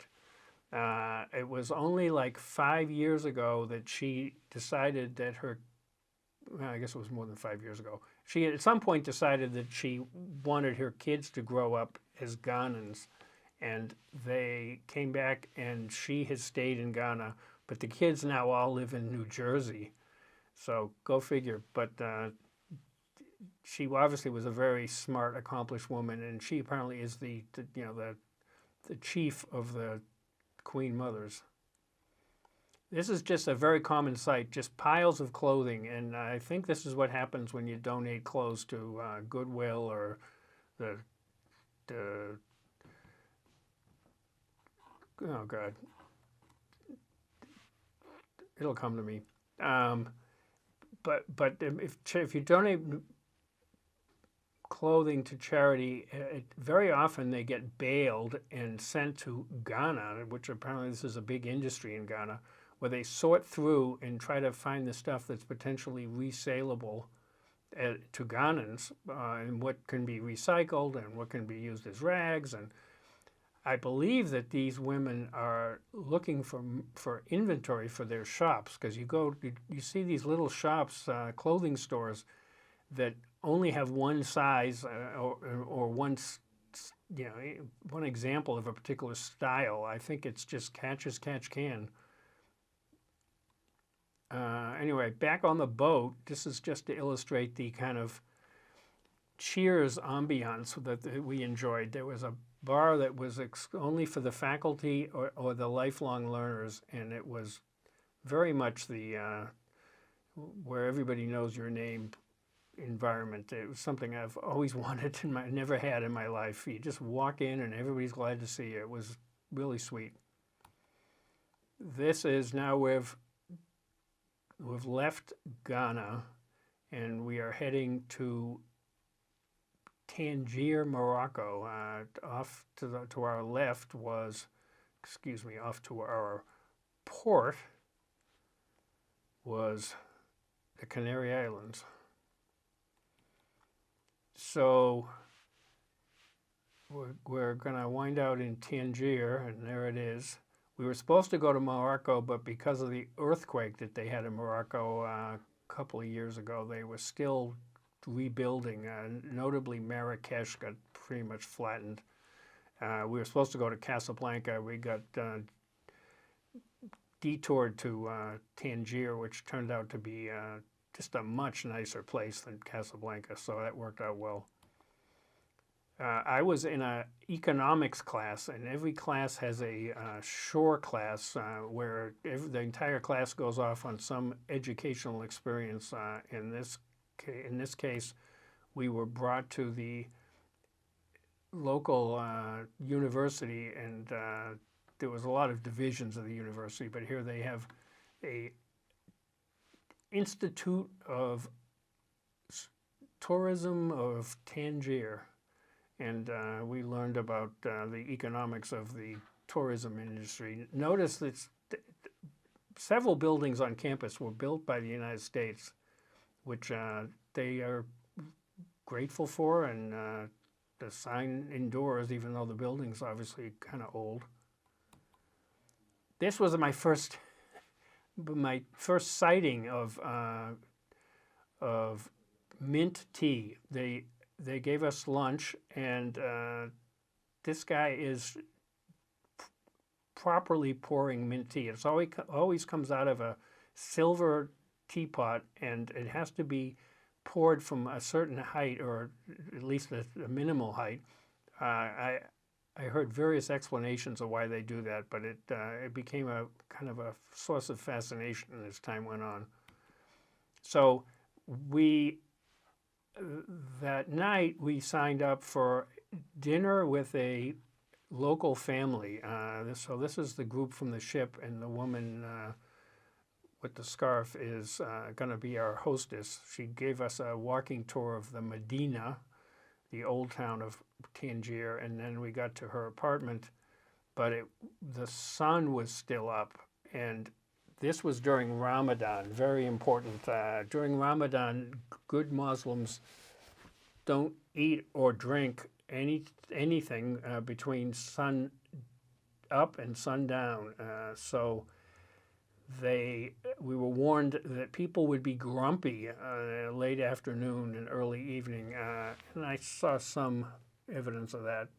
It was only like 5 years ago that she decided that I guess it was more than 5 years ago. She at some point decided that she wanted her kids to grow up as Ghanaians, and they came back, and she has stayed in Ghana, but the kids now all live in New Jersey. So go figure. But she obviously was a very smart, accomplished woman, and she apparently is the chief of the queen mothers. This is just a very common sight, just piles of clothing, and I think this is what happens when you donate clothes to Goodwill or the oh God, it'll come to me. But if you donate clothing to charity, very often they get baled and sent to Ghana, which apparently this is a big industry in Ghana, where they sort through and try to find the stuff that's potentially resaleable to Ghanans, and what can be recycled and what can be used as rags. And I believe that these women are looking for inventory for their shops, because you see these little shops, clothing stores, that only have one size or one example of a particular style. I think it's just catch as catch can. Anyway, back on the boat, this is just to illustrate the kind of Cheers ambiance that we enjoyed. There was a bar that was only for the faculty or the lifelong learners, and it was very much the where everybody knows your name environment. It was something I've always wanted never had in my life. You just walk in and everybody's glad to see you. It was really sweet. This is now we've left Ghana, and we are heading to Tangier, Morocco. Off to our left was, off to our port was the Canary Islands. So we're going to wind out in Tangier, and there it is. We were supposed to go to Morocco, but because of the earthquake that they had in Morocco a couple of years ago, they were still rebuilding. Notably, Marrakesh got pretty much flattened. We were supposed to go to Casablanca. We got detoured to Tangier, which turned out to be just a much nicer place than Casablanca, so that worked out well. I was in an economics class, and every class has a shore class where the entire class goes off on some educational experience. In this case, we were brought to the local university, and there was a lot of divisions of the university, but here they have a Institute of Tourism of Tangier, and we learned about the economics of the tourism industry. Notice that several buildings on campus were built by the United States, which they are grateful for, and the sign endures, even though the building's obviously kind of old. This was my first sighting of mint tea. They gave us lunch, and this guy is properly pouring mint tea. It's always comes out of a silver teapot, and it has to be poured from a certain height, or at least a minimal height. I heard various explanations of why they do that, but it became a kind of a source of fascination as time went on. So that night we signed up for dinner with a local family. So this is the group from the ship, and the woman with the scarf is going to be our hostess. She gave us a walking tour of the Medina, the old town of Tangier, and then we got to her apartment, but the sun was still up, and this was during Ramadan, very important. During Ramadan, good Muslims don't eat or drink anything between sun up and sundown. So we were warned that people would be grumpy late afternoon and early evening, and I saw some evidence of that.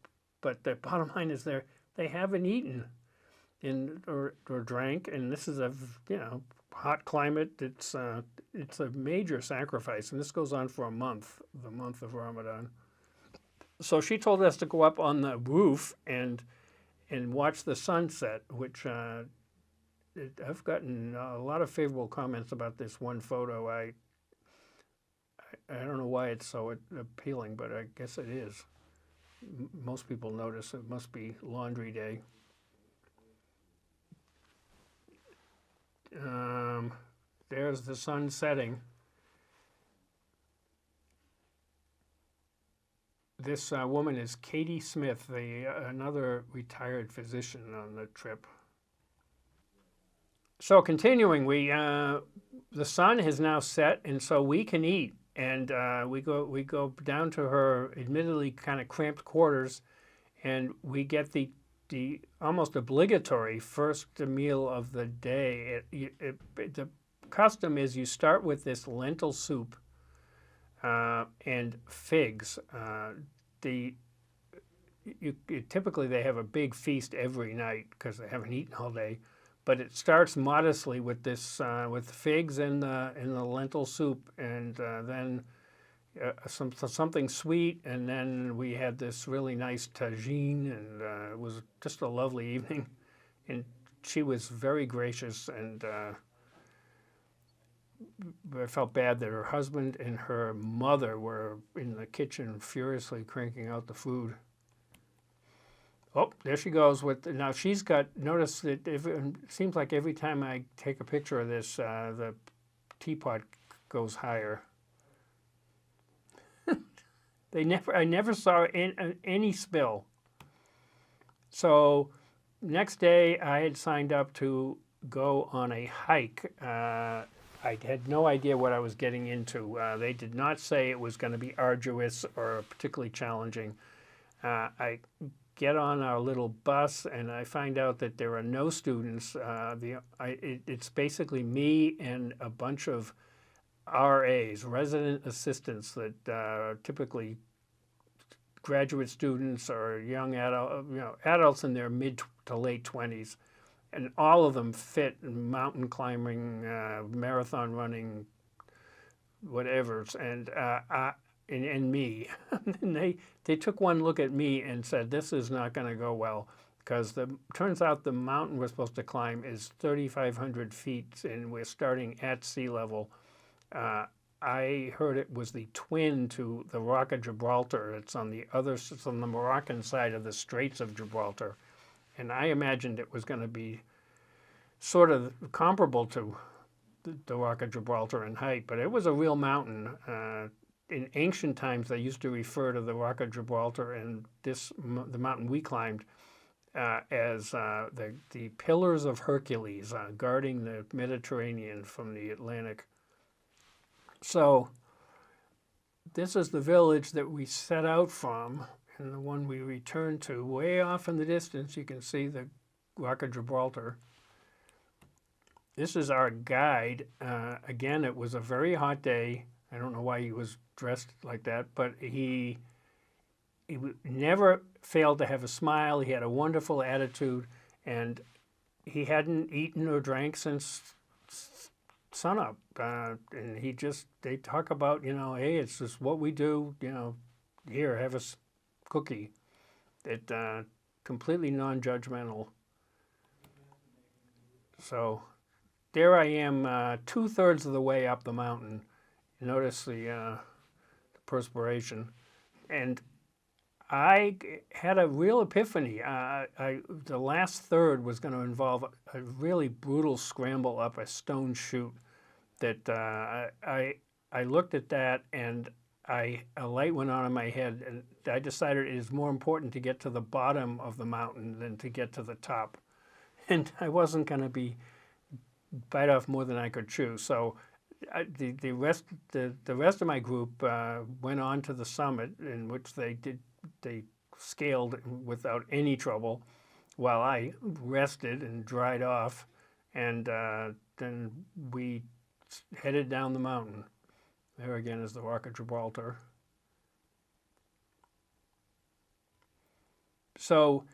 But the bottom line is they haven't eaten or drank, and this is a hot climate. It's a major sacrifice, and this goes on for a month, the month of Ramadan. So she told us to go up on the roof and watch the sunset, which I've gotten a lot of favorable comments about this one photo. I don't know why it's so appealing, but I guess it is. Most people notice it must be laundry day. There's the sun setting. This woman is Katie Smith, another retired physician on the trip. So continuing, the sun has now set, and so we can eat. And we go down to her admittedly kind of cramped quarters, and we get the almost obligatory first meal of the day. The custom is you start with this lentil soup and figs. Typically they have a big feast every night because they haven't eaten all day. But it starts modestly with this, with figs and the lentil soup, and then something sweet, and then we had this really nice tagine, and it was just a lovely evening. And she was very gracious, and I felt bad that her husband and her mother were in the kitchen furiously cranking out the food. Oh, there she goes now she's got, notice that it seems like every time I take a picture of this, the teapot goes higher. I never saw any spill. So next day I had signed up to go on a hike. I had no idea what I was getting into. They did not say it was going to be arduous or particularly challenging. I get on our little bus and I find out that there are no students. It's basically me and a bunch of RAs, resident assistants, that typically graduate students or young adults in their mid to late 20s, and all of them fit in mountain climbing, marathon running, whatever's, and me. And they took one look at me and said, "This is not going to go well," because turns out the mountain we're supposed to climb is 3,500 feet, and we're starting at sea level. I heard it was the twin to the Rock of Gibraltar. It's on the Moroccan side of the Straits of Gibraltar, and I imagined it was going to be sort of comparable to the Rock of Gibraltar in height, but it was a real mountain. In ancient times, they used to refer to the Rock of Gibraltar and the mountain we climbed as the Pillars of Hercules, guarding the Mediterranean from the Atlantic. So this is the village that we set out from, and the one we returned to. Way off in the distance, you can see the Rock of Gibraltar. This is our guide. Again, it was a very hot day. I don't know why he was dressed like that, but he never failed to have a smile. He had a wonderful attitude, and he hadn't eaten or drank since sunup. And they talk about, hey, it's just what we do, here, have a cookie. It completely non-judgmental. So there I am, 2/3 of the way up the mountain. Notice the perspiration. And I had a real epiphany. The last third was going to involve a really brutal scramble up a stone chute that I looked at that, and a light went on in my head, and I decided it is more important to get to the bottom of the mountain than to get to the top. And I wasn't going to bite off more than I could chew. So the rest of my group went on to the summit, in which they scaled without any trouble, while I rested and dried off, and then we headed down the mountain. There again is the Rock of Gibraltar. So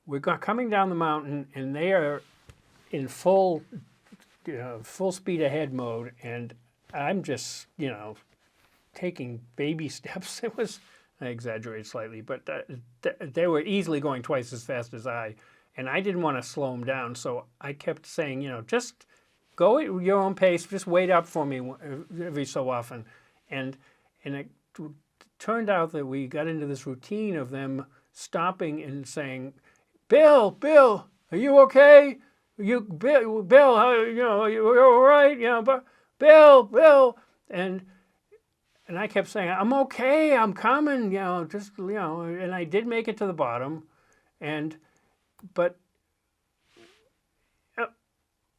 we're coming down the mountain, and they are in full speed ahead mode, and I'm just, taking baby steps. I exaggerate slightly, but they were easily going twice as fast as I, and I didn't want to slow them down, so I kept saying, just go at your own pace, just wait up for me every so often. And it turned out that we got into this routine of them stopping and saying, Bill, are you okay? Bill, you're all right? But Bill, and I kept saying, I'm okay, I'm coming, and I did make it to the bottom, but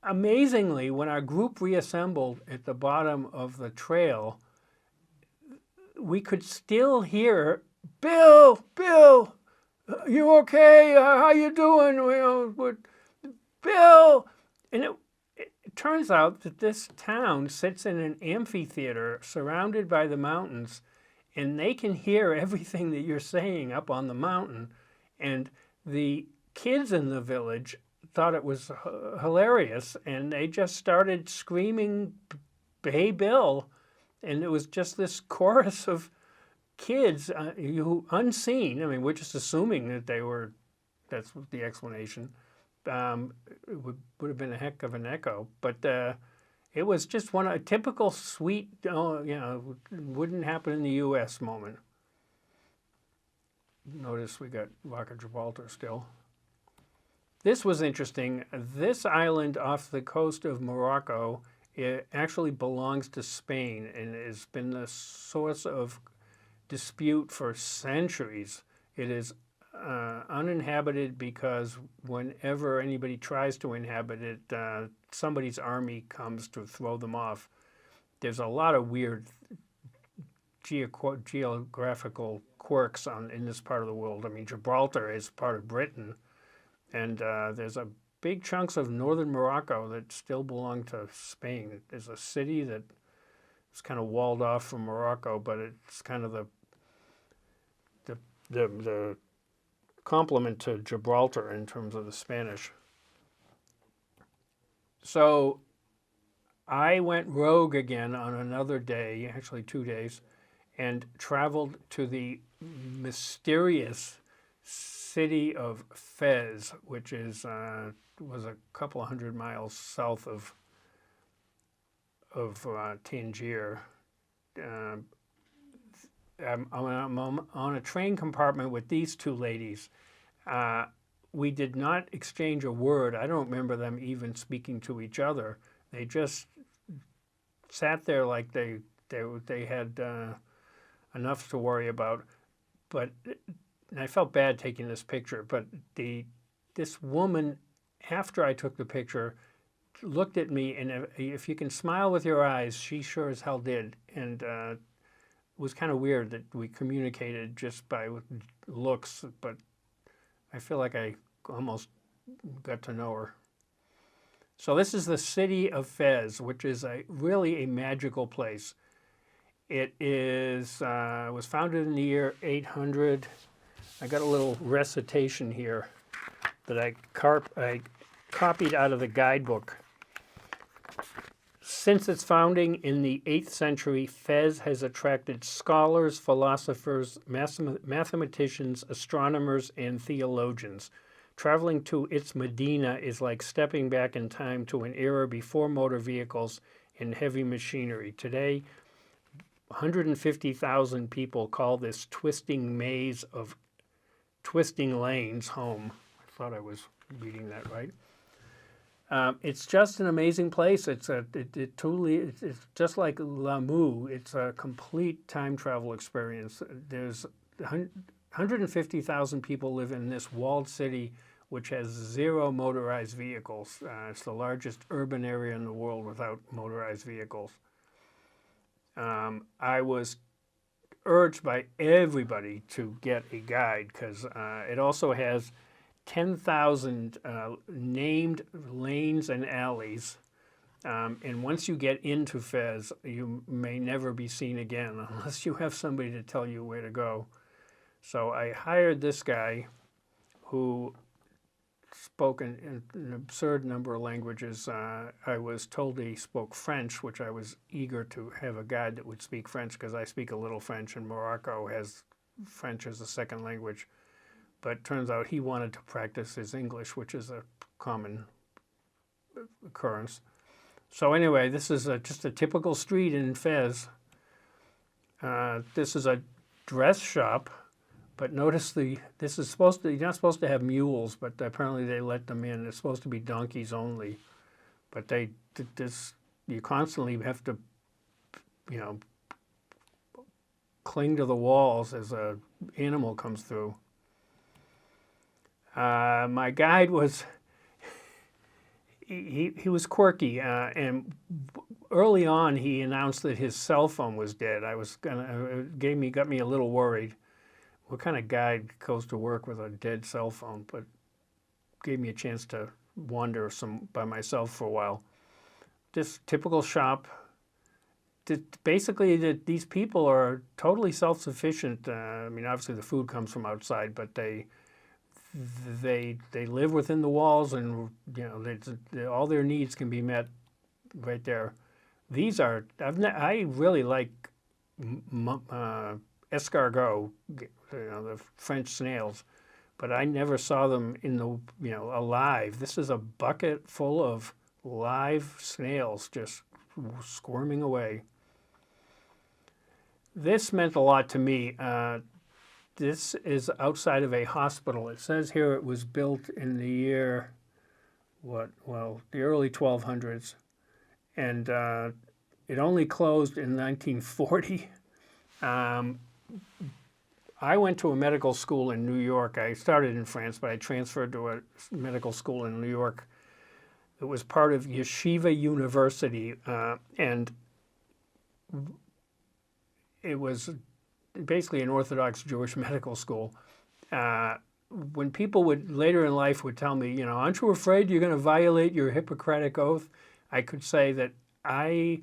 amazingly, when our group reassembled at the bottom of the trail, we could still hear, Bill, you okay? How you doing? Bill! And it turns out that this town sits in an amphitheater surrounded by the mountains, and they can hear everything that you're saying up on the mountain. And the kids in the village thought it was hilarious, and they just started screaming, hey, Bill. And it was just this chorus of kids, unseen. I mean, we're just assuming that that's the explanation. It would have been a heck of an echo, but it was just a typical sweet, wouldn't happen in the U.S. moment. Notice we got Rock of Gibraltar still. This was interesting. This island off the coast of Morocco, it actually belongs to Spain, and has been the source of dispute for centuries. It is uninhabited because whenever anybody tries to inhabit it, somebody's army comes to throw them off. There's a lot of weird geographical quirks in this part of the world. I mean, Gibraltar is part of Britain, and there's a big chunks of northern Morocco that still belong to Spain. There's a city that is kind of walled off from Morocco, but it's kind of the complement to Gibraltar in terms of the Spanish. So I went rogue again on another day, actually 2 days, and traveled to the mysterious city of Fez, which was a couple of 100 miles south of Tangier. I'm on a train compartment with these two ladies. We did not exchange a word. I don't remember them even speaking to each other. They just sat there like they had enough to worry about. But and I felt bad taking this picture. But this woman, after I took the picture, looked at me, and if you can smile with your eyes, she sure as hell did. And it was kind of weird that we communicated just by looks, but I feel like I almost got to know her. So this is the city of Fez, which is really a magical place. It was founded in the year 800. I got a little recitation here that I copied out of the guidebook. Since its founding in the 8th century, Fez has attracted scholars, philosophers, mathematicians, astronomers, and theologians. Traveling to its Medina is like stepping back in time to an era before motor vehicles and heavy machinery. Today, 150,000 people call this twisting maze of twisting lanes home. I thought I was reading that right. It's just an amazing place. It's just like Lamu. It's a complete time travel experience. There's 150,000 people live in this walled city, which has 0 motorized vehicles. It's the largest urban area in the world without motorized vehicles. I was urged by everybody to get a guide because it also has 10,000 named lanes and alleys, and once you get into Fez, you may never be seen again unless you have somebody to tell you where to go. So I hired this guy who spoke an absurd number of languages. I was told he spoke French, which I was eager to have a guide that would speak French because I speak a little French, and Morocco has French as a second language. But it turns out he wanted to practice his English, which is a common occurrence. So anyway, this is just a typical street in Fez. This is a dress shop, but notice this is supposed to, you're not supposed to have mules, but apparently they let them in. It's supposed to be donkeys only, but you constantly have to, cling to the walls as an animal comes through. My guide was, he was quirky, and early on he announced that his cell phone was dead. Got me a little worried. What kind of guide goes to work with a dead cell phone? But gave me a chance to wander by myself for a while. This typical shop. Basically, these people are totally self-sufficient. I mean, obviously the food comes from outside, but they live within the walls, and all their needs can be met right there. These are I really like escargot, the French snails, but I never saw them alive. This is a bucket full of live snails just squirming away. This meant a lot to me. This is outside of a hospital. It says here it was built in the year, the early 1200s. And it only closed in 1940. I went to a medical school in New York. I started in France, but I transferred to a medical school in New York. It was part of Yeshiva University. And it was basically an Orthodox Jewish medical school. When people would later in life would tell me, aren't you afraid you're going to violate your Hippocratic oath? I could say that I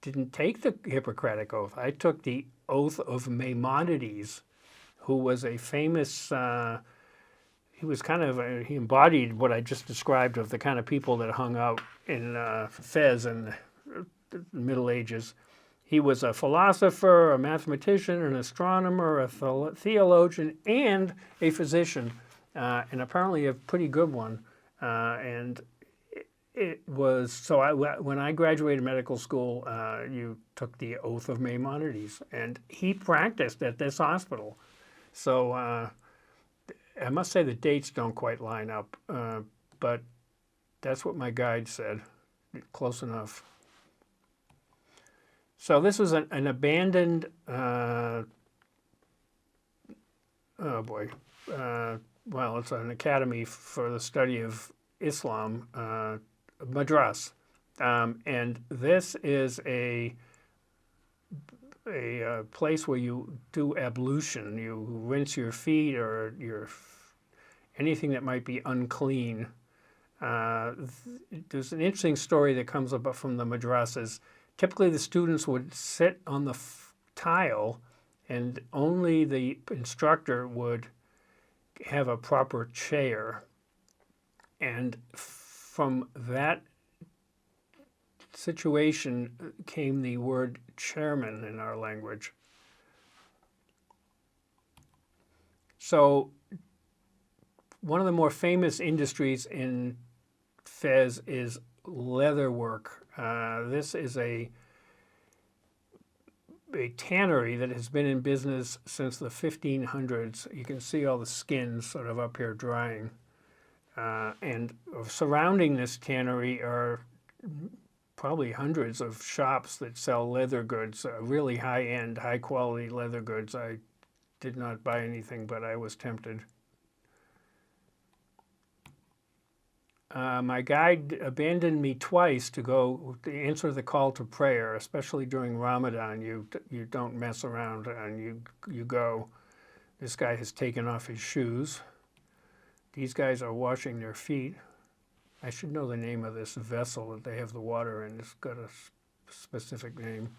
didn't take the Hippocratic oath. I took the oath of Maimonides, who was a famous, he embodied what I just described of the kind of people that hung out in Fez in the Middle Ages. He was a philosopher, a mathematician, an astronomer, a theologian, and a physician, and apparently a pretty good one. And it was, so when I graduated medical school, you took the oath of Maimonides, and he practiced at this hospital. So I must say the dates don't quite line up, but that's what my guide said. Close enough. So this was an abandoned, well, it's an academy for the study of Islam, madras. And this is a place where you do ablution. You rinse your feet or anything that might be unclean. There's an interesting story that comes up from the madrasas. Typically, the students would sit on the tile, and only the instructor would have a proper chair. And from that situation came the word chairman in our language. So one of the more famous industries in Fez is leather work. This is a tannery that has been in business since the 1500s. You can see all the skins sort of up here drying. And surrounding this tannery are probably hundreds of shops that sell leather goods, really high-end, high-quality leather goods. I did not buy anything, but I was tempted. My guide abandoned me twice to answer the call to prayer, especially during Ramadan. You don't mess around and you go. This guy has taken off his shoes. These guys are washing their feet. I should know the name of this vessel that they have the water in. It's got a specific name.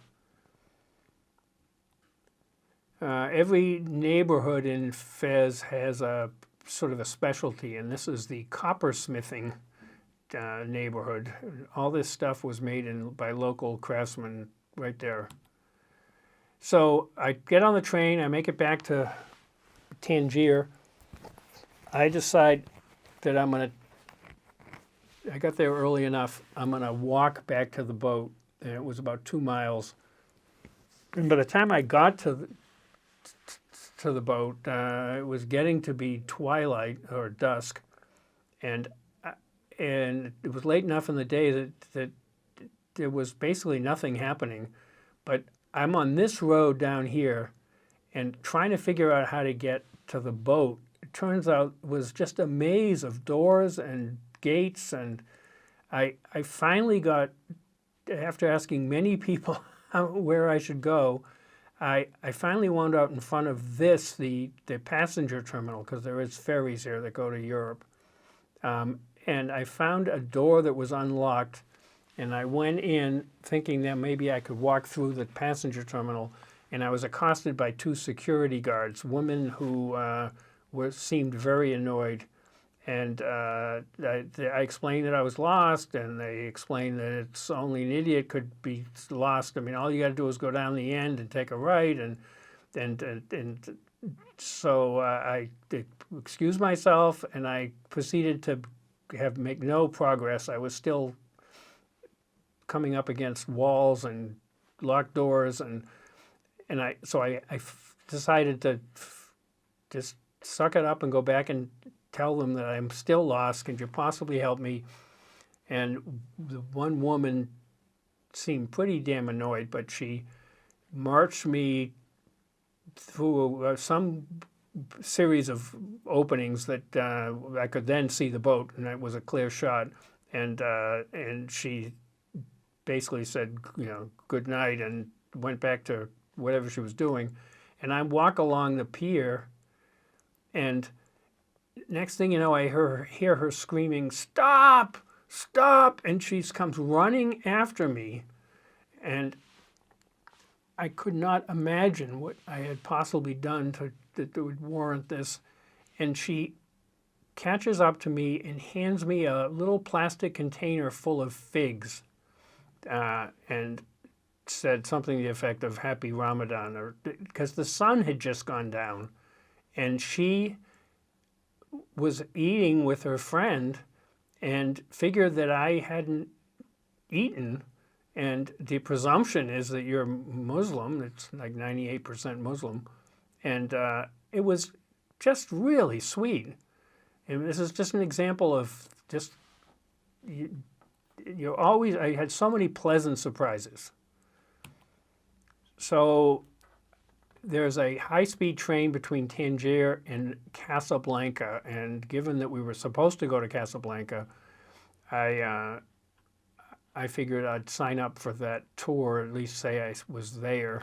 Every neighborhood in Fez has a sort of a specialty, and this is the coppersmithing neighborhood. All this stuff was made by local craftsmen right there. So I get on the train, I make it back to Tangier. I decide that I got there early enough, I'm going to walk back to the boat, and it was about 2 miles. And by the time I got to the boat, it was getting to be twilight or dusk, and it was late enough in the day that there was basically nothing happening. But I'm on this road down here and trying to figure out how to get to the boat. It turns out it was just a maze of doors and gates, and I finally got, after asking many people where I should go, I finally wound up in front of the passenger terminal, because there is ferries here that go to Europe. And I found a door that was unlocked, and I went in thinking that maybe I could walk through the passenger terminal, and I was accosted by 2 security guards, women who seemed very annoyed. And I explained that I was lost, and they explained that it's only an idiot could be lost. I mean, all you got to do is go down the end and take a right, and so I excused myself, and I proceeded to make no progress. I was still coming up against walls and locked doors, and I decided to just suck it up and go back and tell them that I'm still lost. Can you possibly help me? And the one woman seemed pretty damn annoyed, but she marched me through some series of openings that I could then see the boat, and it was a clear shot. And she basically said, good night, and went back to whatever she was doing. And I walk along the pier, and next thing you know, I hear her screaming, "Stop! Stop!" And she comes running after me. And I could not imagine what I had possibly done that would warrant this. And she catches up to me and hands me a little plastic container full of figs, and said something to the effect of "Happy Ramadan," or because the sun had just gone down, and she was eating with her friend and figured that I hadn't eaten. And the presumption is that you're Muslim. It's like 98% Muslim. And it was just really sweet. And this is just an example of just, you're always, I had so many pleasant surprises. So there's a high-speed train between Tangier and Casablanca. And given that we were supposed to go to Casablanca, I figured I'd sign up for that tour, at least say I was there.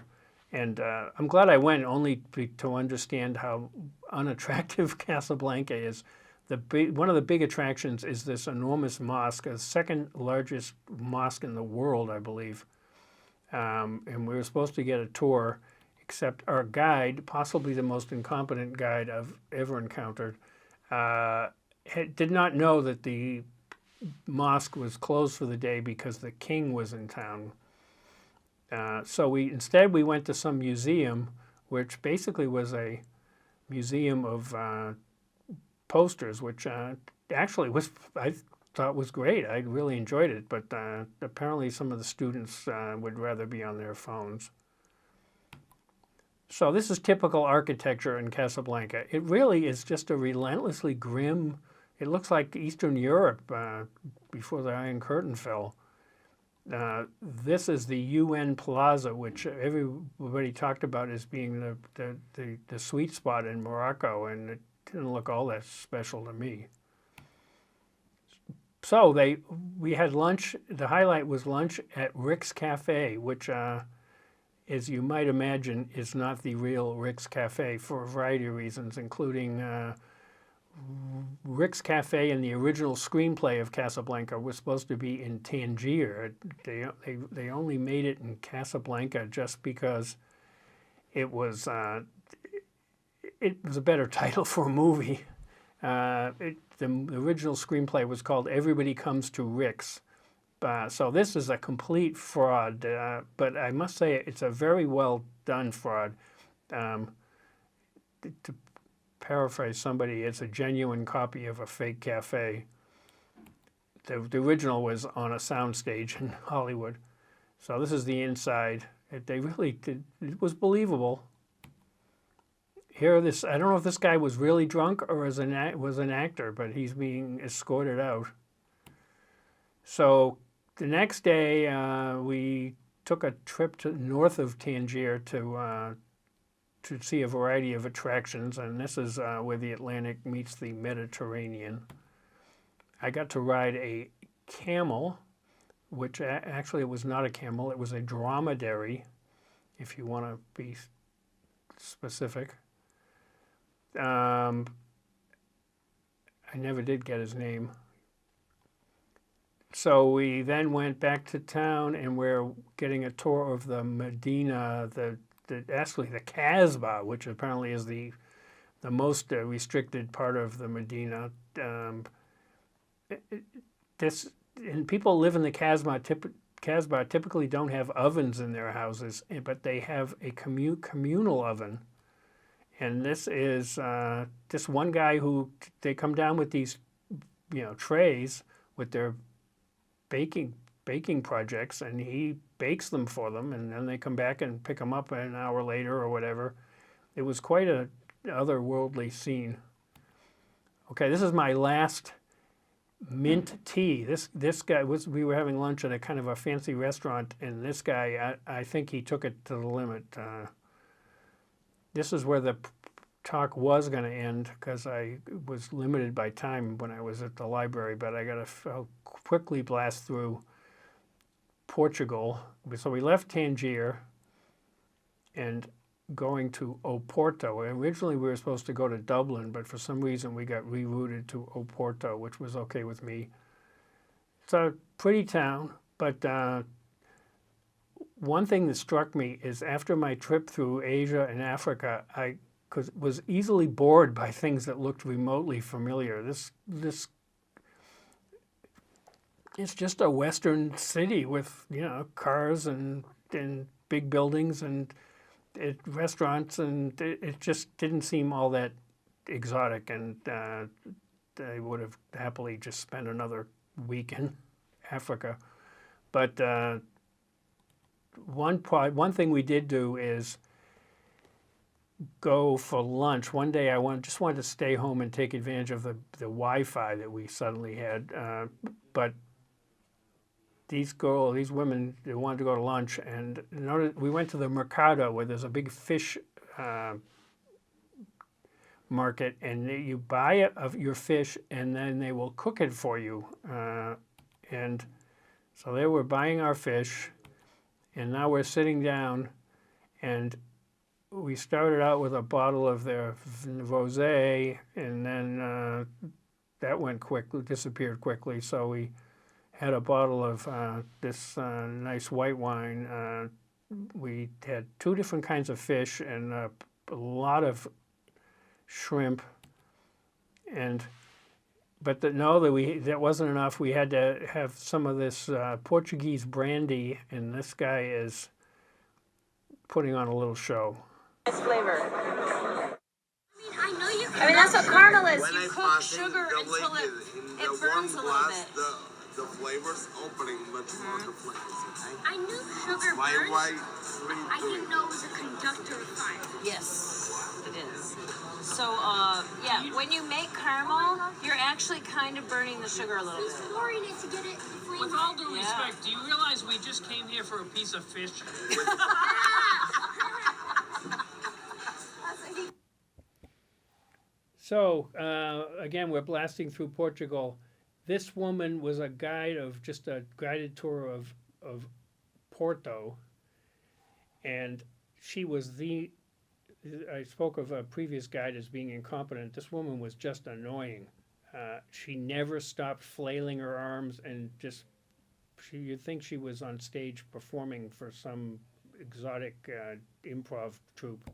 And I'm glad I went, only to understand how unattractive Casablanca is. One of the big attractions is this enormous mosque, the second largest mosque in the world, I believe. And we were supposed to get a tour, except our guide, possibly the most incompetent guide I've ever encountered, did not know that the mosque was closed for the day because the king was in town. So instead we went to some museum, which basically was a museum of posters, which actually I thought was great. I really enjoyed it, but apparently some of the students would rather be on their phones. So this is typical architecture in Casablanca. It really is just a relentlessly grim. It looks like Eastern Europe before the Iron Curtain fell. This is the UN Plaza, which everybody talked about as being the sweet spot in Morocco, and it didn't look all that special to me. So we had lunch. The highlight was lunch at Rick's Cafe, which, as you might imagine, is not the real Rick's Cafe for a variety of reasons, including Rick's Cafe in the original screenplay of Casablanca was supposed to be in Tangier. They only made it in Casablanca just because it was a better title for a movie. The original screenplay was called Everybody Comes to Rick's. So this is a complete fraud, but I must say it's a very well done fraud. To paraphrase somebody, it's a genuine copy of a fake cafe. The original was on a soundstage in Hollywood. So this is the inside. They really did. It was believable. Here, I don't know if this guy was really drunk or was an actor, but he's being escorted out. So the next day, we took a trip north of Tangier to see a variety of attractions, and this is where the Atlantic meets the Mediterranean. I got to ride a camel, which actually it was not a camel, it was a dromedary, if you want to be specific. I never did get his name. So we then went back to town, and we're getting a tour of the Medina, actually the Casbah, which apparently is the most restricted part of the Medina. And people live in the Casbah typically don't have ovens in their houses, but they have a communal oven. And this is this one guy who they come down with these, trays with their baking projects, and he bakes them for them, and then they come back and pick them up an hour later or whatever. It was quite a otherworldly scene. Okay, this is my last mint tea. This guy we were having lunch at a kind of a fancy restaurant, and this guy, I think he took it to the limit. This is where the talk was going to end because I was limited by time when I was at the library, but I got to quickly blast through Portugal. So we left Tangier, and going to Oporto. Originally we were supposed to go to Dublin, but for some reason we got rerouted to Oporto, which was okay with me. It's a pretty town, but one thing that struck me is after my trip through Asia and Africa, I was easily bored by things that looked remotely familiar. This it's just a Western city with, you know, cars and big buildings and restaurants, and it just didn't seem all that exotic, and I would have happily just spent another week in Africa. But one thing we did do is go for lunch. One day I just wanted to stay home and take advantage of the Wi-Fi that we suddenly had, but these women, they wanted to go to lunch, and we went to the Mercado where there's a big fish market, and you buy your fish and then they will cook it for you. And so they were buying our fish, and now we're sitting down, and we started out with a bottle of their rosé, and then that went quickly, disappeared quickly, so we had a bottle of this nice white wine. We had 2 different kinds of fish and a lot of shrimp. But that wasn't enough. We had to have some of this Portuguese brandy, and this guy is putting on a little show. Nice flavor. I mean, that's what caramel is. When You I cook pass sugar the until liquid in the it burns a warm little glass, bit. the flavors opening much more the flavors, okay? I knew sugar Why burns. three I didn't know it was a conductor of fire. Yes, it is. So, yeah, when you make caramel, you're actually kind of burning the sugar a little bit. Pouring it to get it flavor. With all due respect, do you realize we just came here for a piece of fish? So, again, we're blasting through Portugal. This woman was a guided tour of Porto, and she was I spoke of a previous guide as being incompetent. This woman was just annoying. She never stopped flailing her arms, and you'd think she was on stage performing for some exotic improv troupe.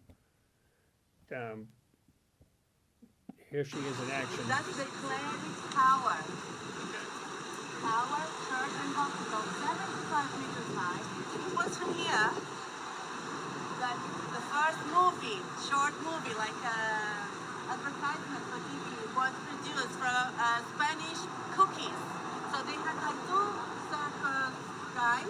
Here she is in action. That's the Cleric Tower. Tower, church, and hospital, 75 meters high. It was from here that the first short movie, like advertisement for TV, was produced from Spanish cookies. So they had like 2 surf guys,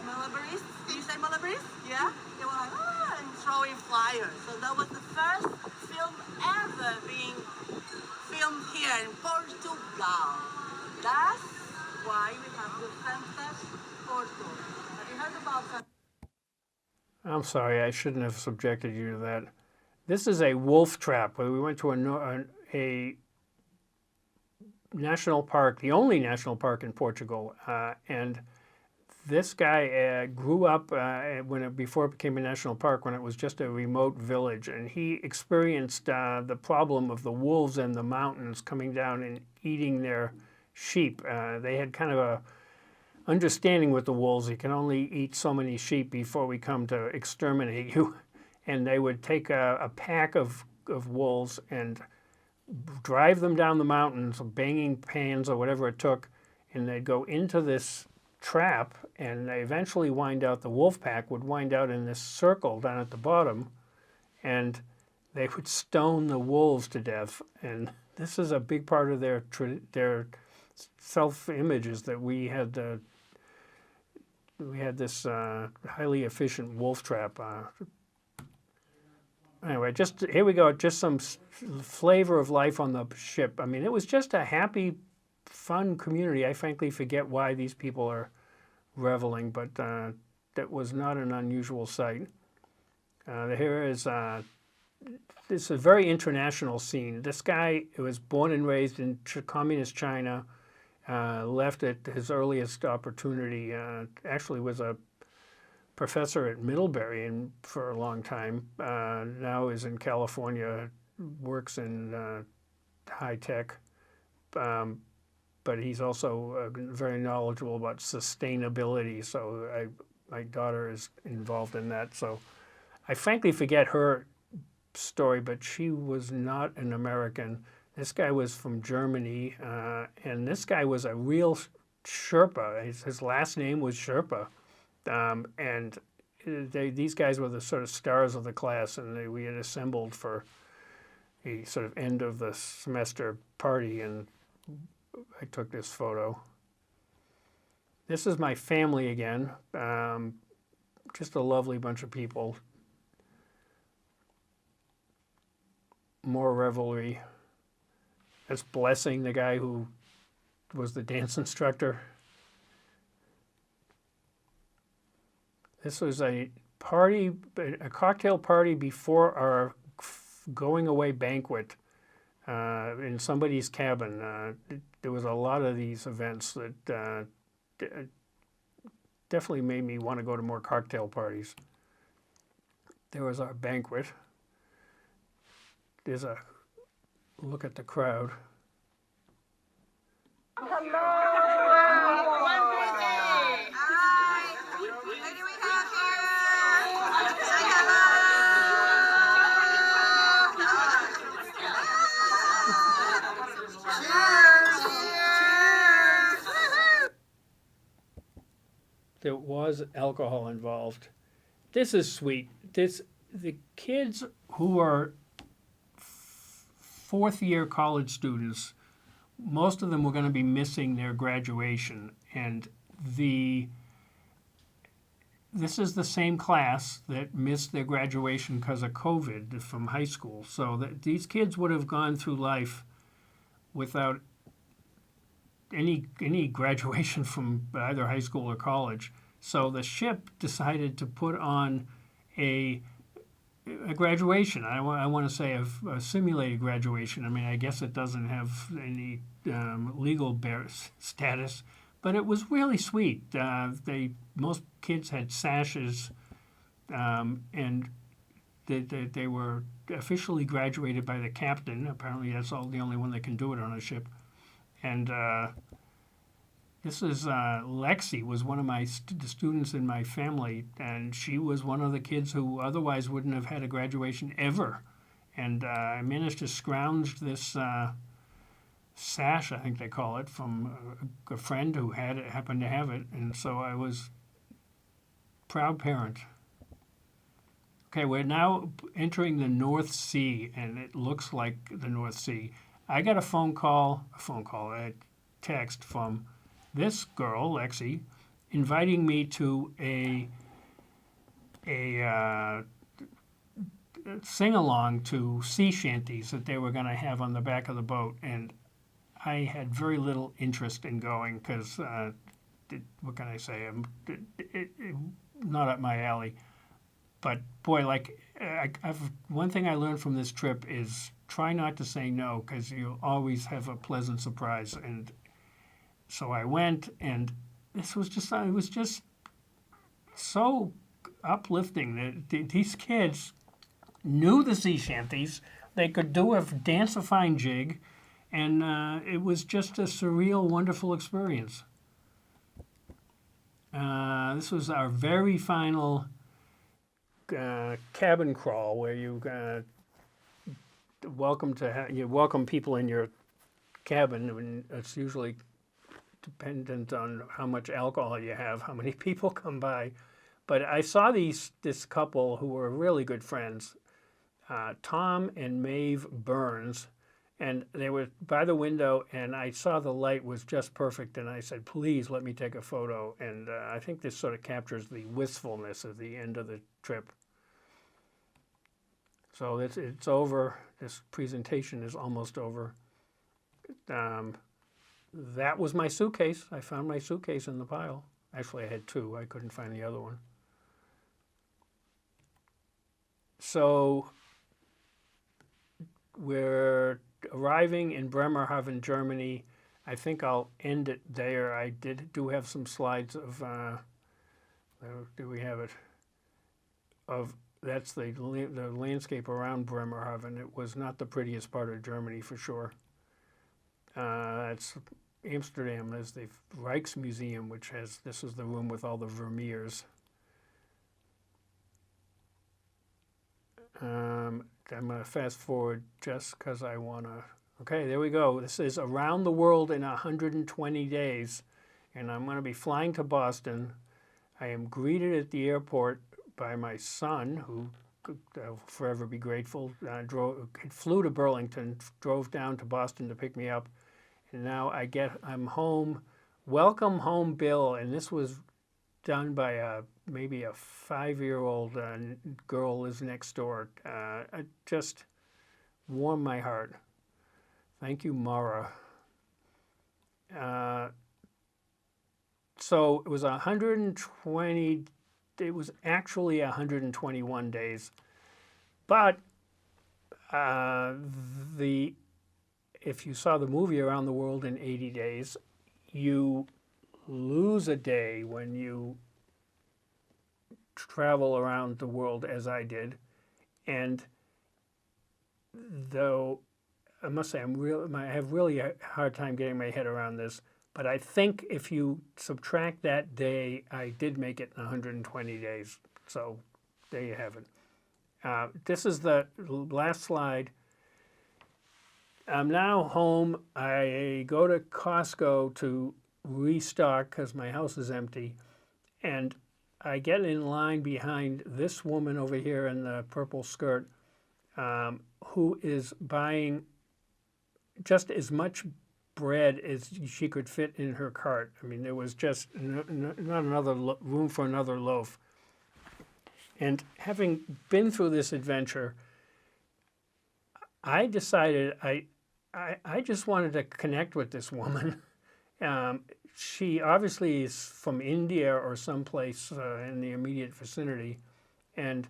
Malabarists. Do you say Malabarists? Yeah? They were like, and throwing flyers. So that was the first film ever being filmed here in Portugal. That's why we have the Sunset Portugal. Have you heard about that? I'm sorry, I shouldn't have subjected you to that. This is a wolf trap. We went to a national park, the only national park in Portugal, and this guy grew up before it became a national park, when it was just a remote village, and he experienced the problem of the wolves in the mountains coming down and eating their sheep. They had kind of a understanding with the wolves. You can only eat so many sheep before we come to exterminate you, and they would take a pack of wolves and drive them down the mountains, banging pans or whatever it took, and they'd go into this trap, and they eventually the wolf pack would wind out in this circle down at the bottom, and they would stone the wolves to death. And this is a big part of their self-image, is that we had this highly efficient wolf trap. Anyway, here we go, just some flavor of life on the ship. I mean, it was just a happy, fun community. I frankly forget why these people are reveling, but that was not an unusual sight. Here is it's a very international scene. This guy was born and raised in communist China, left at his earliest opportunity. Actually was a professor at Middlebury for a long time. Now is in California, works in high tech. But he's also very knowledgeable about sustainability. So my daughter is involved in that. So I frankly forget her story, but she was not an American. This guy was from Germany, and this guy was a real Sherpa. His last name was Sherpa, and these guys were the sort of stars of the class, and we had assembled for a sort of end of the semester party, and I took this photo. This is my family again, just a lovely bunch of people. More revelry. That's Blessing, the guy who was the dance instructor. This was a party, a cocktail party before our going away banquet in somebody's cabin. There was a lot of these events that definitely made me want to go to more cocktail parties. There was our banquet. There's a look at the crowd. There was alcohol involved. This is sweet. The kids who are fourth-year college students, most of them were going to be missing their graduation, and this is the same class that missed their graduation because of COVID from high school. So that these kids would have gone through life without any graduation from either high school or college. So the ship decided to put on a graduation. I want to say a simulated graduation. I mean, I guess it doesn't have any legal status, but it was really sweet. Most kids had sashes, and they were officially graduated by the captain. Apparently, that's the only one that can do it on a ship. And this is Lexi, was one of my the students in my family, and she was one of the kids who otherwise wouldn't have had a graduation ever. And I managed to scrounge this sash, I think they call it, from a friend who happened to have it, and so I was proud parent. Okay, we're now entering the North Sea, and it looks like the North Sea. I got a text from this girl, Lexi, inviting me to a sing-along to sea shanties that they were going to have on the back of the boat, and I had very little interest in going because, what can I say, not up my alley. But boy, one thing I learned from this trip is try not to say no, because you'll always have a pleasant surprise. And so I went, and it was just so uplifting that these kids knew the sea shanties. They could do a dance-a-fine jig, and it was just a surreal, wonderful experience. This was our very final cabin crawl, where you welcome people in your cabin, and it's usually dependent on how much alcohol you have, how many people come by. But I saw this couple who were really good friends, Tom and Maeve Burns, and they were by the window, and I saw the light was just perfect, and I said, please let me take a photo. And I think this sort of captures the wistfulness of the end of the trip. So it's over. This presentation is almost over. That was my suitcase. I found my suitcase in the pile. Actually, I had two. I couldn't find the other one. So we're arriving in Bremerhaven, Germany. I think I'll end it there. I do have some slides of do we have it? That's the landscape around Bremerhaven. It was not the prettiest part of Germany for sure. It's Amsterdam. There's the Rijksmuseum, which has, this is the room with all the Vermeers. I'm going to fast forward just because I want to. Okay, there we go. This is around the world in 120 days, and I'm going to be flying to Boston. I am greeted at the airport by my son, who I'll forever be grateful. Flew to Burlington, drove down to Boston to pick me up, and now I'm home. Welcome home, Bill. And this was done by maybe a 5-year-old girl lives next door. It just warmed my heart. Thank you, Mara. So it was 120. It was actually 121 days, but if you saw the movie Around the World in 80 Days, you lose a day when you travel around the world as I did, and though I must say I have really a hard time getting my head around this. But I think if you subtract that day, I did make it 120 days. So there you have it. This is the last slide. I'm now home. I go to Costco to restock because my house is empty. And I get in line behind this woman over here in the purple skirt who is buying just as much bread as she could fit in her cart. I mean, there was just not another room for another loaf. And having been through this adventure, I decided I just wanted to connect with this woman. She obviously is from India or someplace in the immediate vicinity, and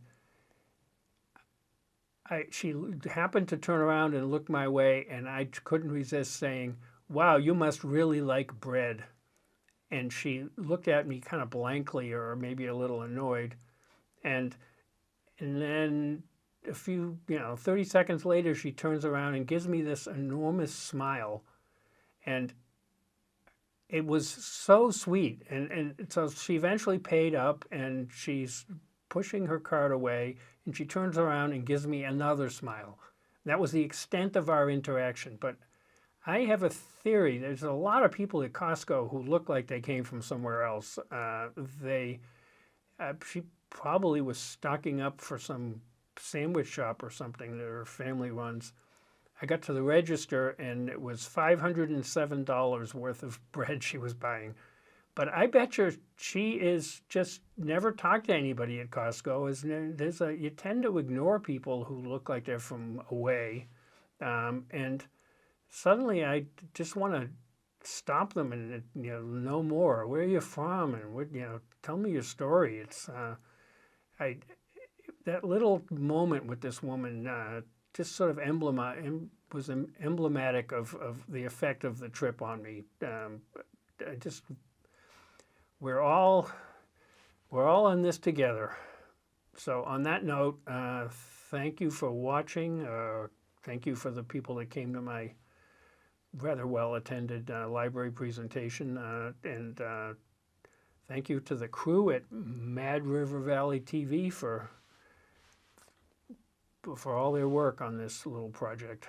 she happened to turn around and look my way, and I couldn't resist saying, "Wow, you must really like bread." And she looked at me kind of blankly, or maybe a little annoyed. And then a few, 30 seconds later, she turns around and gives me this enormous smile. And it was so sweet. And so she eventually paid up, and she's pushing her cart away, and she turns around and gives me another smile. That was the extent of our interaction. But I have a theory. There's a lot of people at Costco who look like they came from somewhere else. She probably was stocking up for some sandwich shop or something that her family runs. I got to the register, and it was $507 worth of bread she was buying. But I bet she is just never talked to anybody at Costco. You tend to ignore people who look like they're from away, and suddenly I just want to stop them and know more. Where are you from? And tell me your story. It's that little moment with this woman just sort of was emblematic of the effect of the trip on me. We're all in this together. So on that note, thank you for watching. Thank you for the people that came to my rather well-attended library presentation. And thank you to the crew at Mad River Valley TV for all their work on this little project.